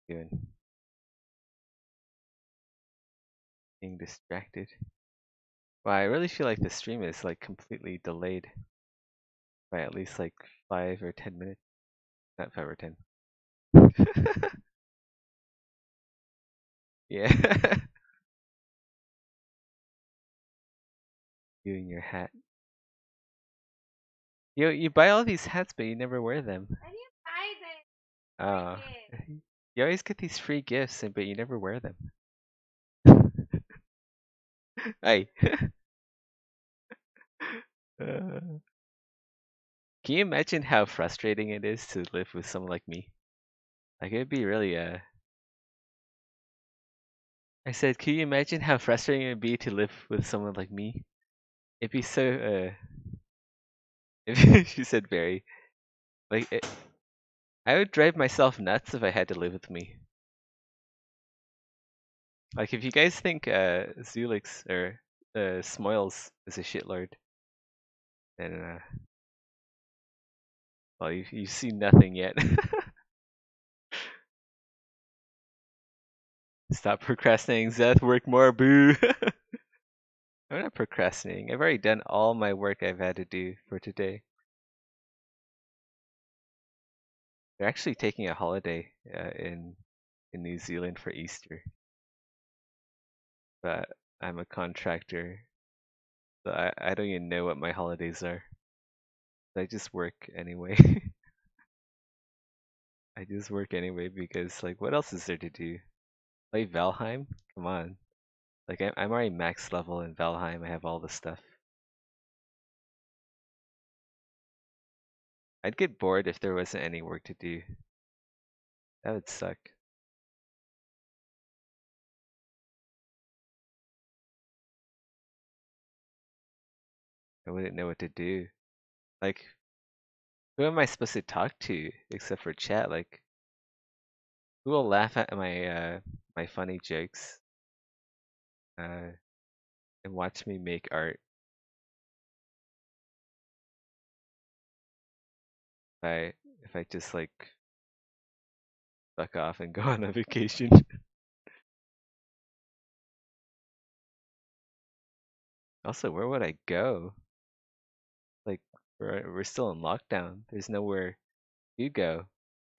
doing? Being distracted. Well, I really feel like the stream is like completely delayed by at least like 5 or 10 minutes. Not 5 or 10. Yeah. You and your hat. You buy all these hats, but you never wear them. I didn't buy Oh. them. You always get these free gifts, but you never wear them. Hey. Can you imagine how frustrating it is to live with someone like me? Like it'd be really I said, can you imagine how frustrating it'd be to live with someone like me? It'd be so if she said very like I would drive myself nuts if I had to live with me. Like if you guys think Zulix or Smoils is a shitlord, then well you've seen nothing yet. Stop procrastinating, Zeth. Work more, boo. I'm not procrastinating. I've already done all my work I've had to do for today. They're actually taking a holiday in New Zealand for Easter, but I'm a contractor, so I don't even know what my holidays are. I just work anyway. I just work anyway because like what else is there to do? Play Valheim? Come on. Like I'm already max level in Valheim. I have all the stuff. I'd get bored if there wasn't any work to do. That would suck. I wouldn't know what to do. Like who am I supposed to talk to except for chat? Like who will laugh at my funny jokes uh and watch me make art if I just like fuck off and go on a vacation? Also, where would I go? Like we're still in lockdown. There's nowhere to go.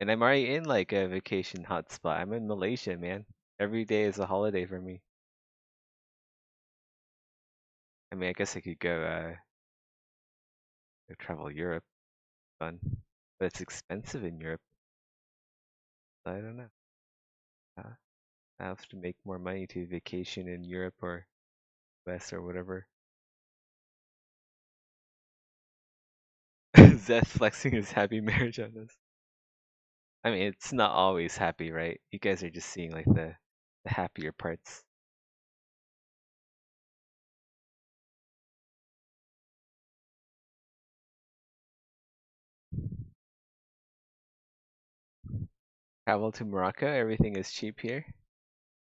And I'm already in like a vacation hotspot. I'm in Malaysia, man. Every day is a holiday for me. I mean, I guess I could go travel Europe. Fun. But it's expensive in Europe. So I don't know. Uh, I have to make more money to vacation in Europe or US or whatever. Zeth flexing his happy marriage on us. I mean, it's not always happy, right? You guys are just seeing like the happier parts. Travel to Morocco, everything is cheap here.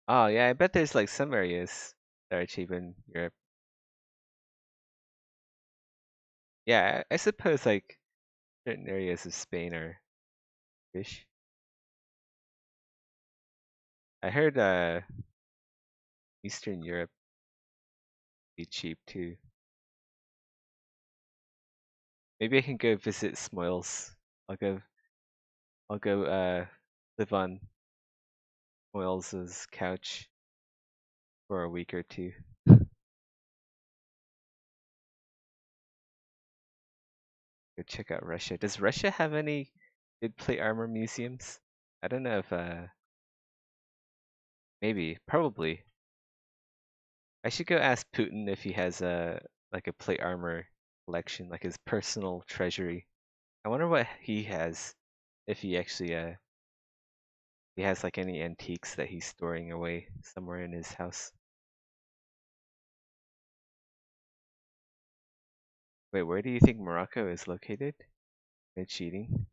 Oh yeah, I bet there's like some areas that are cheap in Europe. Yeah, I suppose like certain areas of Spain are fish. I heard Eastern Europe be cheap too. Maybe I can go visit Smoils. I'll go I'll go live on Smoils's couch for a week or two. Go check out Russia. Does Russia have any good plate armor museums? I don't know if maybe, probably. I should go ask Putin if he has a like a plate armor collection, like his personal treasury. I wonder what he has, if he actually he has like any antiques that he's storing away somewhere in his house. Wait, where do you think Morocco is located? No cheating.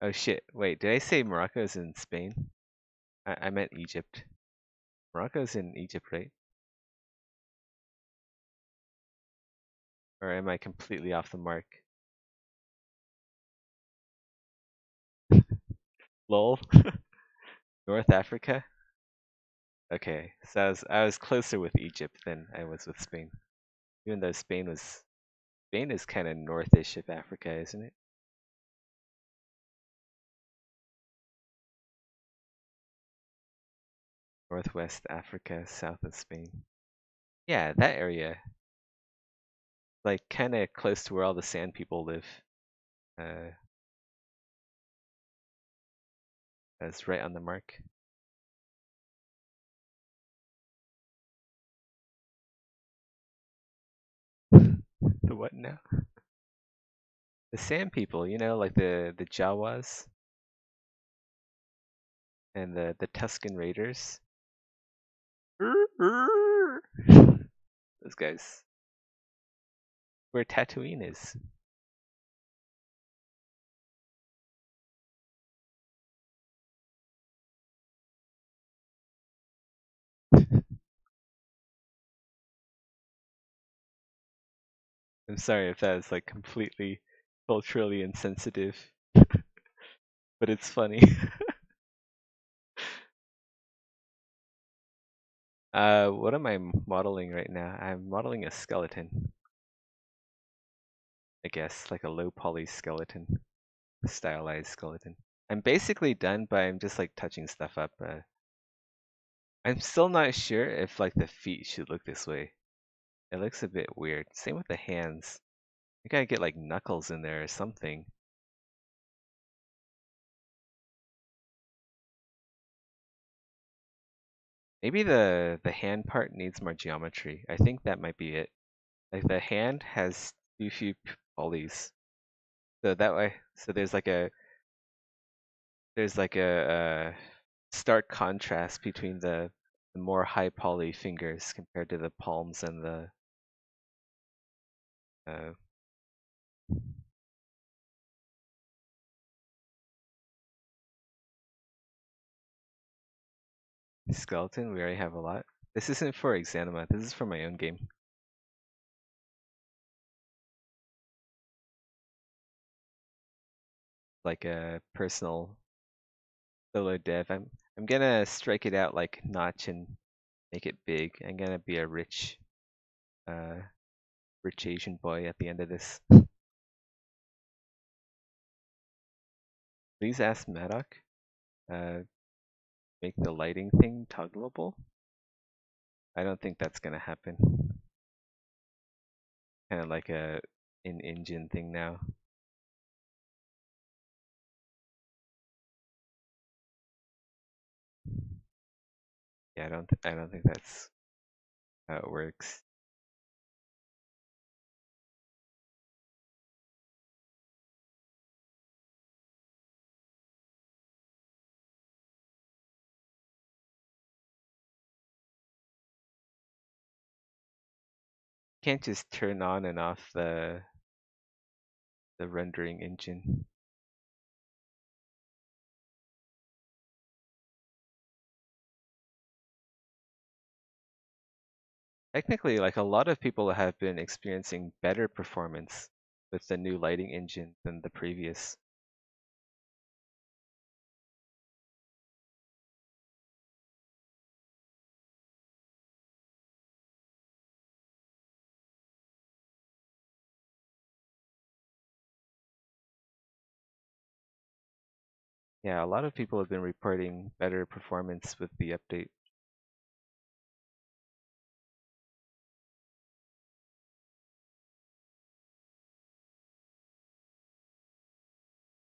Oh shit, wait, did I say Morocco is in Spain? I meant Egypt. Morocco's in Egypt, right? Or am I completely off the mark? Lol. North Africa? Okay, so I was closer with Egypt than I was with Spain. Even though Spain is kind of northish of Africa, isn't it? Northwest Africa, south of Spain. Yeah, that area. Like kind of close to where all the sand people live. Uh, that's right on the mark. The what now? The sand people, like the Jawas and the Tuscan Raiders. Those guys. Where Tatooine is. I'm sorry if that is like completely culturally insensitive, but it's funny. What am I modeling right now? I'm modeling a skeleton, I guess, like a low poly skeleton, stylized skeleton. I'm basically done, but I'm just like touching stuff up. I'm still not sure if like the feet should look this way. It looks a bit weird. Same with the hands. I gotta get like knuckles in there or something. Maybe the hand part needs more geometry. I think that might be it. Like the hand has too few polys. So that way, so there's like a stark contrast between the more high poly fingers compared to the palms and the uh, skeleton. We already have a lot. This isn't for Exanima. This is for my own game, like a personal solo dev. I'm gonna strike it out like Notch and make it big. I'm gonna be a uh, rich Asian boy at the end of this. Please ask Maddock. Uh, make the lighting thing toggleable. I don't think that's gonna happen. Kind of like a in-engine thing now. Yeah, I don't think that's how it works. Can't just turn on and off the rendering engine. Technically, like a lot of people have been experiencing better performance with the new lighting engine than the previous. Yeah, a lot of people have been reporting better performance with the update.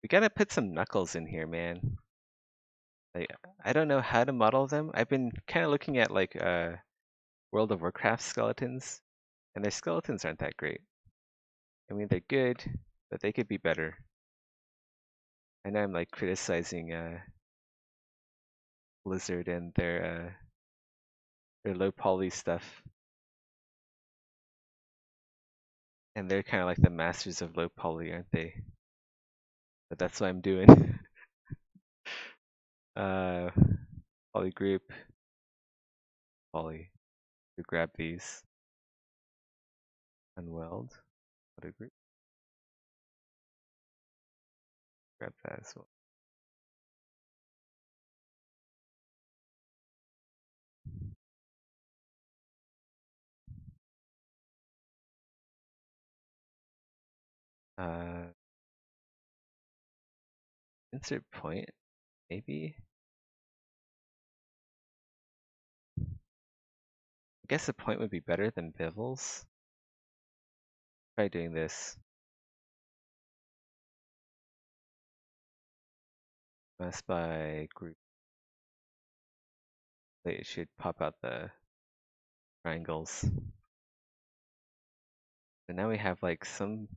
We gotta put some knuckles in here, man. Like, I don't know how to model them. I've been kind of looking at like World of Warcraft skeletons, and their skeletons aren't that great. I mean, they're good, but they could be better. I know I'm like criticizing Blizzard and their low poly stuff, and they're kind of like the masters of low poly, aren't they? But that's what I'm doing. uh, Poly group, poly. To grab these, unweld, poly group, grab that as well. Uh, insert point, maybe. I guess the point would be better than bevels. Try doing this. Mask by group. It should pop out the triangles. And now we have like some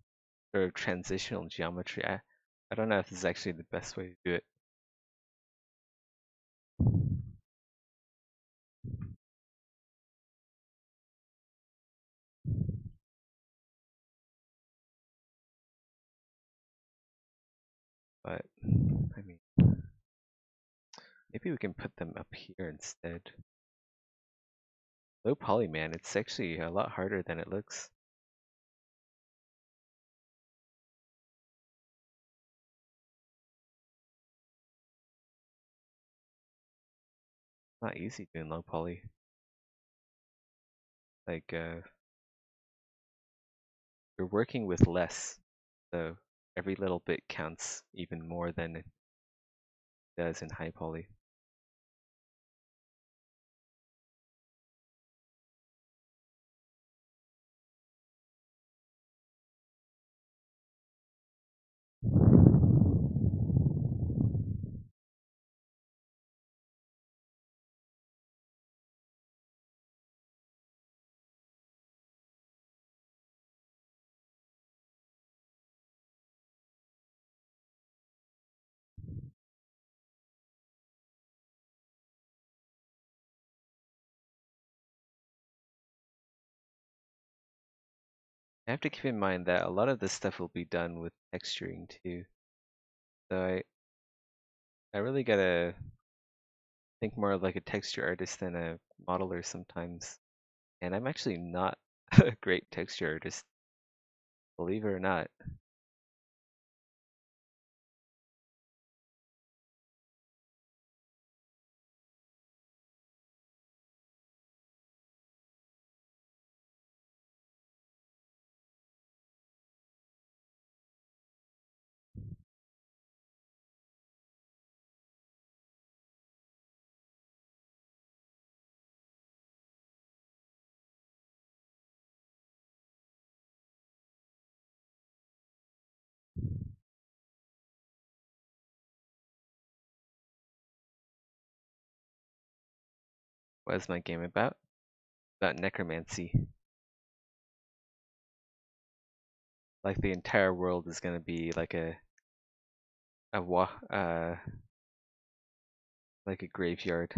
sort of transitional geometry. I don't know if this is actually the best way to do it. But, I mean, maybe we can put them up here instead. Low poly, man, it's actually a lot harder than it looks. Not easy doing low poly. Like, you're working with less, so every little bit counts even more than it does in high poly. I have to keep in mind that a lot of this stuff will be done with texturing too. So I really gotta think more of like a texture artist than a modeler sometimes. And I'm actually not a great texture artist, believe it or not. What is my game about? About necromancy. Like the entire world is gonna be like a wa like a graveyard.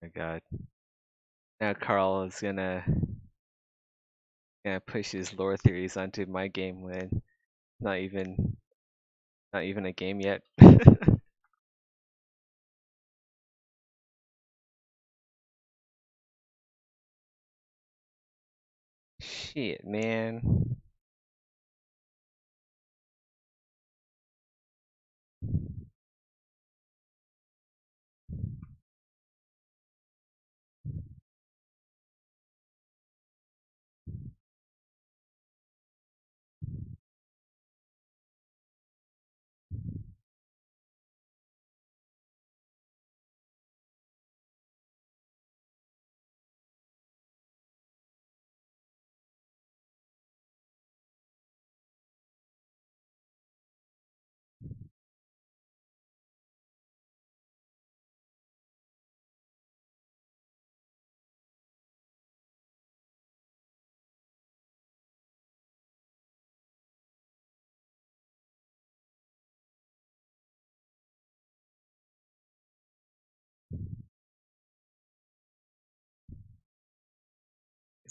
My God. Now Carl is gonna push his lore theories onto my game when not even not even a game yet. Shit, man.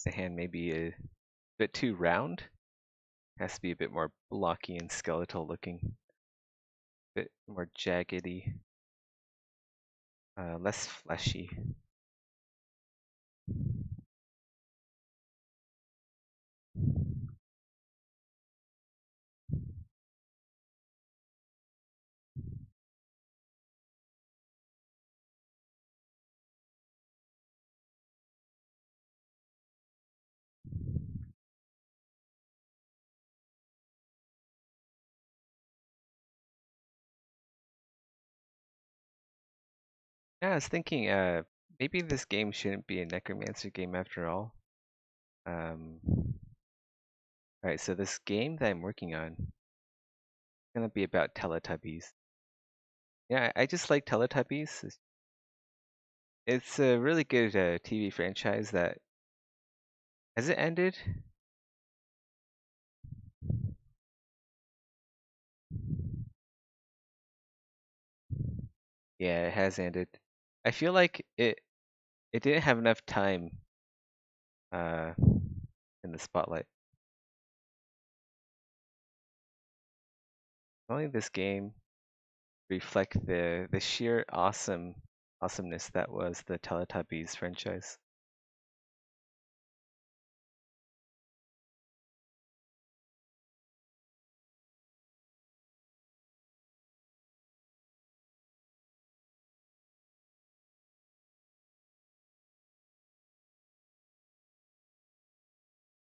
The hand may be a bit too round. Has to be a bit more blocky and skeletal looking. A bit more jaggedy. Less fleshy. Yeah, I was thinking, maybe this game shouldn't be a necromancer game after all. Alright, so this game that I'm working on is gonna be about Teletubbies. Yeah, I just like Teletubbies. It's a really good TV franchise that has it ended? Yeah, it has ended. I feel like it didn't have enough time uh in the spotlight. Only this game reflect the sheer awesomeness that was the Teletubbies franchise.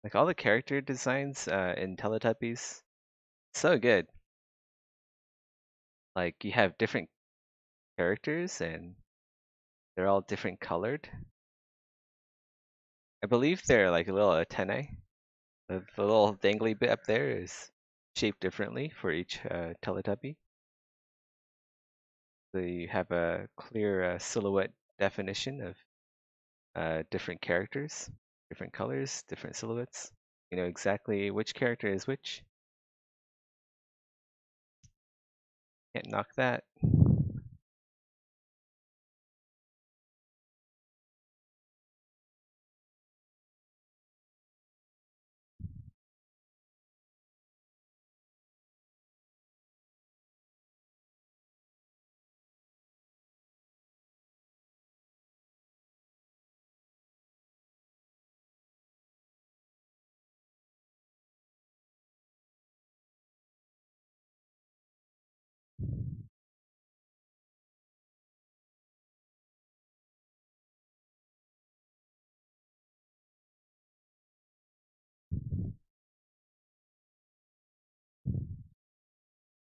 Like all the character designs in Teletubbies, so good. Like you have different characters and they're all different colored. I believe they're like little antennae. The little dangly bit up there is shaped differently for each Teletubby. So you have a clear silhouette definition of different characters, different colors, different silhouettes. You know exactly which character is which. Can't knock that.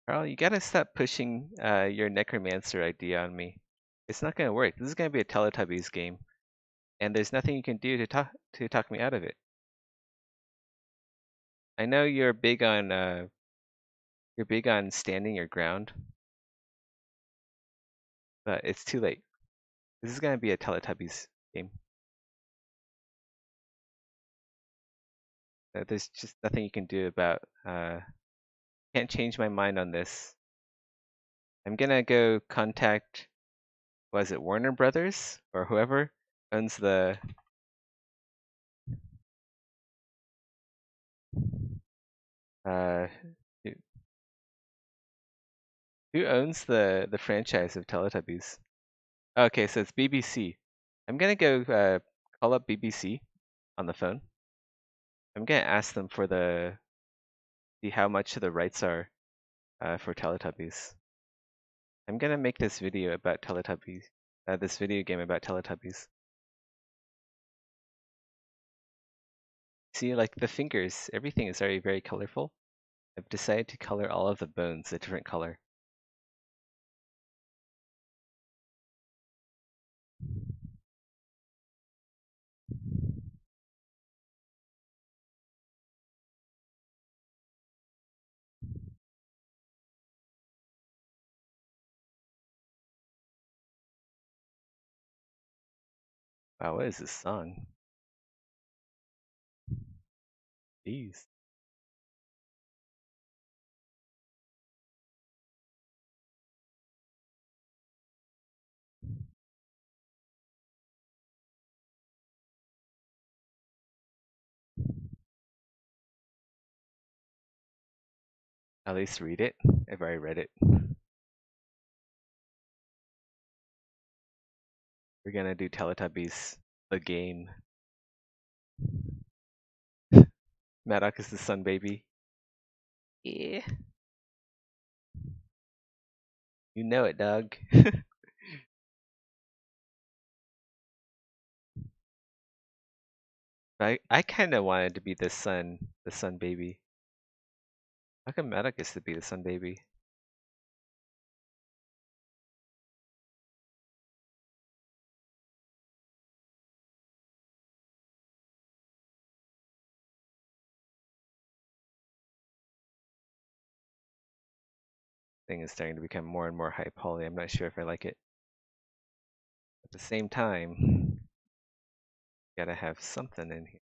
Carl, you gotta stop pushing your necromancer idea on me. It's not gonna work. This is gonna be a Teletubbies game, and there's nothing you can do to talk me out of it. I know you're big on standing your ground, but it's too late. This is gonna be a Teletubbies game. There's just nothing you can do about. Can't change my mind on this. I'm gonna go contact was it Warner Brothers or whoever owns the uh who who owns the franchise of Teletubbies? Okay, so it's BBC. I'm gonna go call up BBC on the phone. I'm gonna ask them for the see how much the rights are for Teletubbies. I'm gonna make this video about Teletubbies, this video game about Teletubbies. See, like the fingers, everything is already very colorful. I've decided to color all of the bones a different color. Wow, what is this song? Jeez. At least read it. I've already read it. We're gonna do Teletubbies, the game. Maddox is the sun baby. Yeah. You know it, dog. I kinda wanted to be the sun baby. How come Maddox gets to be the sun baby? Thing is starting to become more and more high poly. I'm not sure if I like it. At the same time, gotta have something in here.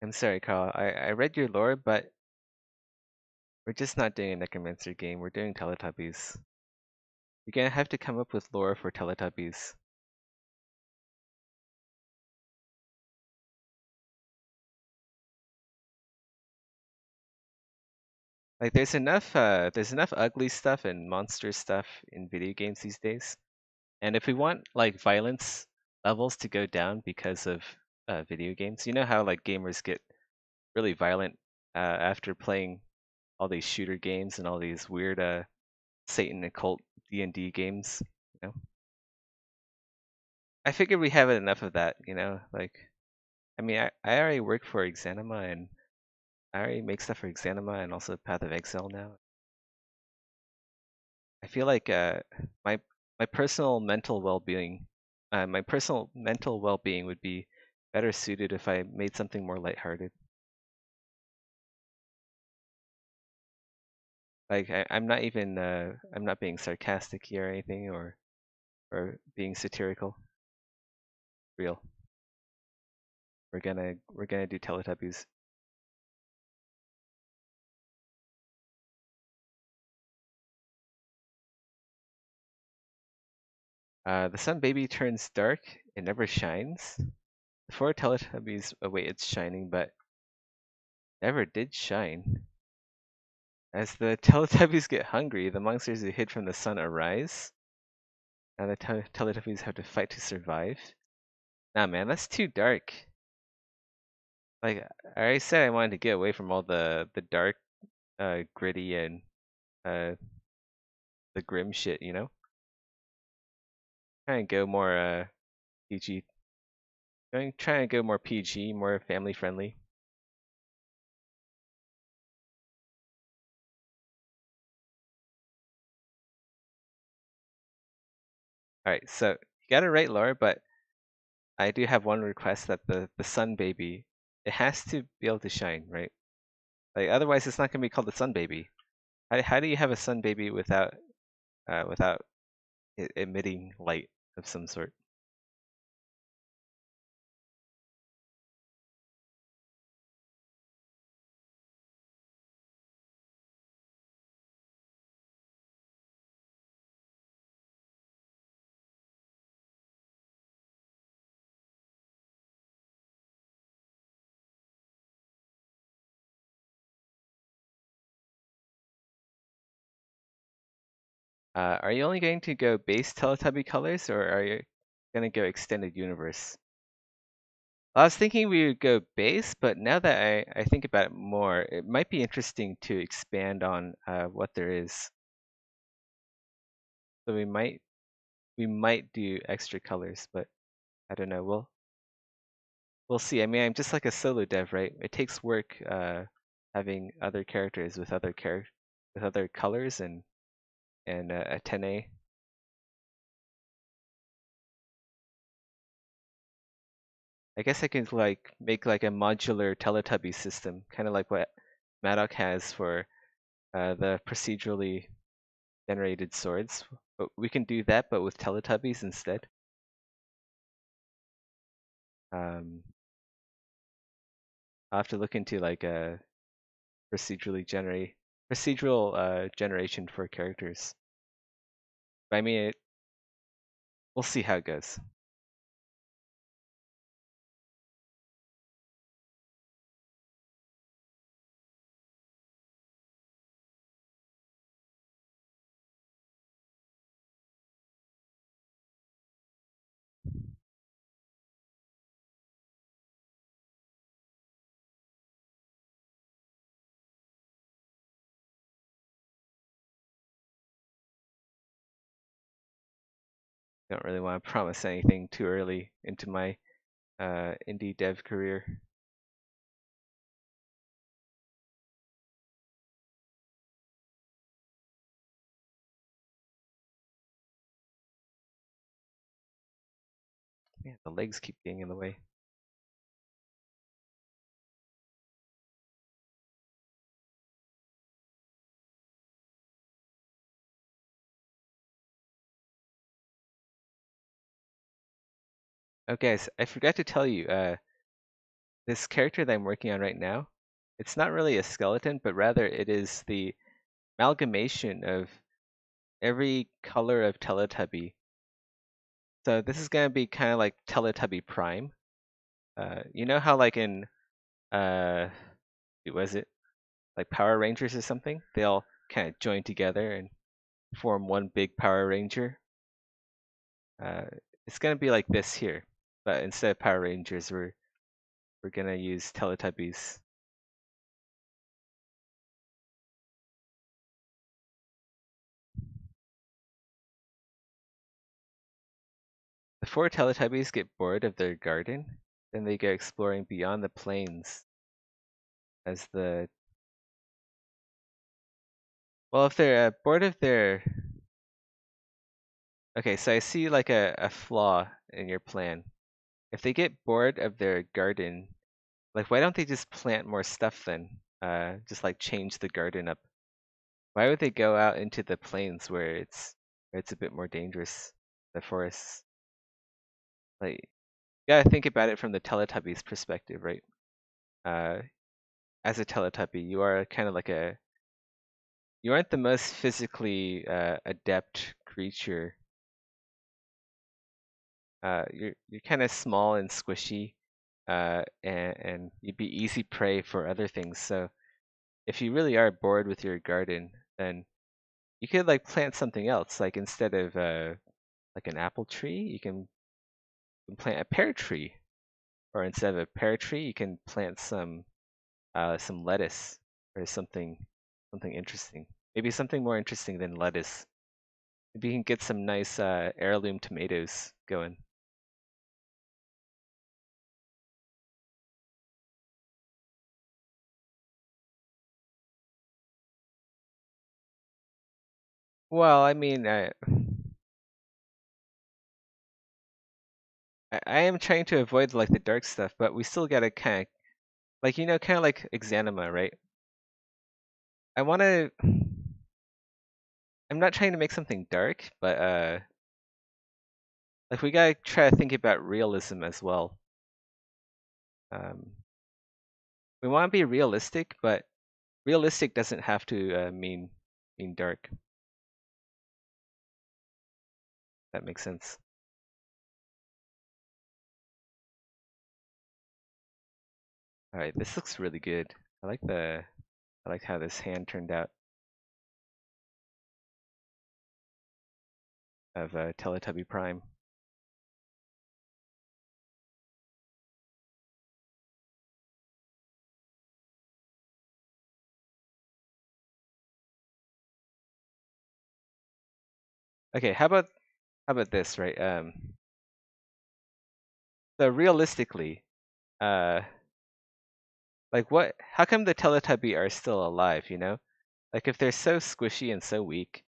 I'm sorry, Carl. I read your lore, but we're just not doing a Necromancer game. We're doing Teletubbies. You're gonna have to come up with lore for Teletubbies. Like there's enough ugly stuff and monster stuff in video games these days. And if we want like violence levels to go down because of video games, you know how like gamers get really violent after playing all these shooter games and all these weird Satan occult D&D games, you know? I figured we have enough of that, you know? Like I mean I already work for Exanima and I already make stuff for Exanima and also Path of Exile now. I feel like my my personal mental well-being, my personal mental well-being would be better suited if I made something more lighthearted. Like I'm not even I'm not being sarcastic here or anything or being satirical. Real. We're gonna do Teletubbies. The sun baby turns dark. It never shines. Before Teletubbies, oh wait, it's shining, but never did shine. As the Teletubbies get hungry, the monsters who hid from the sun arise. Now the Teletubbies have to fight to survive. Nah, man, that's too dark. Like I already said, I wanted to get away from all the dark, gritty, and uh, the grim shit. You know, try and go more PG. Try and go more PG, more family friendly. All right, so you got it right, Laura. But I do have one request that the sun baby, it has to be able to shine, right? Like otherwise, it's not gonna be called the sun baby. How do you have a sun baby without emitting light of some sort? Are you only going to go base Teletubby colors, or are you gonna go extended universe? I was thinking we would go base, but now that I think about it more, it might be interesting to expand on what there is. So we might do extra colors, but I don't know. We'll see. I mean, I'm just like a solo dev, right? It takes work having other characters with with other colors and a 10A. I guess I could like make like a modular Teletubby system, kind of like what Madoc has for the procedurally generated swords. But we can do that, but with Teletubbies instead. Um, I'll have to look into like a procedural generation for characters. But I mean, we'll see how it goes. Don't really want to promise anything too early into my indie dev career. Yeah, the legs keep getting in the way. Oh, guys, I forgot to tell you, this character that I'm working on right now, it's not really a skeleton, but rather it is the amalgamation of every color of Teletubby. So this is gonna be kind of like Teletubby Prime. You know how like in what was it like Power Rangers or something? They all kind of join together and form one big Power Ranger. Uh, it's gonna be like this here, but instead of Power Rangers, we're gonna use Teletubbies. The four Teletubbies get bored of their garden, then they go exploring beyond the plains as the well, if they're bored of their okay, so I see like a flaw in your plan. If they get bored of their garden, like why don't they just plant more stuff then? Just like change the garden up. Why would they go out into the plains where it's a bit more dangerous, the forests? Like you gotta think about it from the Teletubbies perspective, right? Uh, as a Teletubby, you are kind of like you aren't the most physically adept creature. You're kind of small and squishy, and you'd be easy prey for other things. So if you really are bored with your garden, then you could like plant something else. Like instead of like an apple tree, you can plant a pear tree, or instead of a pear tree, you can plant some lettuce or something interesting. Maybe something more interesting than lettuce. Maybe you can get some nice heirloom tomatoes going. Well, I mean, I am trying to avoid like the dark stuff, but we still gotta kind of like kind of like Exanima, right? I want to. I'm not trying to make something dark, but like we gotta try to think about realism as well. Um, we want to be realistic, but realistic doesn't have to mean dark. That makes sense. All right, this looks really good. I like how this hand turned out of Teletubby Prime. Okay, how about this, right? So realistically, uh, like what? How come the Teletubby are still alive? Like if they're so squishy and so weak,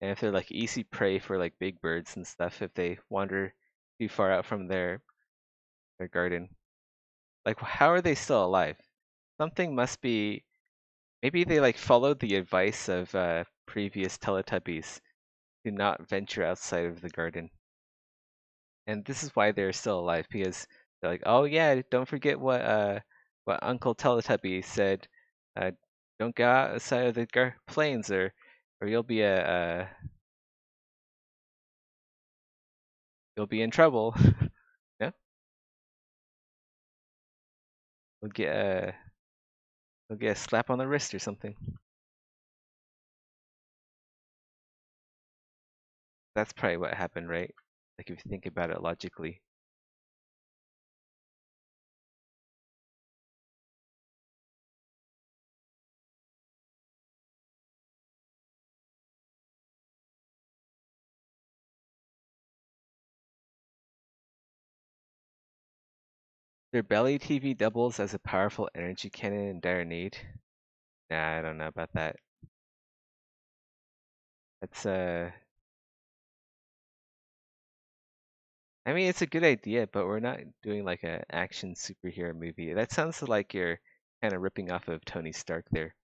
and if they're like easy prey for like big birds and stuff, if they wander too far out from their garden, like how are they still alive? Something must be. Maybe they like followed the advice of previous Teletubbies to not venture outside of the garden. And this is why they're still alive because they're like, oh yeah, don't forget what Uncle Teletubby said. Uh, don't go outside of the plains or you'll be in trouble. Yeah, you'll get a you'll get a slap on the wrist or something. That's probably what happened, right? Like if you think about it logically. Their belly TV doubles as a powerful energy cannon in dire need. Nah, I don't know about that. That's I mean, it's a good idea, but we're not doing like an action superhero movie. That sounds like you're kind of ripping off of Tony Stark there.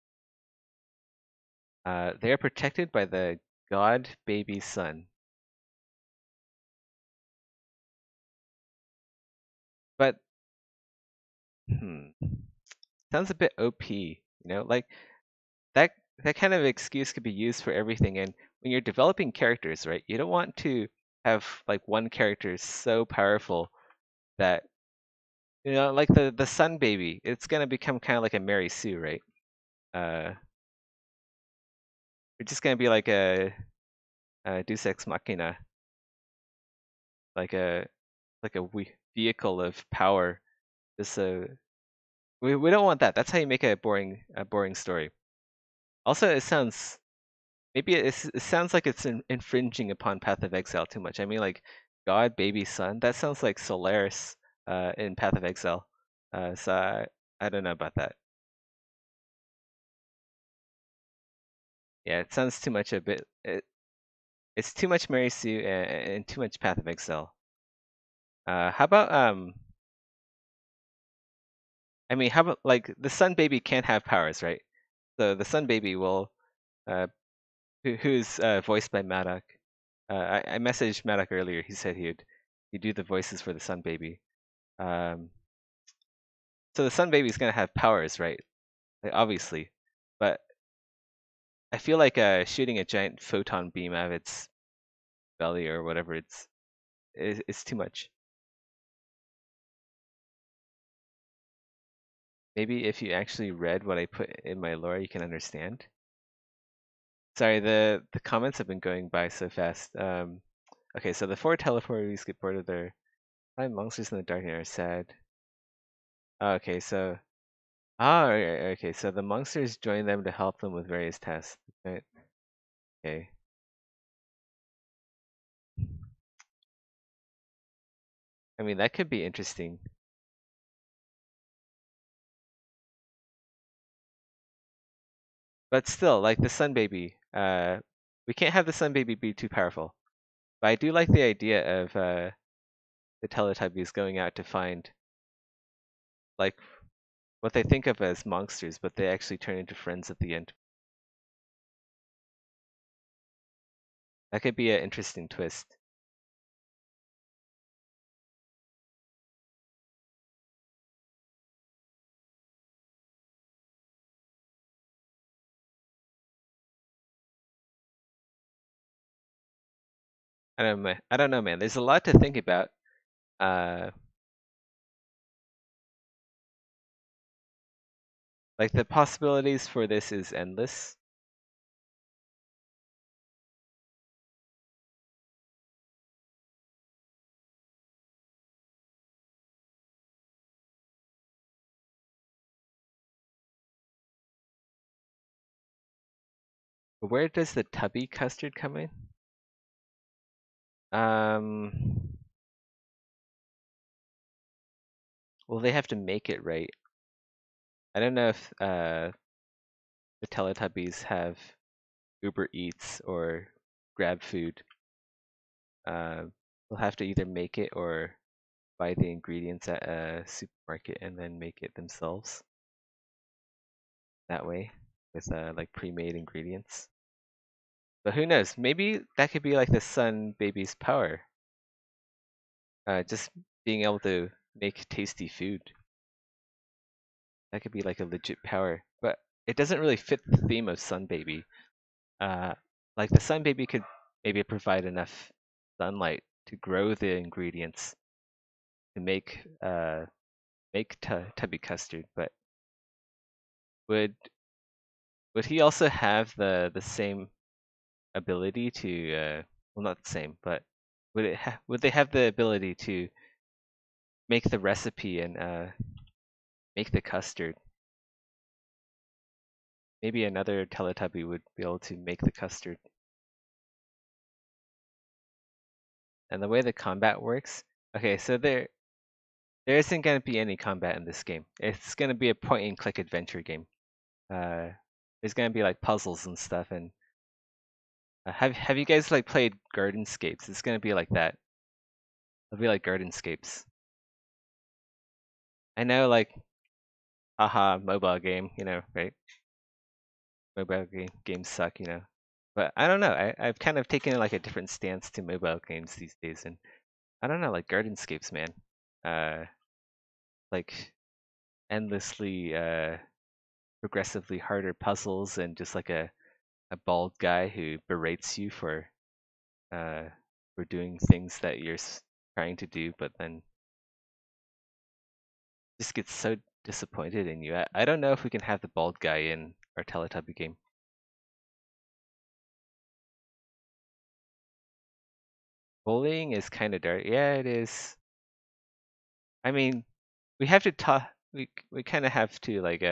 They are protected by the God Baby Sun, but hmm, sounds a bit OP. Like that that kind of excuse could be used for everything. And when you're developing characters, right, you don't want to have like one character so powerful that like the Sun Baby, it's gonna become kind of like a Mary Sue, right? Uh, it's just gonna be like a Deus Ex Machina, like a vehicle of power. Just we don't want that. That's how you make a boring story. Also, it sounds maybe it sounds like it's infringing upon Path of Exile too much. I mean, like God, baby, son. That sounds like Solaris in Path of Exile. So I don't know about that. Yeah, it sounds too much a bit. It's too much Mary Sue and too much Path of Exile. How about I mean, how about like the Sun Baby can't have powers, right? So the Sun Baby will, uh, who's voiced by Maddock. I messaged Maddock earlier. He said he'd do the voices for the Sun Baby. Um, so the Sun Baby's gonna have powers, right? Like, obviously, but I feel like shooting a giant photon beam out of its belly or whatever it's too much. maybe if you actually read what I put in my lore, you can understand. Sorry, the comments have been going by so fast. Okay, so the 4 teleporters get bored of their find monsters in the dark and are sad. Oh, okay, so okay, so the monsters join them to help them with various tasks. Right? Okay. I mean, that could be interesting. But still, like the sun baby, we can't have the sun baby be too powerful. But I do like the idea of the Teletubbies going out to find like what they think of as monsters, but they actually turn into friends at the end. That could be an interesting twist. I don't know, man. There's a lot to think about. Uh, like the possibilities for this is endless. But where does the tubby custard come in? Um, well, they have to make it right. I don't know if the Teletubbies have Uber Eats or Grab Food. They'll have to either make it or buy the ingredients at a supermarket and then make it themselves that way with like pre-made ingredients. But who knows? Maybe that could be like the sun baby's power. Just being able to make tasty food. That could be like a legit power. But it doesn't really fit the theme of sun baby. Uh, like the sun baby could maybe provide enough sunlight to grow the ingredients to make tubby custard, but would would he also have the same ability to well, not the same, but would they have the ability to make the recipe and make the custard? Maybe another Teletubby would be able to make the custard. And the way the combat works, okay, so there isn't going to be any combat in this game. It's going to be a point and click adventure game. Uh, there's going to be like puzzles and stuff. And have you guys like played Gardenscapes? It's going to be like that. It'll be like Gardenscapes. I know, like, haha, mobile game, right? Mobile games suck, But I don't know. I've kind of taken like a different stance to mobile games these days, and I don't know, like Gardenscapes, man. Uh, like endlessly, progressively harder puzzles, and just like a bald guy who berates you uh for doing things that you're trying to do, but then just gets so disappointed in you. I don't know if we can have the bald guy in our Teletubby game. Bullying is kind of dark. Yeah, it is. I mean, we have to talk. We kind of have to like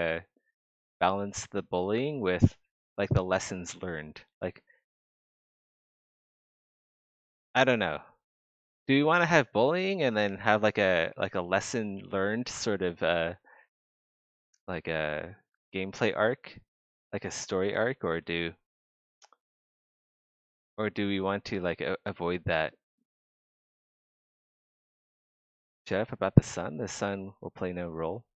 balance the bullying with like the lessons learned. Like I don't know. Do you want to have bullying and then have like a lesson learned sort of like a gameplay arc, like a story arc, or do we want to like avoid that? Shut up about the sun. The sun will play no role.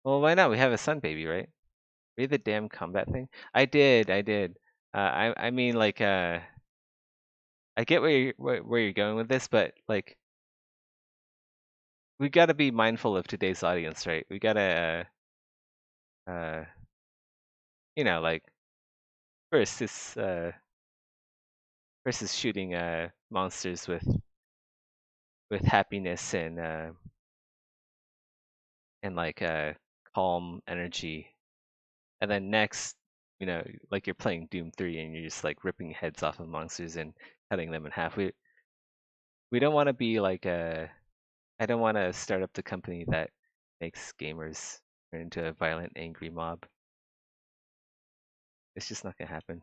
Well, why not? We have a sun baby, right? Read the damn combat thing. I did. I mean, like, I get where you're going with this, but like, we gotta be mindful of today's audience, right? We gotta, like, first is versus shooting monsters with happiness and like calm energy, and then next, like you're playing Doom 3 and you're just like ripping heads off of monsters and cutting them in half. We don't want to be like a. I don't want to start up the company that makes gamers turn into a violent, angry mob. It's just not gonna happen.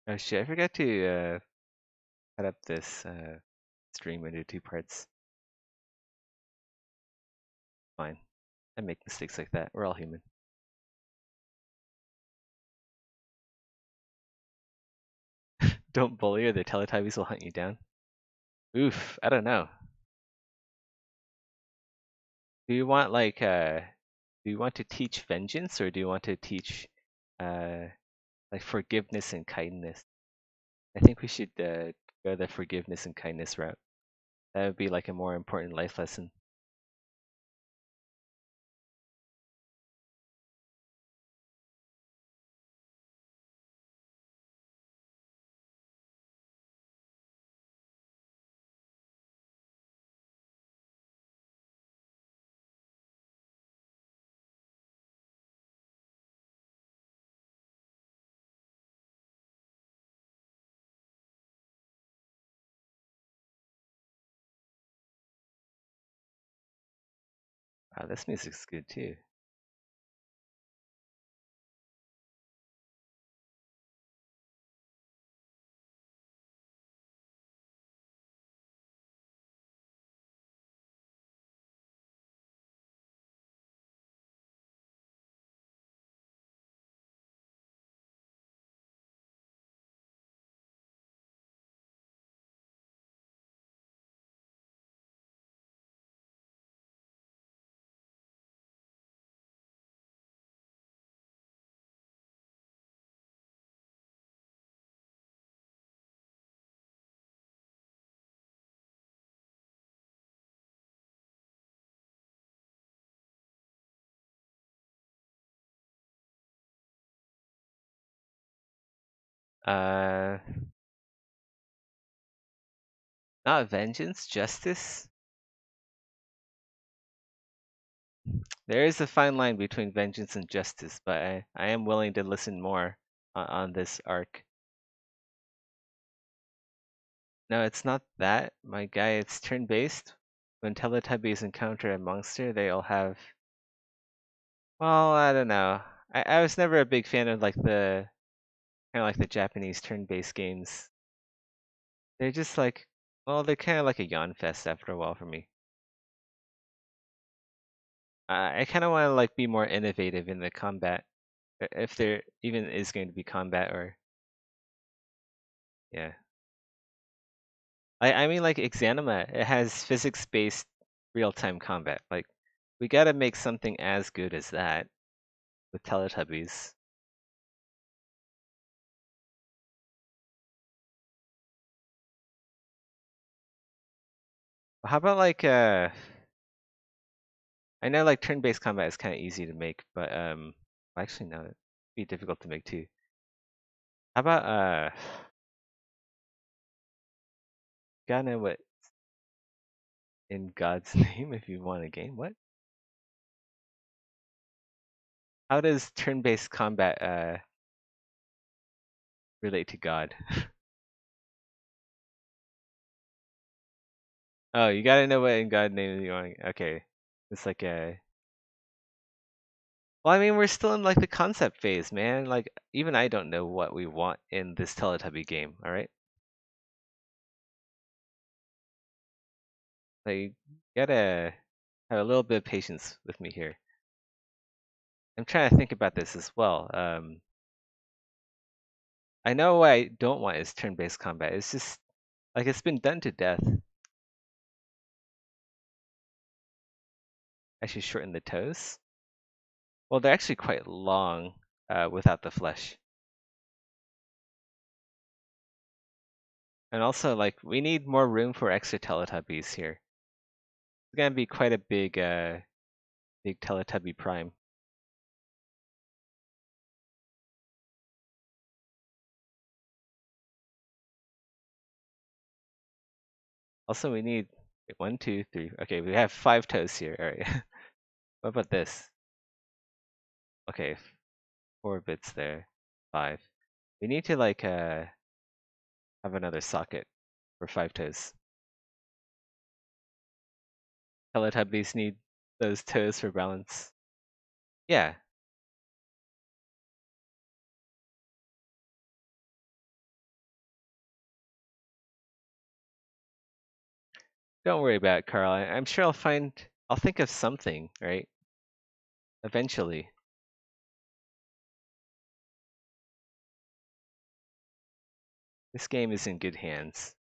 Oh shit! I forgot to cut up this stream into 2 parts. Fine. I make mistakes like that. We're all human. Don't bully or the Teletubbies will hunt you down. Oof, I don't know. Do you want do you want to teach vengeance or do you want to teach uh like forgiveness and kindness? I think we should go the forgiveness and kindness route. That would be like a more important life lesson. Wow, this music's good too. Uh, Not vengeance, justice. There is a fine line between vengeance and justice, but I am willing to listen more on this arc. No, it's not that, my guy. It's turn-based. When Teletubbies encounter a monster, they all have. Well, I don't know. I was never a big fan of like the kind of like the Japanese turn-based games. They're just like, well, they're kind of like a yawn fest after a while for me. I kind of want to like be more innovative in the combat, if there even is going to be combat or yeah. I mean like Exanima, it has physics-based real-time combat. Like we gotta make something as good as that with Teletubbies. How about like I know like turn-based combat is kind of easy to make, but actually no, it'd be difficult to make too. How about gotta know what in God's name if you want a game? What? How does turn-based combat relate to God? Oh, you gotta know what in God's name you want. Okay, it's like a. Well, I mean, we're still in like the concept phase, man. Like even I don't know what we want in this Teletubby game. All right, like you gotta have a little bit of patience with me here. I'm trying to think about this as well. I know what I don't want is turn-based combat. It's just like it's been done to death. I should shorten the toes. Well, they're actually quite long without the flesh. And also, like, we need more room for extra Teletubbies here. It's gonna be quite a big Teletubby prime. Also, we need 1, 2, 3. Okay, we have 5 toes here. All right. What about this? Okay, 4 bits there. 5. We need to like have another socket for 5 toes. Teletubbies need those toes for balance. Yeah. Don't worry about it, Carl. I'm sure I'll think of something, right? Eventually. This game is in good hands.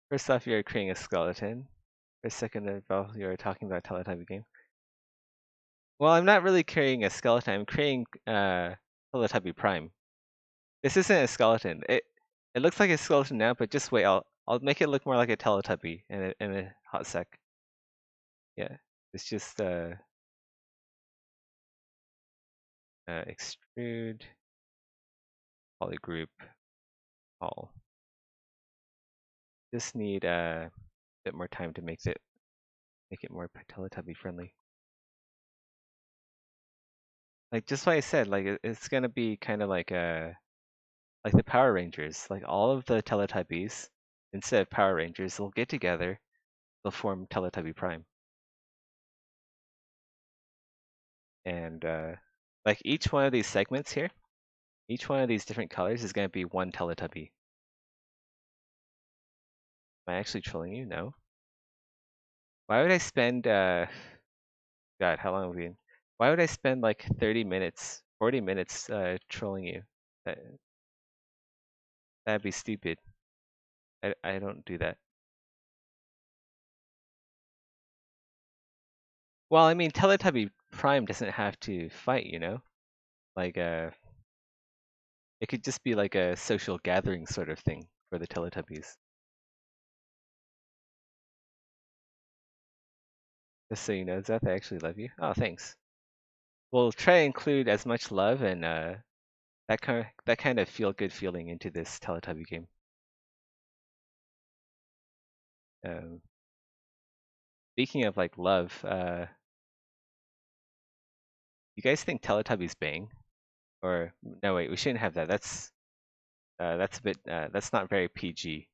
First off, you're creating a skeleton. For second of all, you're talking about Teletubby game. Well, I'm not really creating a skeleton. I'm creating Teletubby Prime. This isn't a skeleton. It looks like a skeleton now, but just wait. I'll make it look more like a Teletubby in a hot sec. Yeah, it's just extrude polygroup all. Just need a bit more time to make it more Teletubby friendly. Like just what I said, like it's gonna be kind of like the Power Rangers. Like all of the Teletubbies, instead of Power Rangers, they'll get together, they'll form Teletubby Prime. And like each one of these segments here, each one of these different colors is gonna be one Teletubby. Am I actually trolling you? No. Why would I spend God, how long have we been? Why would I spend like 30 minutes, 40 minutes trolling you? That, that'd be stupid. I don't do that. Well, I mean, Teletubby Prime doesn't have to fight, you know? Like, it could just be like a social gathering sort of thing for the Teletubbies. Just so you know, Zeth, I actually love you. Oh, thanks. We'll try to include as much love and that kind of feel good feeling into this Teletubby game. Um, Speaking of like love, you guys think Teletubbies bang? Or no, wait, we shouldn't have that. That's a bit that's not very PG.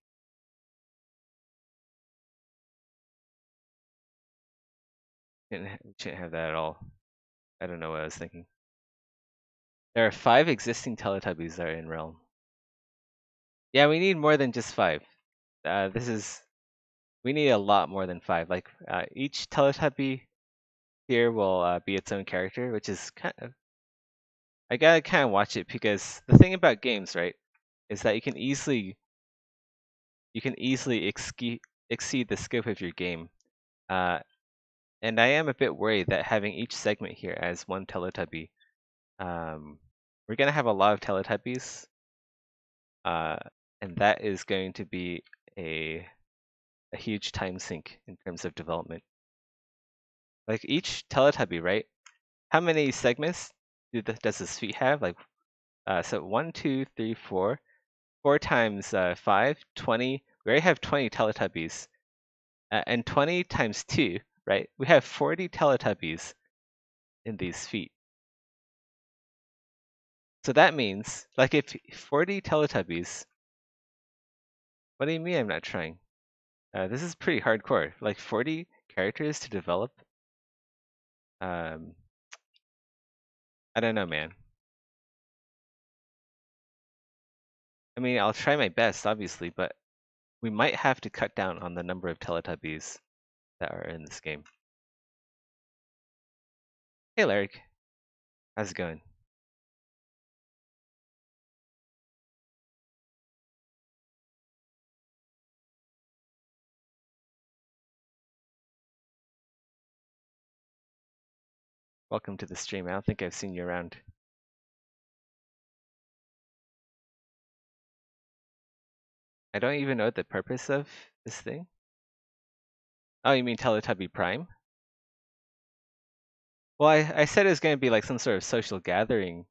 We shouldn't have that at all. I don't know what I was thinking. There are 5 existing Teletubbies that are in Realm. Yeah, we need more than just 5. We need a lot more than 5. Like each Teletubby here will be its own character, which is kind of I gotta kind of watch it because the thing about games, right, is that you can easily exceed the scope of your game. Uh, and I am a bit worried that having each segment here as one Teletubby, we're gonna have a lot of Teletubbies, uh, and that is going to be a huge time sink in terms of development. Like each Teletubby, right? How many segments does this feat have? Like, so 1, 2, 3, 4. 4 times 5, 20. We already have 20 Teletubbies. And 20 times 2, right? We have 40 Teletubbies in these feet. So that means, like, if 40 Teletubbies. What do you mean I'm not trying? This is pretty hardcore. Like 40 characters to develop. Um, I don't know, man. I mean, I'll try my best, obviously, but we might have to cut down on the number of Teletubbies that are in this game. Hey, Larry, how's it going? Welcome to the stream. I don't think I've seen you around. I don't even know the purpose of this thing. Oh, you mean Teletubby Prime? Well, I said it was going to be like some sort of social gathering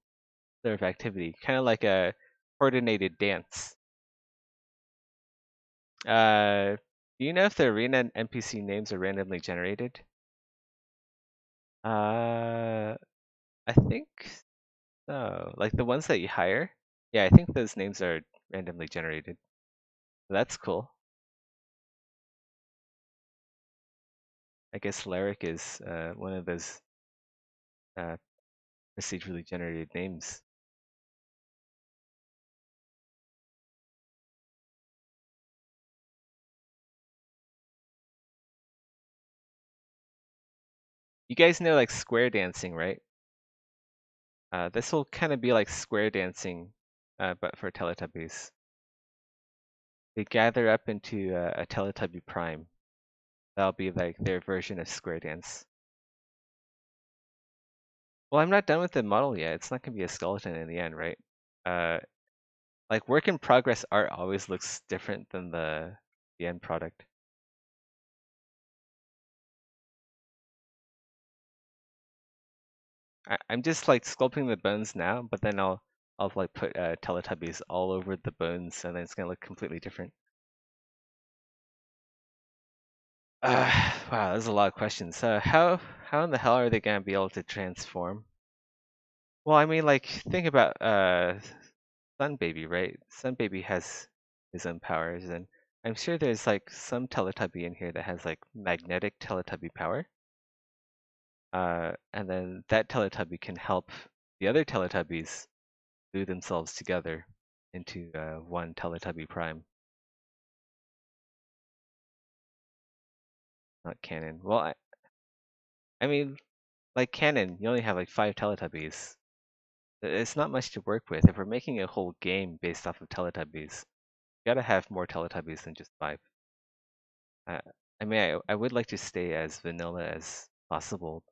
sort of activity, kind of like a coordinated dance. Do you know if the arena NPC names are randomly generated? I think so. Like the ones that you hire? Yeah, I think those names are randomly generated. So that's cool. I guess Larrick is one of those uh, procedurally generated names. You guys know like square dancing, right? This will kind of be like square dancing, but for Teletubbies. They gather up into a Teletubby Prime. That'll be like their version of square dance. Well, I'm not done with the model yet. It's not gonna be a skeleton in the end, right? Uh, like work in progress art always looks different than the end product. I'm just like sculpting the bones now, but then I'll like put Teletubbies all over the bones, and then it's gonna look completely different. Wow, there's a lot of questions. How in the hell are they gonna be able to transform? Well, I mean, like think about Sun Baby, right? Sun Baby has his own powers, and I'm sure there's like some Teletubby in here that has like magnetic Teletubby power. And then that Teletubby can help the other Teletubbies glue themselves together into one Teletubby Prime. Not canon. Well, I mean, like canon, you only have like 5 Teletubbies. It's not much to work with. If we're making a whole game based off of Teletubbies, you gotta have more Teletubbies than just 5. Uh, I mean, I would like to stay as vanilla as possible,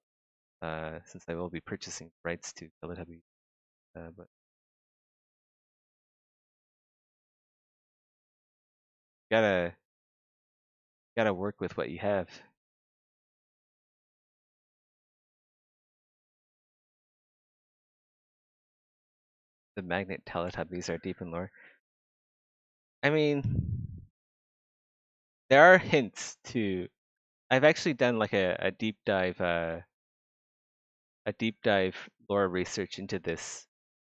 since I will be purchasing rights to Teletubbies. But gotta gotta work with what you have. The magnet Teletubbies are deep in lore. I mean, there are hints to. I've actually done like a deep dive lore research into this,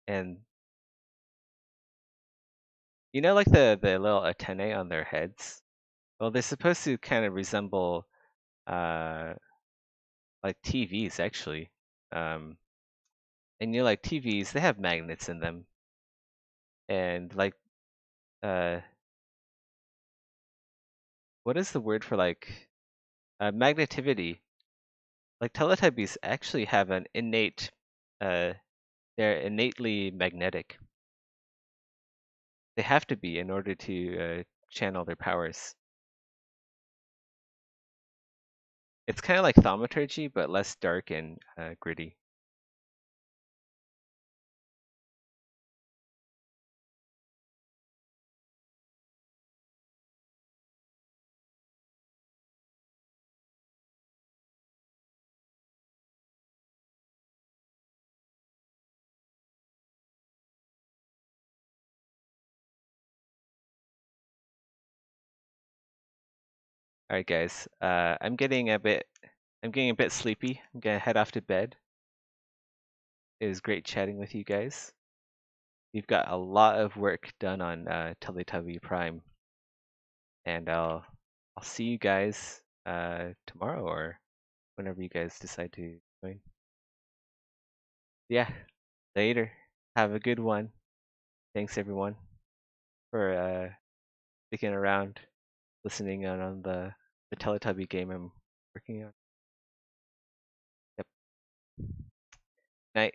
and you know, like the little antennae on their heads. Well, they're supposed to kind of resemble uh like TVs actually. Um, and you know, like TVs, they have magnets in them, and like uh, what is the word for like magnetivity? Like Teletubbies actually have an innate, uh, they're innately magnetic. They have to be in order to channel their powers. It's kind of like thaumaturgy, but less dark and gritty. All right, guys. I'm getting a bit sleepy. I'm gonna head off to bed. It was great chatting with you guys. We've got a lot of work done on Teletubby Prime, and I'll see you guys tomorrow or whenever you guys decide to join. Yeah, later. Have a good one. Thanks everyone for sticking around, listening in on the Teletubby game I'm working on. Yep. Night.